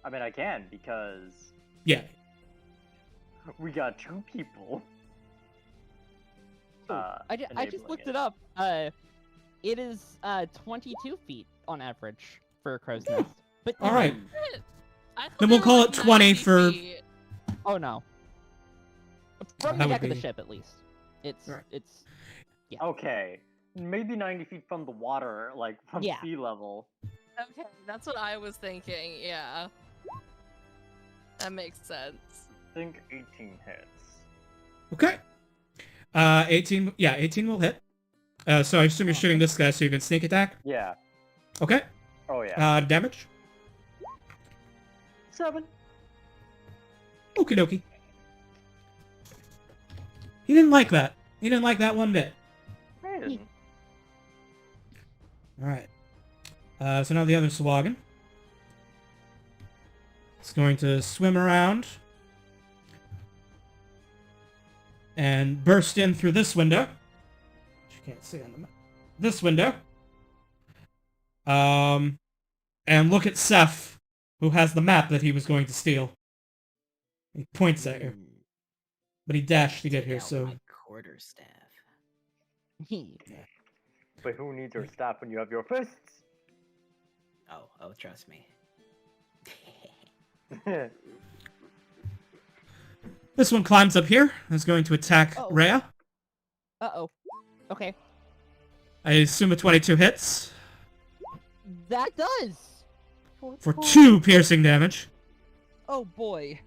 I mean, I can because Yeah. we got 2 people. I just enabling looked it up. It is 22 feet on average for a crow's nest. But All right. I thought Then they we'll were, call like, it 20 90 for- feet. Oh no. From That the would deck of the be- ship, at least. It's Alright. it's Okay, maybe 90 feet from the water, like from Yeah. sea level. Okay, that's what I was thinking. Yeah, that makes sense. I think 18 hits. Okay. 18. Yeah, 18 will hit. So I assume you're shooting this guy, so you can sneak attack. Yeah. Okay. Oh yeah. Damage. 7. Okie dokie. He didn't like that. He didn't like that one bit. I didn't. Alright. So now the other Swagan. It's going to swim around. And burst in through this window. Which you can't see on the map. This window. And look at Seth, who has the map that he was going to steal. He points at you. But he dashed to get Take here, out so... my quarterstaff. But who needs your staff when you have your fists? Oh, trust me. This one climbs up here. Is going to attack Oh. Rhea. Uh-oh. Okay. I assume a 22 hits. That does! For 2 piercing damage. Oh boy.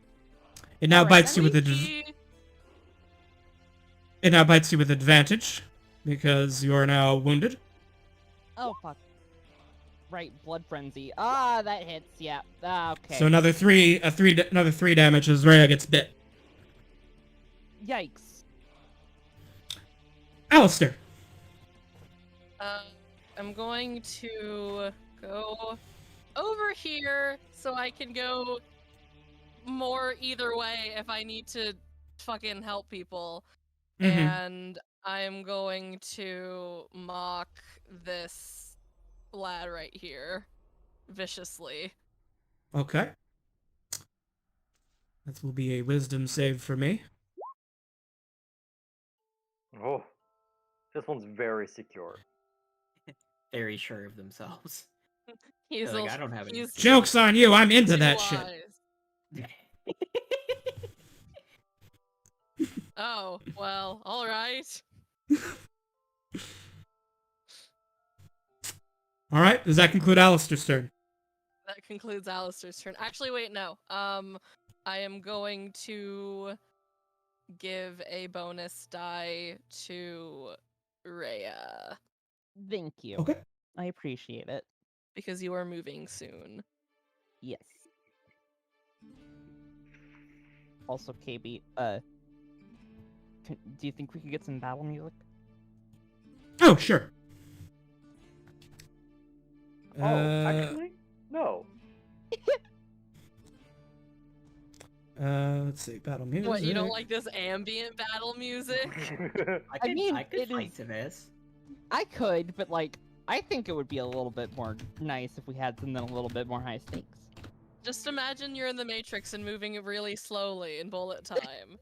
It now Alright, bites you with Sneaky. It now bites you with advantage. Because you are now wounded. Oh fuck. Right, blood frenzy. Ah, that hits, yeah. Ah, okay. So another 3 damage as Rhea gets bit. Yikes. Alistair. I'm going to go over here so I can go more either way if I need to fucking help people. Mhm. And I'm going to mock this lad right here viciously. Okay. That will be a wisdom save for me. Oh, this one's very secure. Very sure of themselves. He's They're like, a- I don't have any. he's Joke's on you, I'm into too that shit. wise. Oh, well, alright. Alright, does that conclude Alistair's turn? That concludes Alistair's turn. Actually, wait, no. I am going to give a bonus die to Rhea Thank you. Okay. I appreciate it. because you are moving soon. Yes. Also, KB, do you think we could get some battle music? Oh, sure. Oh, actually, no. Let's see, battle music. What, you don't like this ambient battle music? I mean, could it fight is- to this. I could, but like, I think it would be a little bit more nice if we had something a little bit more high stakes. Just imagine you're in the Matrix and moving really slowly in bullet time.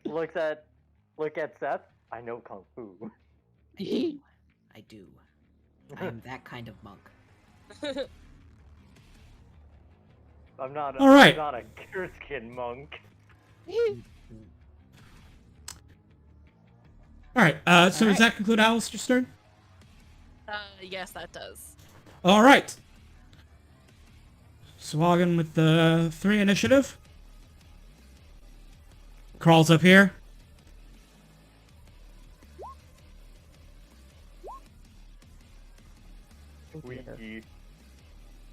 Look at Seth. I know kung fu. I do. I am that kind of monk. I'm not. All right. I'm not a Gearskin monk. Alright, so does that conclude Alistair's turn? Yes, that does. Alright. Swagan with the 3 initiative. Crawls up here. Squeaky.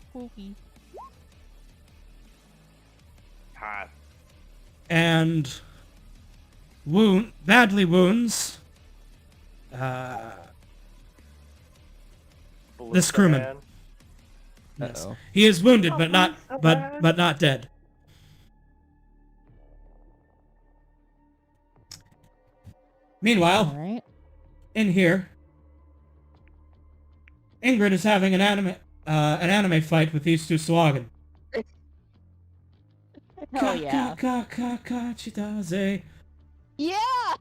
Spooky. Pass. And badly wounds this Ballista crewman. man. Yes. Uh-oh. He is wounded but not Oh, man. but not dead. Meanwhile, Alright. in here, Ingrid is having an anime fight with these 2 Swagan. Hell yeah. Kachitaze. Yeah!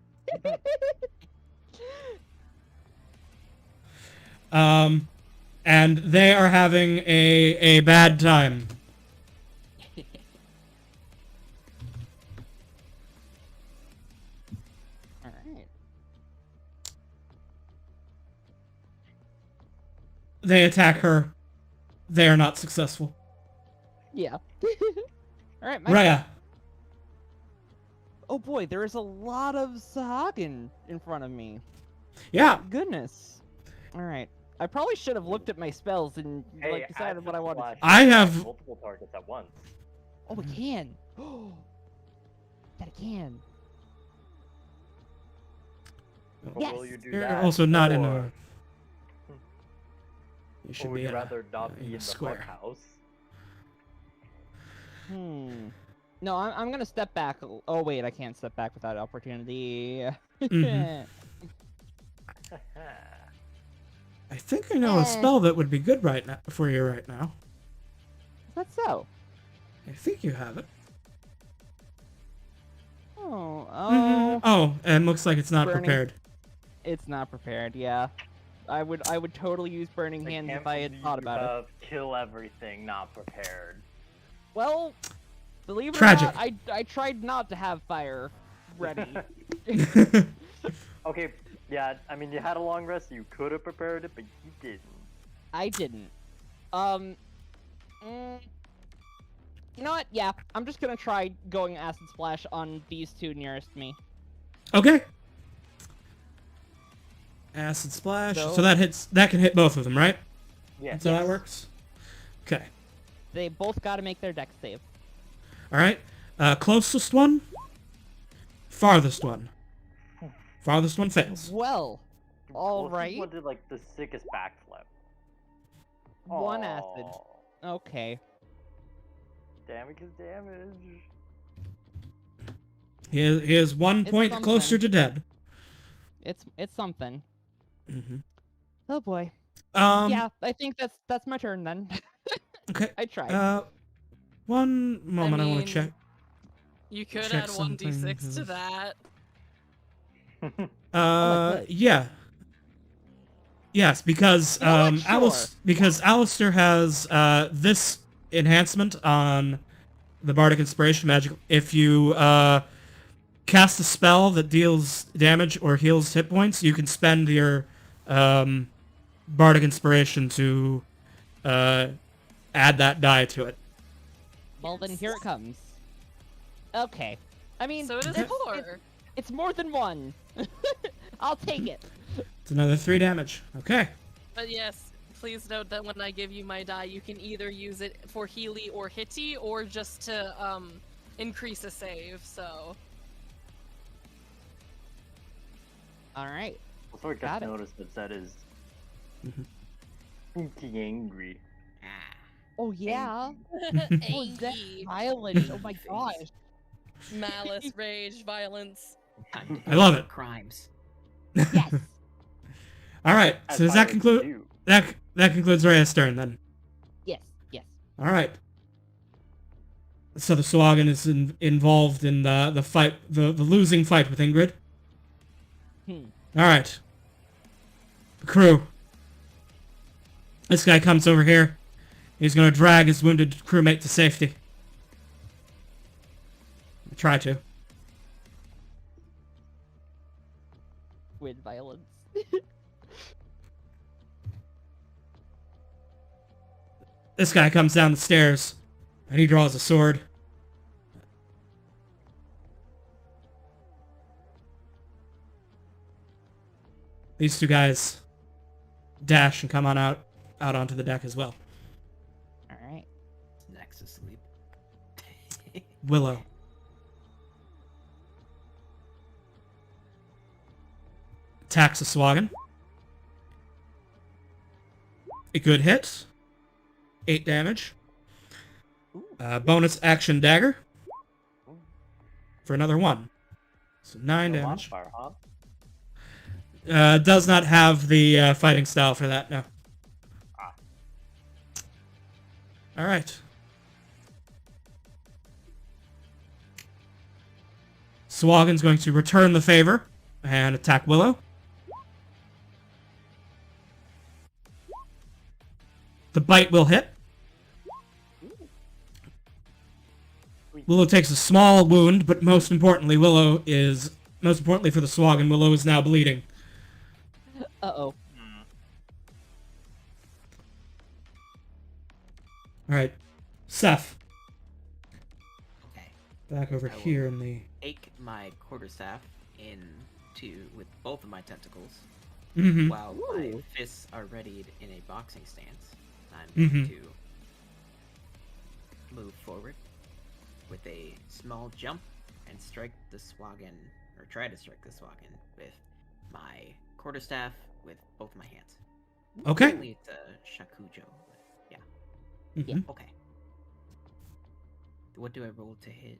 and they are having a bad time. Alright. They attack her. They are not successful. Yeah. Alright, Rhea. Oh boy, there is a lot of Sahagin in front of me. Yeah. Goodness. Alright. I probably should have looked at my spells and like decided Acid what I wanted. Splash I can have- attack multiple targets at once. Oh, it can. Oh, that it can. But Yes. will you do You're that? also not in or- a... You Or should would be you in rather not in be in a the square. house? No, I'm gonna step back. Oh wait, I can't step back without opportunity. Mhm. I think I know a spell that would be good right now for you right now. Is that so? I think you have it. Oh, Mhm. Oh, and looks like it's not Burning. prepared. It's not prepared. Yeah, I would totally use burning hands if I had thought about it. Kill everything, not prepared. Well, believe it Tragic. or not, I tried not to have fire ready. Okay, yeah, I mean, you had a long rest, so you could have prepared it, but you didn't. I didn't. You know what? Yeah, I'm just gonna try going acid splash on these two nearest me. Okay. Acid splash. So- So that can hit both of them, right? Yeah. That's how that works? Okay. They both got to make their dex save. Alright. Closest one. Farthest one. Farthest one fails. Well, all right. One did, like, the sickest backflip. One acid. Aw. Okay. Damage is damage. He is 1 It's point something. closer to dead. It's something. Mm-hmm. Oh boy. Yeah, I think that's my turn then. Okay. I tried. One moment, I want mean, to check. You could Check add something, 1d6 to 'cause- that. could. Yeah. Yes, because You know what? Sure. because Alistair has this enhancement on the Bardic Inspiration magic. If you cast a spell that deals damage or heals hit points, you can spend your Bardic Inspiration to add that die to it. Well, then here it comes. Okay. I mean, So it is it's- 4. It's more than one. I'll take it. It's another 3 damage. Okay. But yes, please note that when I give you my die, you can either use it for Healy or Hitty, or just to increase a save, so... Alright. Also, I Got just it. noticed that Zed is Mhm. spooky angry. Oh yeah. Angry. Oh, is that Angry. violence? Oh my gosh. Malice, rage, violence. I love it. Crimes. Yes. All right. As So does that violent conclude as you. that concludes Rhea's turn then? Yes. Yes. All right. So the Swagan is involved in the fight, the losing fight with Ingrid. Hmm. All right. The crew. This guy comes over here. He's gonna drag his wounded crewmate to safety. Try to. With violence. This guy comes down the stairs, and he draws a sword. These two guys dash and come on out onto the deck as well. Alright. Next asleep. Willow. Attacks a Swagan. A good hit. 8 damage. Bonus action dagger. For another 1. So 9 No damage. modifier, huh? Does not have the fighting style for that, no. Ah. Alright. Swagan's going to return the favor and attack Willow. The bite will hit. Willow takes a small wound, but most importantly for the Swaggin, Willow is now bleeding. Uh-oh. Alright. Seth. Okay. Back over I will here in the... Take my quarterstaff with both of my tentacles, Mm-hmm. while my Ooh. fists are readied in a boxing stance. I'm Mm-hmm. going to move forward with a small jump and strike the Swaggin, or try to strike the Swaggin with my quarterstaff with both my hands. Okay. Only it's a shakujo. Yeah. Mhm. Okay. What do I roll to hit?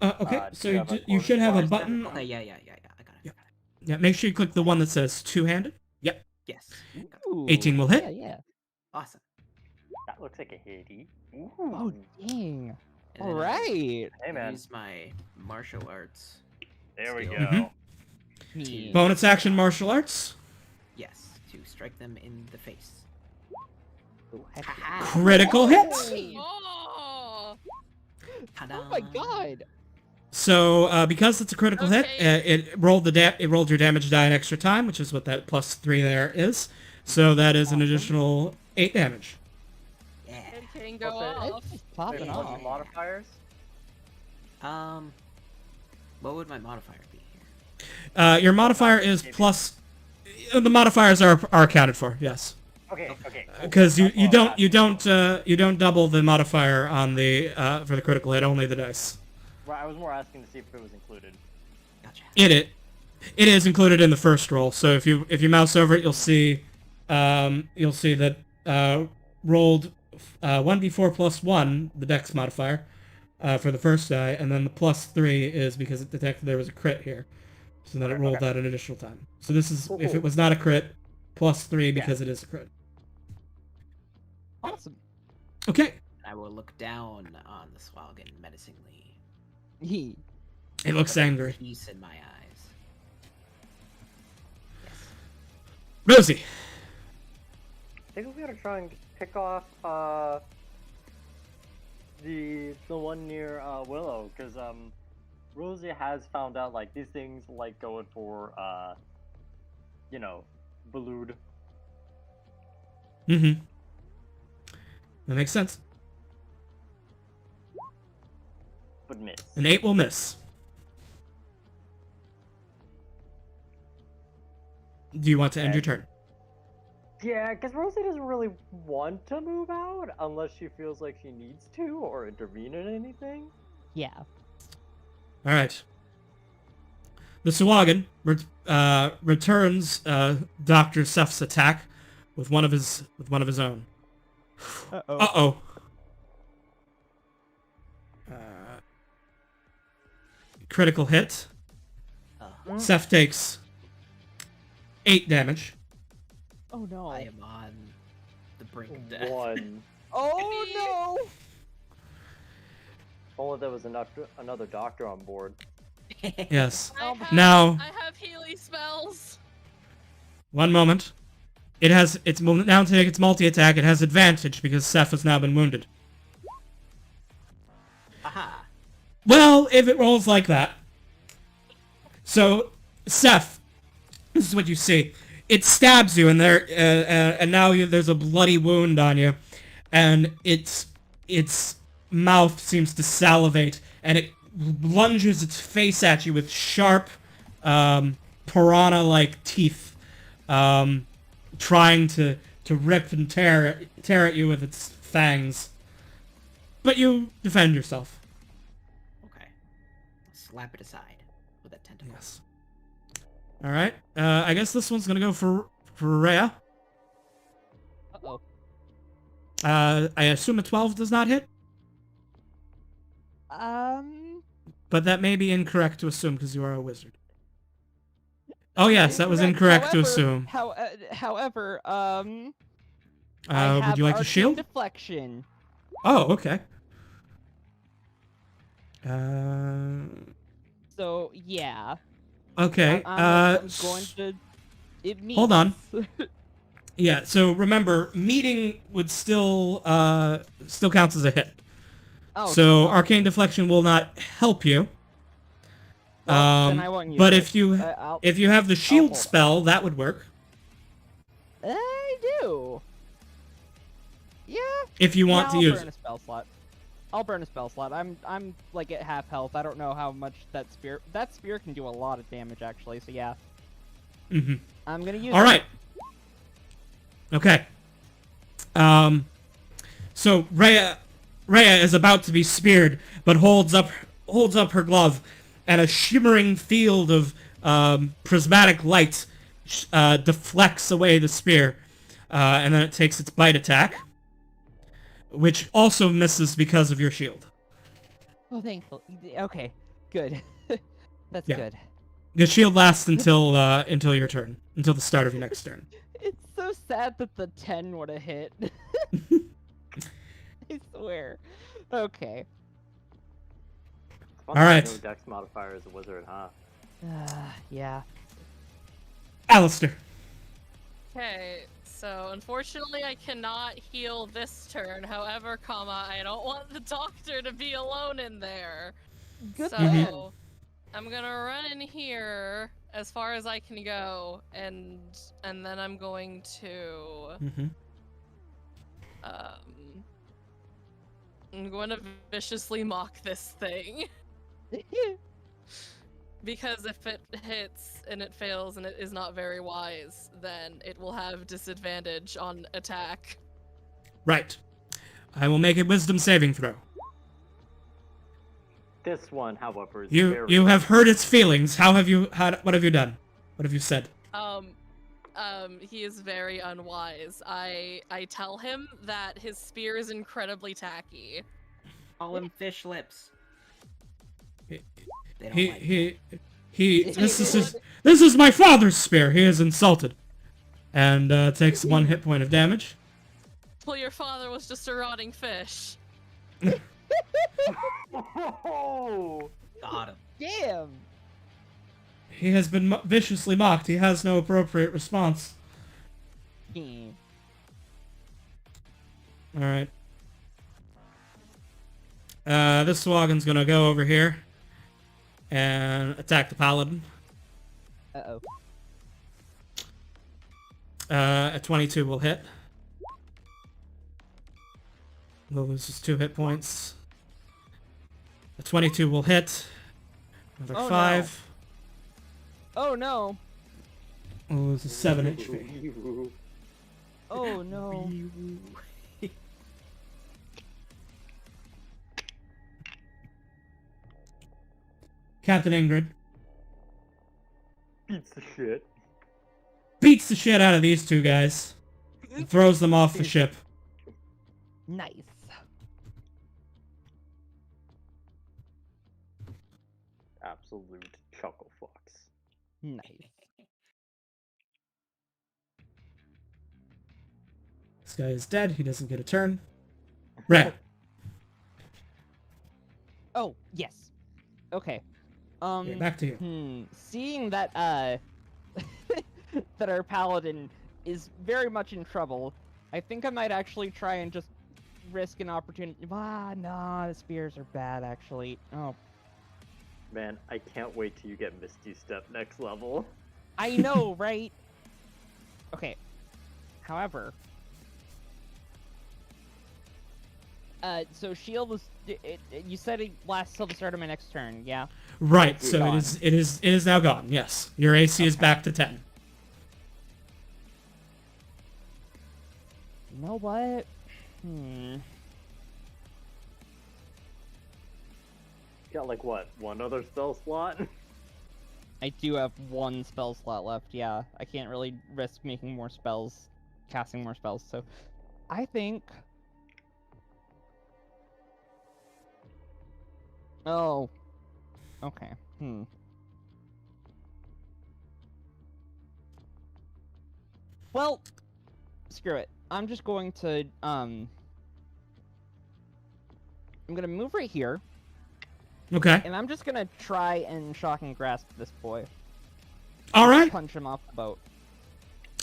Okay, Do so you have a you should have a quarterstaff? button. Okay, yeah. I got it. Yeah. I got it. Yeah, make sure you click the one that says two-handed. Yep. Yes. Got it. Ooh, 18 will hit. Yeah. Awesome. That looks like a hitty. Ooh. Oh, dang. And All then I right. Hey, man. use my martial arts. There we skill. go. Mhm. Hmm. Bonus action martial arts. Yes, to strike them in the face. Ooh, heck yeah. Ha-ha. Critical hit. Oh, Ta-da. Oh my god. So because it's a critical hit, Okay. it rolled your damage die an extra time, which is what that +3 there is. So that is an Awesome. additional 8 damage. Yeah. it can go What's that? off. It's just Wait, popping what's off. the modifiers? What would my modifier be here? Your modifier is plus. The modifiers are accounted for, yes, Okay, okay. cool. because That's all I'm you asking. don't double the modifier on the for the critical hit, only the dice. Right, I was more asking to see if it was included. Gotcha. It is included in the first roll. So if you mouse over it, you'll see that rolled 1d4 plus 1, the dex modifier, for the first die, and then the +3 is because it detected there was a crit here. So then it rolled that an additional time. So this is, if it was not a crit, +3 because it is a crit. Awesome. Okay. I will look down on the Swaggin menacingly. He. It looks angry. Peace in my eyes. Yes. Rosie. I think we gotta try and pick off the one near Willow, because Rosie has found out like these things like going for Ballood. Mm-hmm. That makes sense. But miss. An 8 will miss. Do you want to end your turn? Yeah, because Rosie doesn't really want to move out unless she feels like she needs to or intervene in anything. Yeah. All right. The Swaggin returns Dr. Seth's attack with one of his own. Uh-oh. Uh-oh. Critical hit. Seth takes 8 damage. Oh no. I am on the brink of death. One. Oh no. If only there was another doctor on board. Yes. I have, Now- I have Healy spells. One moment. It's now to take its multi-attack. It has advantage because Seth has now been wounded. Aha. Well, if it rolls like that. So, Seth, this is what you see. It stabs you, and now there's a bloody wound on you, and its mouth seems to salivate, and it lunges its face at you with sharp, piranha-like teeth, trying to rip and tear at you with its fangs. But you defend yourself. Okay. Slap it aside with a tentacle. Yes. All right. I guess this one's gonna go for Rhea. Uh-oh. I assume a 12 does not hit, but that may be incorrect to assume because you are a wizard. Oh yes, that was incorrect to assume. However, I Would have you like to arcane shield? deflection. Oh, okay. So yeah. Okay. I'm going to. It means. Hold on. Yeah, so remember, meeting would still counts as a hit. Oh, So oh, arcane deflection will not help you. well, then I won't use But it. if you I'll- have the shield hold on. spell, that would work. I do. Yeah. If you want yeah, to I'll use burn it. a spell slot. I'll burn a spell slot. I'm like at half health. I don't know how much that spear can do a lot of damage actually. So yeah. Mm-hmm. I'm gonna use. All right. Okay. So Rhea is about to be speared, but holds up her glove, and a shimmering field of prismatic light deflects away the spear, and then it takes its bite attack, which also misses because of your shield. Oh, thankful. Okay, good. That's Yeah. good. The shield lasts until your turn, until the start of your next turn. It's so sad that the 10 would have hit. I swear. Okay. All right. No dex modifier as a wizard, huh? Yeah. Alistair. Okay, so unfortunately I cannot heal this turn. However, I don't want the doctor to be alone in there. Good so plan. I'm gonna run in here as far as I can go, and then I'm going to Mm-hmm. I'm going to viciously mock this thing. Because if it hits and it fails and it is not very wise, then it will have disadvantage on attack. Right. I will make a wisdom saving throw. This one, however, is You have heard its feelings. What have you done? What have you said? He is very unwise. I tell him that his spear is incredibly tacky. Call him fish lips. They don't like This is my father's spear. He is insulted, and takes 1 hit point of damage. Well, your father was just a rotting fish. Oh! Got him. Damn. He has been viciously mocked. He has no appropriate response. Hmm. All right. This Swagon's gonna go over here and attack the paladin. Uh-oh. A 22 will hit. Will lose his 2 hit points. A 22 will hit. Another Oh, 5. Oh no. Will lose his 7 HP. Oh no. Captain Ingrid Beats the shit. beats the shit out of these 2 guys and throws them off the ship. Nice. Absolute chuckle fucks. Nice. This guy is dead. He doesn't get a turn. Red. Oh, yes. Okay. Yeah, back to you. Seeing that that our paladin is very much in trouble, I think I might actually try and just risk an opportunity. Nah, the spears are bad actually. Oh, Man, I can't wait till you get Misty Step next level. I know, right? Okay. However, so shield is. You said it lasts till the start of my next turn, yeah? Right, so Gone. it is now gone. Yes, your AC is back to 10. You know what? Got like what? One other spell slot? I do have 1 spell slot left, yeah. I can't really risk making more spells, casting more spells, so I think... Oh. Okay. Well, screw it. I'm just going to, I'm gonna move right here, Okay. and I'm just gonna try and shock and grasp this boy. All right. Punch him off the boat.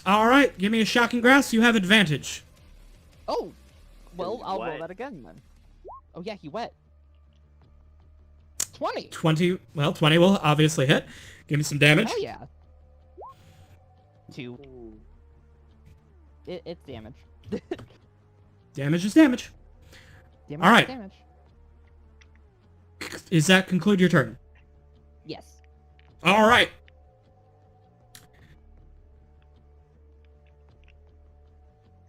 All right, give me a shocking grasp. You have advantage. Oh, well, He's I'll roll wet. that again then. Oh yeah, he wet. 20. 20. Well, 20 will obviously hit. Give me some damage. Hell yeah. 2. Ooh. It's damage. Damage is damage. Damage All is right. damage. Does that conclude your turn? Yes. All right.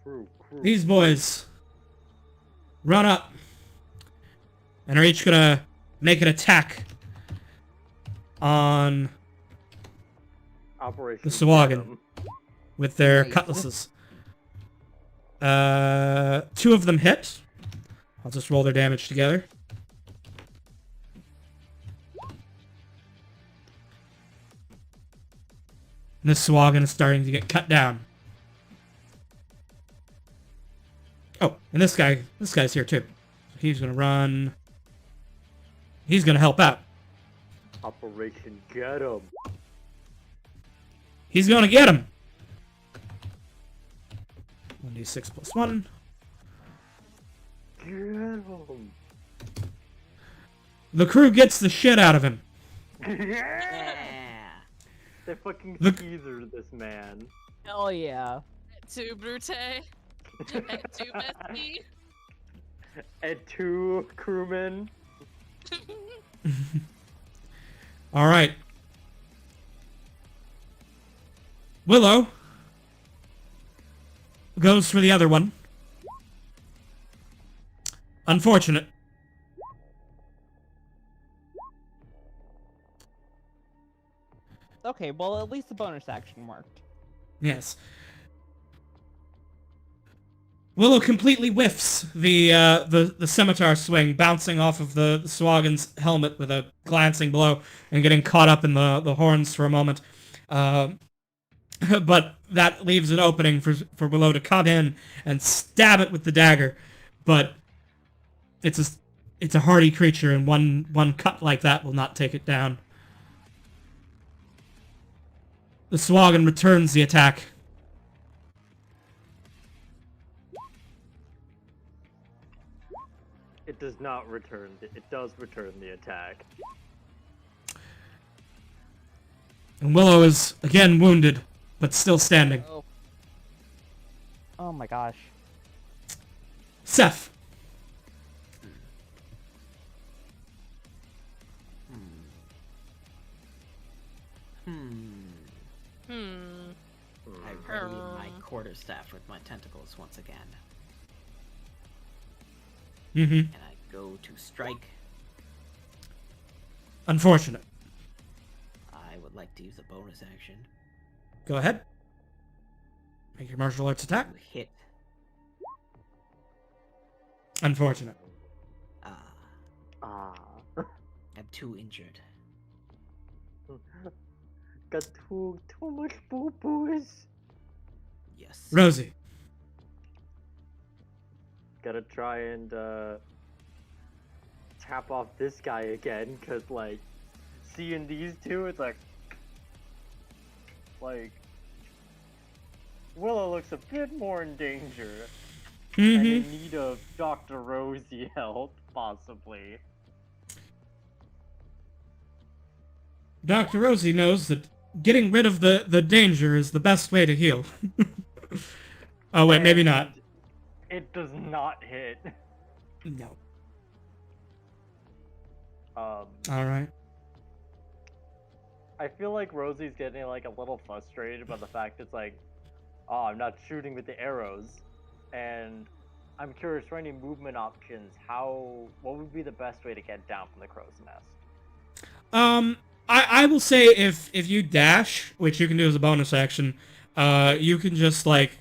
Crew. These boys run up and are each gonna make an attack on Operation the Swagan. Get 'em. with their Nice. cutlasses. 2 of them hit. I'll just roll their damage together. And this Swagan is starting to get cut down. Oh, and this guy's here too. So he's gonna run. He's gonna help out. Operation Get 'em. He's gonna get him. 1d6 plus 1. Get 'em. The crew gets the shit out of him. Yeah. Yeah. They fucking Look- teaser this man. Hell yeah. Tu brute. Et tu bestie. And 2 crewmen. All right. Willow goes for the other one. Unfortunate. Okay, well, at least the bonus action worked. Yes. Willow completely whiffs the scimitar swing, bouncing off of the Swagan's helmet with a glancing blow and getting caught up in the horns for a moment. But that leaves an opening for Willow to come in and stab it with the dagger. But it's a hardy creature, and one cut like that will not take it down. The Swagan returns the attack. It does not return. It does return the attack. And Willow is again wounded, but still standing. Oh. Oh my gosh. Seth. Hmm. I ready my quarterstaff with my tentacles once again. Mm-hmm. And I go to strike. Unfortunate. I would like to use a bonus action Go ahead. Make your martial arts attack. to hit. Unfortunate. Ah. I'm 2 injured. Got too much boo-boos. Yes. Rosie. Gotta try and tap off this guy again, cause like seeing these two, it's like Willow looks a bit more in danger and in Mm-hmm. need of Dr. Rosie help, possibly. Dr. Rosie knows that getting rid of the danger is the best way to heal. Oh, wait, maybe not. And it does not hit. No. I feel like Rosie's getting like a little frustrated by the fact it's like, oh, I'm not shooting with the arrows, and I'm curious for any movement options. What would be the best way to get down from the crow's nest? I will say if you dash, which you can do as a bonus action, you can just like,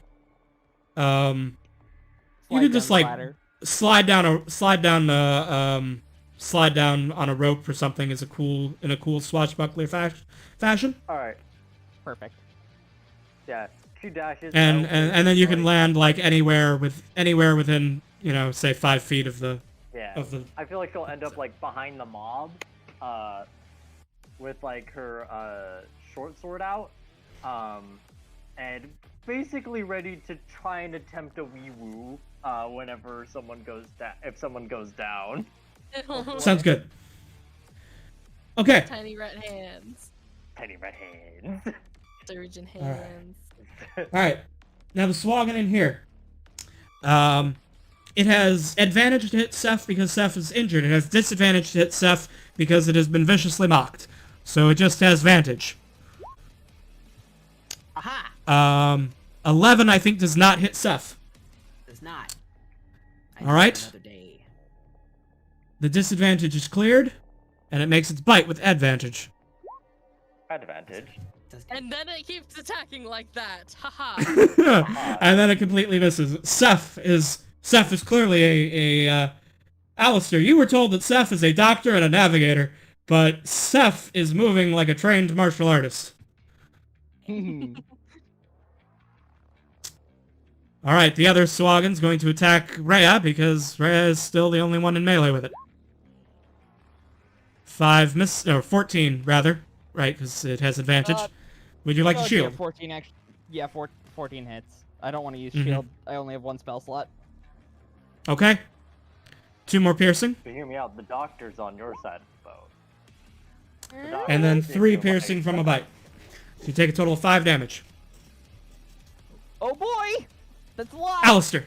you can just like slide down on a rope or something in a cool swashbuckler fashion. All right, Perfect. yeah, she dashes, And out, then you can like- land like anywhere within, say 5 feet of the Yeah, of the. I feel like she'll end up like behind the mob, with like her short sword out, and basically ready to try and attempt a wee woo whenever someone goes down. If someone goes down. Sounds good. Okay. Tiny red hands. Tiny red hands. Surgeon All right. hands. Alright. Now the Swaggin in here. It has advantage to hit Seth because Seth is injured. It has disadvantage to hit Seth because it has been viciously mocked. So it just has advantage. Aha! 11 I think does not hit Seth. Does not. All right. Another day. The disadvantage is cleared, and it makes its bite with advantage. Advantage. And then it keeps attacking like that. Haha. And then it completely misses. Seth is clearly a Alistair, you were told that Seth is a doctor and a navigator, but Seth is moving like a trained martial artist. Alright, the other Swaggin's going to attack Rhea, because Rhea is still the only one in melee with it. 14 rather. Right, because it has advantage. Would you like a shield? Yeah, 14 actually. Yeah, 14 hits. I don't want to use shield. I only have one spell slot. Okay. 2 more piercing. But hear me out, the doctor's on your side of the boat. The doctor And then is 3 your piercing wife. from a bite. So you take a total of 5 damage. Oh boy! That's a lot! Alistair.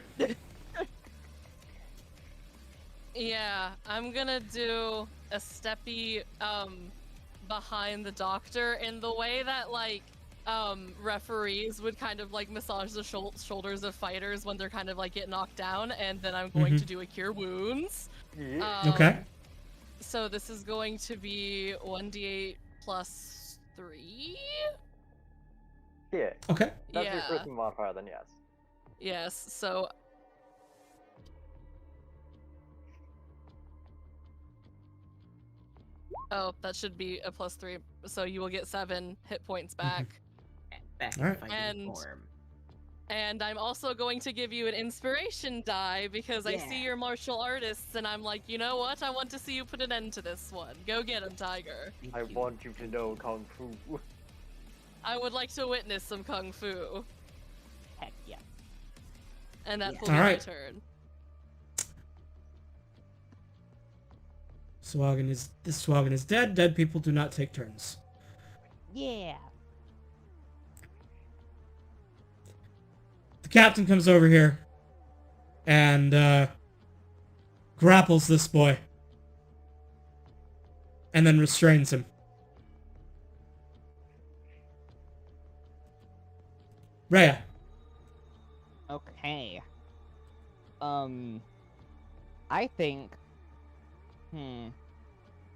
Yeah, I'm gonna do a steppy behind the doctor in the way that like referees would kind of like massage the shoulders of fighters when they're kind of like get knocked down, and then I'm going to do a cure wounds. Yeah. Okay. So this is going to be 1d8 plus 3. Yeah. Okay. That's your Yeah. charisma modifier, then yes. Yes. So. Oh, that should be a plus 3. So you will get 7 hit points back. Back Alright. in fighting And- form. And I'm also going to give you an inspiration die because I see Yeah. you're martial artists, and I'm like, you know what? I want to see you put an end to this one. Go get him, Tiger. Thank I you. want you to know Kung Fu. I would like to witness some kung fu, Heck yeah. and that Yeah. will be my Alright. turn. This Swaggin is dead. Dead people do not take turns. Yeah. The captain comes over here and grapples this boy and then restrains him. Rhea. Okay. I think...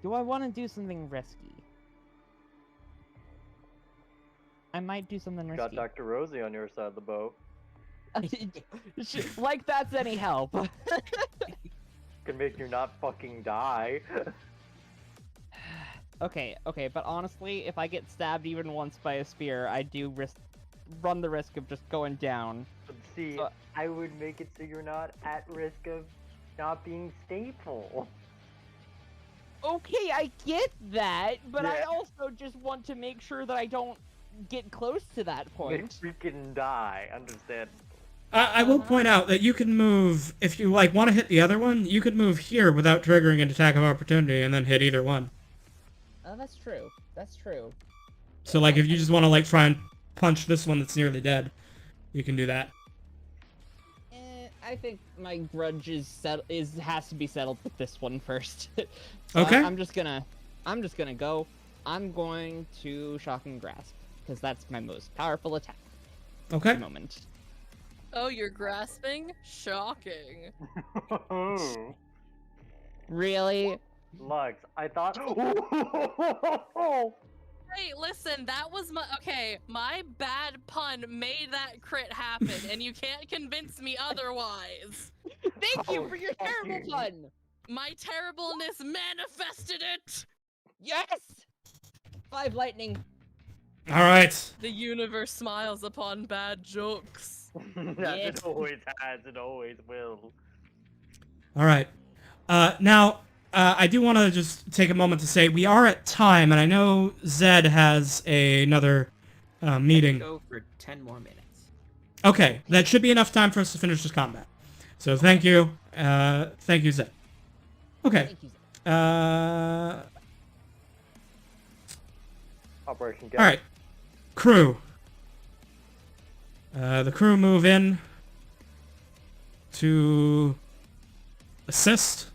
Do I want to do something risky? I might do something Got risky. Dr. Rosie on your side of the boat. Like that's any help. Can make you not fucking die. Okay, but honestly, if I get stabbed even once by a spear, I do run the risk of just going down. But see, So- I would make it so you're not at risk of not being stable. Okay, I get that, but I Yeah. also just want to make sure that I don't get close to that Like point. freaking die, understand? I will point out that you can move, if you like want to hit the other one, you could move here without triggering an attack of opportunity and then hit either one. Oh, that's true. That's true. So like if you just want to like try and punch this one that's nearly dead, you can do that. I think my grudge has to be settled with this one first. Okay. I'm just gonna go. I'm going to Shocking Grasp because that's my most powerful attack at Okay. the moment. Oh, you're grasping? Shocking. Really? Lux, I thought. Hey, listen, that was my bad pun made that crit happen, and you can't convince me otherwise. Thank you for your terrible fucking- pun. My terribleness manifested it! Yes. 5 lightning. All right. The universe smiles upon bad jokes. As it always has, it always will. All right. Now, I do want to just take a moment to say we are at time, and I know Zed has another meeting. Go for 10 more minutes. Okay, that should be enough time for us to finish this combat. So thank you. Thank you, Zed. Okay. Thank you. Operation Go. Alright. Crew. The crew move in to assist.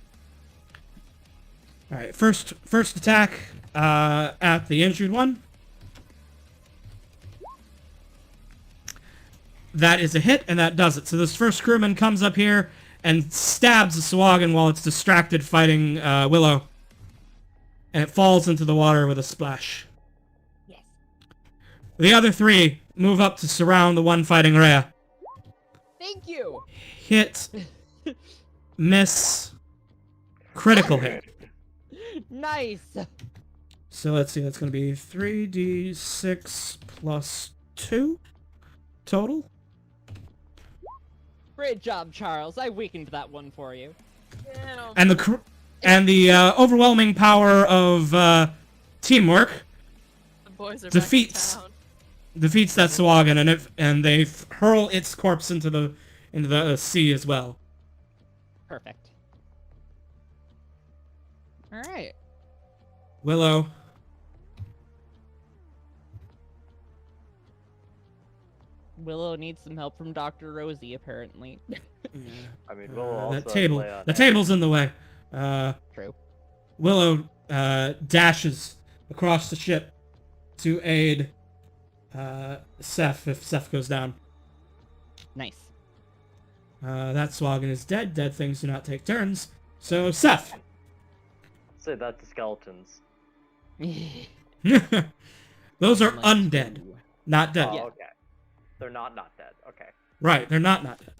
Alright, first attack at the injured one. That is a hit, and that does it. So this first crewman comes up here and stabs the Swagan while it's distracted fighting Willow. And it falls into the water with a splash. Yes. The other three move up to surround the one fighting Rhea. Thank you. Hit. Miss. Critical hit. Nice. So let's see, that's going to be 3d6 plus 2 total. Great job, Charles. I weakened that one for you. And the overwhelming power of teamwork The boys are defeats- back in town. defeats that Swagan, and they hurl its corpse into the sea as well. Perfect. All right. Willow. Willow needs some help from Dr. Rosie, apparently. I mean, we'll also The table's in the way. True. Willow dashes across the ship to aid Seth if Seth goes down. Nice. That Swagan is dead. Dead things do not take turns. So, Seth. Say that to skeletons. Those are Like undead, to- not dead. Oh, Yeah. okay. They're not dead. Okay. Right, they're not dead.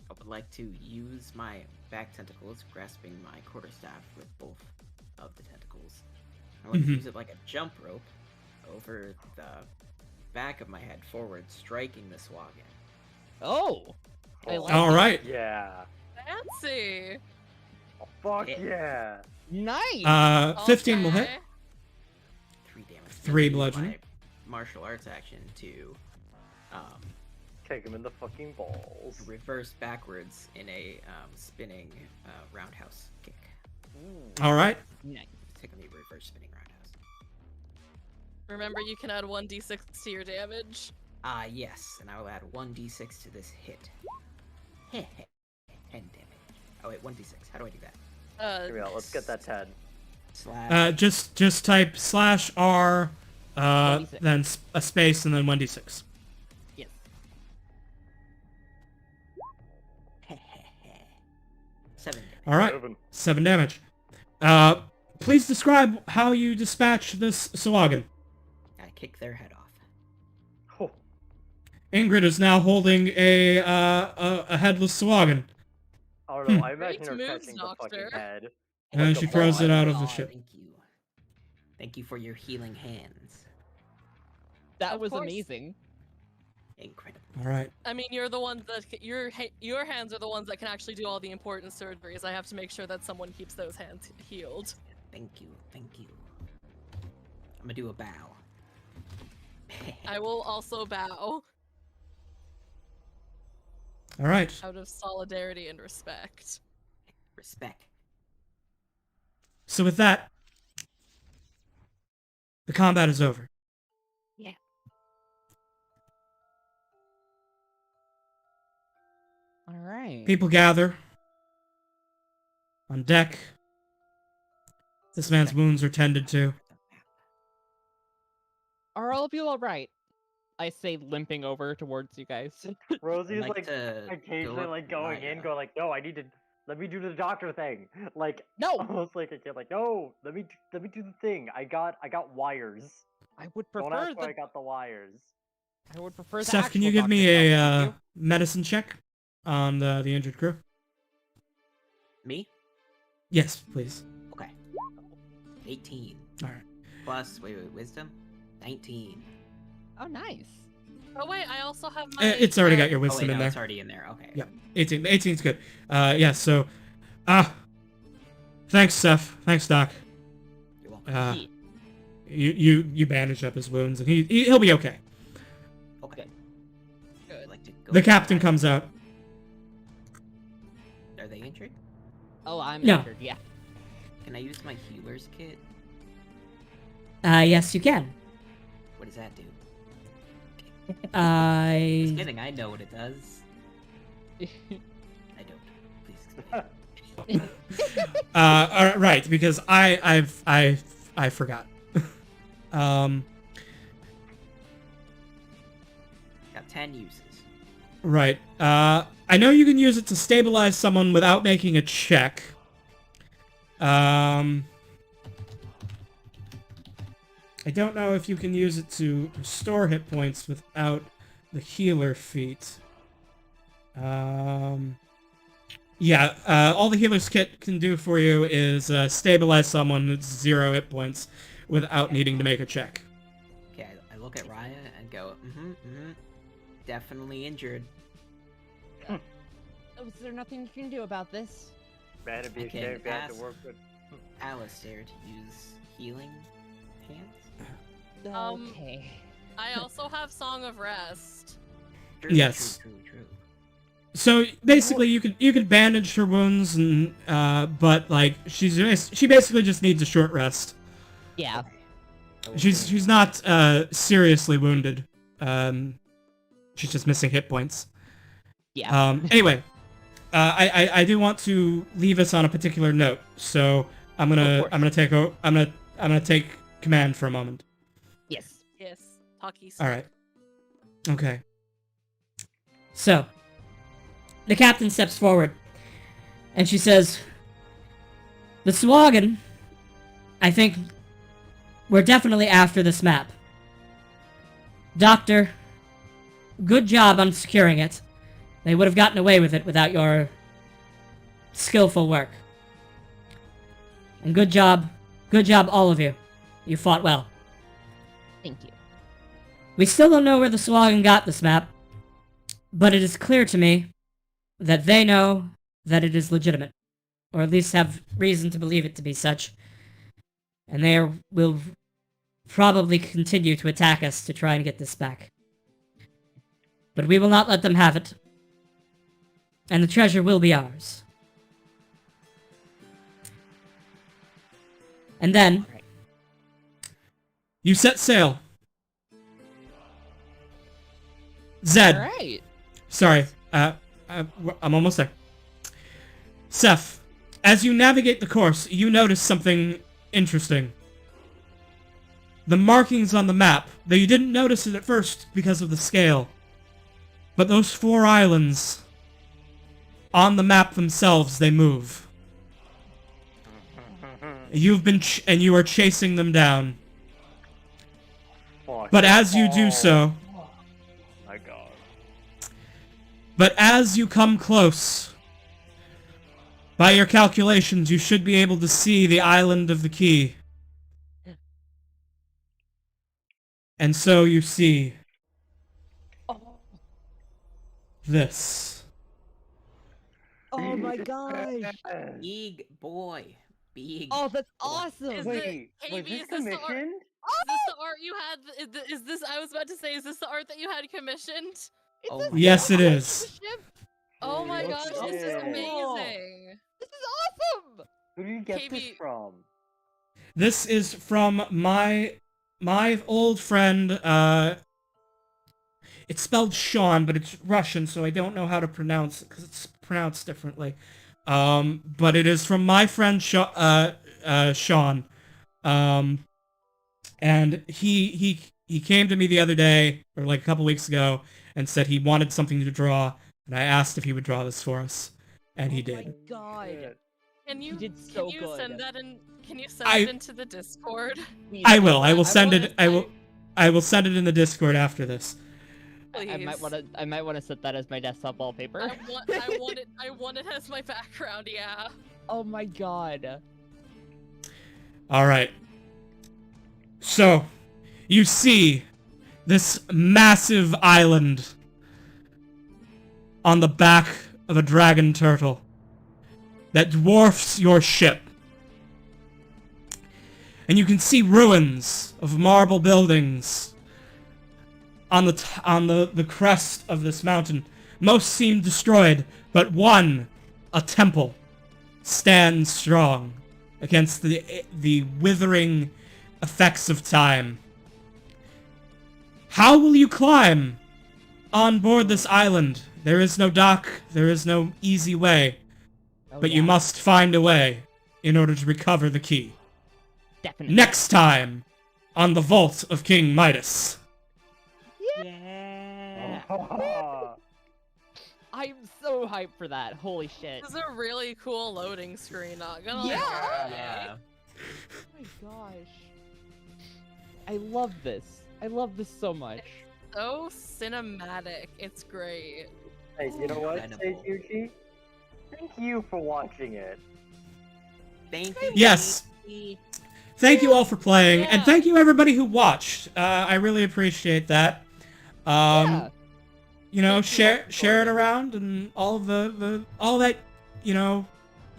I would like to use my back tentacles, grasping my quarterstaff with both of the tentacles. I want to use it like a jump rope over the back of my head forward, striking the Swagan. Oh. I like All it. right. Yeah. Fancy. Oh, fuck Yeah. yeah. Nice. 15 will hit. Okay. 3 damage. 3 Use bludgeoning. my martial arts action to Kick him in the fucking balls. reverse backwards in a spinning roundhouse kick. All right. Nice. Technically reverse spinning roundhouse. Remember, you can add 1d6 to your damage. Yes, and I will add 1d6 to this hit. 10 damage. Oh wait, 1d6. How do I do that? Here we go. Let's get that 10. Slash. Just type /R, 1d6. then a space, and then 1d6. Yes. 7 damage. All right. 7 damage. Please describe how you dispatch this Swagan. I kick their head off. Oh, Ingrid is now holding a headless Swagan, I don't know. I Great imagine her moves, catching the Doctor. fucking head. and Like she a throws ball. it out of the Aw, ship. Thank you. Thank you for your healing hands. That Of was course. amazing. Incredible. All right. I mean, you're the ones that your hands are the ones that can actually do all the important surgeries. I have to make sure that someone keeps those hands healed. Thank you. Thank you. I'm gonna do a bow. I will also bow All right. out of solidarity and respect. Respect. So with that, the combat is over. All right. People gather on deck. This man's wounds are tended to. Are all of you all right? I say, limping over towards you guys. Rosie's I'd like to go occasionally up like going in, Raya. go like, no, I need to. Let me do the doctor thing. Like No, almost like a kid. Like, no, let me do the thing. I got wires. I would Don't prefer ask where I the. got the wires. I would prefer the. Seth, can you actual give me doctor's help, a thank you. medicine check on the injured crew? Me? Yes, please. Okay. 18. All right. Plus, wait, wisdom? 19. Oh, nice. Oh wait, I also have my. It's already got your Oh, wait, wisdom no, in there. it's already in there. Okay. Yeah. 18. 18's good. Yeah, so... thanks, Seth. Thanks, Doc. You're welcome. Yeah. You bandage up his wounds, and he'll be okay. Okay. Good. I'd like to The captain comes out. Are they injured? Oh, I'm No. injured, yeah. Can I use my healer's kit? Yes, you can. What does that do? Just I... kidding, I know what it does. I don't. Please explain. Right, because I forgot. Got 10 uses. Right. I know you can use it to stabilize someone without making a check. I don't know if you can use it to restore hit points without the healer feat. Yeah, all the healer's kit can do for you is stabilize someone with 0 hit points without needing to make a check. Okay, I look at Raya and go, definitely injured. Oh, is there nothing you can do about this? Man, it'd be I a can shame if you had to ask- work with. Alistair to use healing hands? Okay. I also have Song of Rest. True, Yes. True. So basically, you could bandage her wounds, and but like she basically just needs a short rest. Yeah. She's not seriously wounded. She's just missing hit points. Yeah. Anyway, I do want to leave us on a particular note, so I'm gonna take command for a moment. Yes. Yes. Talkies. All right. Okay. So, the captain steps forward, and she says, "The Swagan, I think we're definitely after this map. Doctor, good job on securing it. They would have gotten away with it without your skillful work. And good job all of you. You fought well. Thank you. We still don't know where the Swagan got this map, but it is clear to me that they know that it is legitimate, or at least have reason to believe it to be such, and will probably continue to attack us to try and get this back. But we will not let them have it, and the treasure will be ours. And then, You set sail. Zed. Alright. Sorry. I'm almost there. Seth, as you navigate the course, you notice something interesting. The markings on the map, though you didn't notice it at first because of the scale, but those 4 islands, on the map themselves, they move. And you are chasing them down. Fuck. But as you do so, My God. but as you come close, by your calculations, you should be able to see the island of the key. And so you see this. Oh my gosh. Big boy. Big. Oh, that's awesome. Is Wait, it- was KB, this is this the art- commissioned? Is this the art you had? Is this? I was about to say, is this the art that you had commissioned? It's Oh a my Yes, it ship. is. Oh my Holy gosh, this is shit. amazing. This is awesome. Who do you get this KB. from? This is from my old friend, it's spelled Sean, but it's Russian, so I don't know how to pronounce it, because it's pronounced differently. But it is from my friend Sean. And he came to me the other day, or like a couple weeks ago, and said he wanted something to draw, and I asked if he would draw this for us, and he Oh my did. god. Shit. Can you did so can you good. send that in? Can you send I- it into the Discord? Please I do will. I that. will send wanna it. I will send it in the Discord after this. Please. I might want to set that as my desktop wallpaper. I want it as my background. Yeah. Oh my god. All right. So, you see this massive island on the back of a dragon turtle that dwarfs your ship. And you can see ruins of marble buildings on the crest of this mountain. Most seem destroyed, but one, a temple, stands strong against the withering effects of time. How will you climb on board this island? There is no dock, there is no easy way, Oh, but yeah, you must find a way in order to recover the key. definitely. Next time on the Vault of King Midas. Yeah. I'm so hyped for that. Holy shit. This is a really cool loading screen, not gonna Yeah. lie. Yeah. Oh my gosh. I love this. I love this so much. So cinematic. It's great. Hey, you know what, Incredible. Seiyuji? Thank you for watching it. Thank you. Yes. Katie. Thank you all for playing, and Yeah. thank you everybody who watched. I really appreciate that. Yeah. You know, Thank you share all for share it joining. around and all of all that, you know,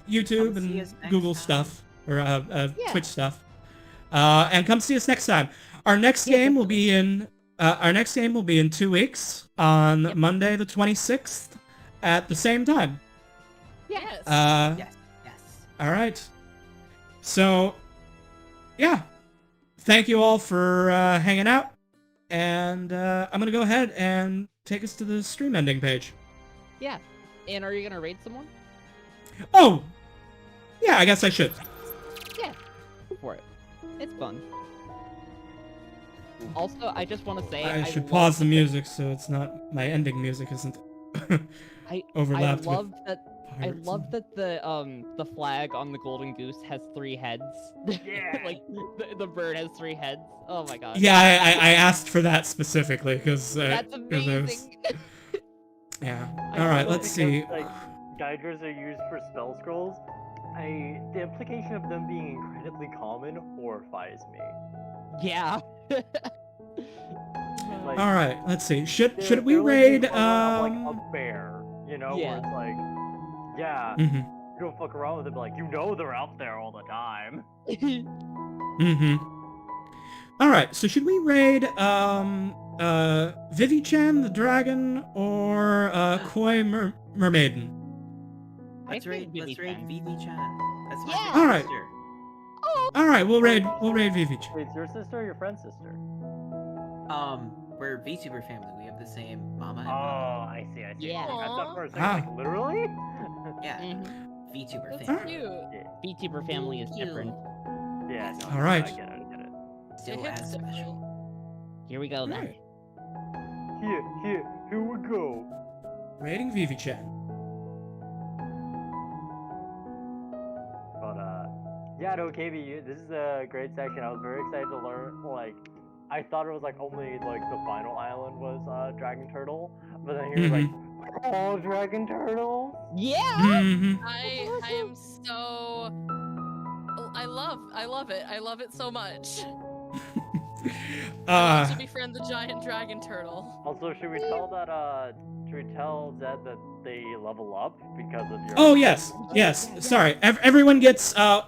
YouTube Come see and us next Google time. stuff or Yeah. Twitch stuff. And come see us next time. Our next Yeah, game will be in 2 weeks on Yep. Monday the 26th at the same time. Yes. Yes. Yes. All right. So, yeah. Thank you all for hanging out. And I'm going to go ahead and take us to the stream ending page. Yeah. And are you gonna raid someone? Oh! Yeah, I guess I should. Yeah. Go for it. It's fun. Also, I just want to say I should love pause the that- music so it's not... My ending music isn't I overlapped love with that. I pirates love and- that the flag on the golden goose has 3 heads. Yeah. Like the bird has 3 heads. Oh my god. Yeah, I asked for that specifically because... That's amazing. Yeah. I All right, love let's it see. because, like, Geigers are used for spell scrolls. The implication of them being incredibly common horrifies me. Yeah. Like, All right, let's see. Should they're we like the raid? equivalent of, like, a bear, you know, Yeah. where it's like, yeah, Mhm. you don't fuck around with them, but like, you know they're out there all the time. Mm-hmm. All right, so should we raid Vivi-chan the dragon or Koi mermaiden? Let's I raid think Vivi-chan. Vivi-chan. That's my Yeah. favorite Alright. sister. All right, we'll raid Vivi-chan. Wait, it's your sister or your friend's sister? We're VTuber family. We have the same mama and Oh, papa. I see. Yeah. I thought for a second, Ah. like, literally? Yeah. Mhm. VTuber That's family. cute. VTuber family is Thank you. different. Yeah, no, All right. I get it, I get it. Still It hits as different. special. Here we go then. Right. Here we go. Raiding Vivi-chan. But, yeah, no, KB, this is a great section. I was very excited to learn, like, I thought it was, like, only, like, the final island was, Dragon Turtle, but then he was like, all Dragon Turtles? Yeah. Mm-hmm. I am so. I love it. I love it so much. I want to befriend the giant dragon turtle. Also, should we tell Zed that they level up because of your... Oh yes, yes. Sorry, everyone gets 1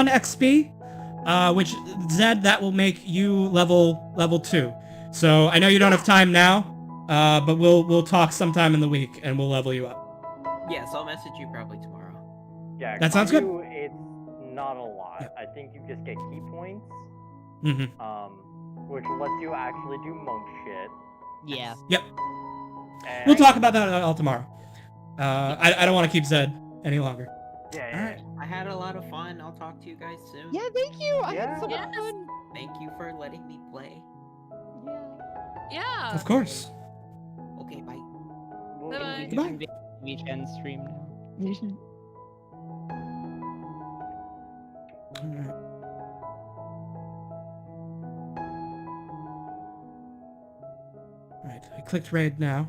XP, which Zed, that will make you level 2. So I know you don't have time now, but we'll talk sometime in the week and we'll level you up. Yeah, so I'll message you probably tomorrow. Yeah, That sounds good. Caillou, it's not a lot. I think you just get key points, Mm-hmm. which lets you actually do monk shit. Yeah. And We'll talk about that all tomorrow. I don't want to keep Zed any longer. Yeah, Alright. I had a lot of fun. I'll talk to you guys soon. Yeah. Thank you. I Yeah. had so much Yes. fun. Thank you for letting me play. Yeah. Yeah. Of course. Okay, bye. Well, Bye-bye. Goodbye. Weekend stream now. Alright. Alright, I clicked raid now.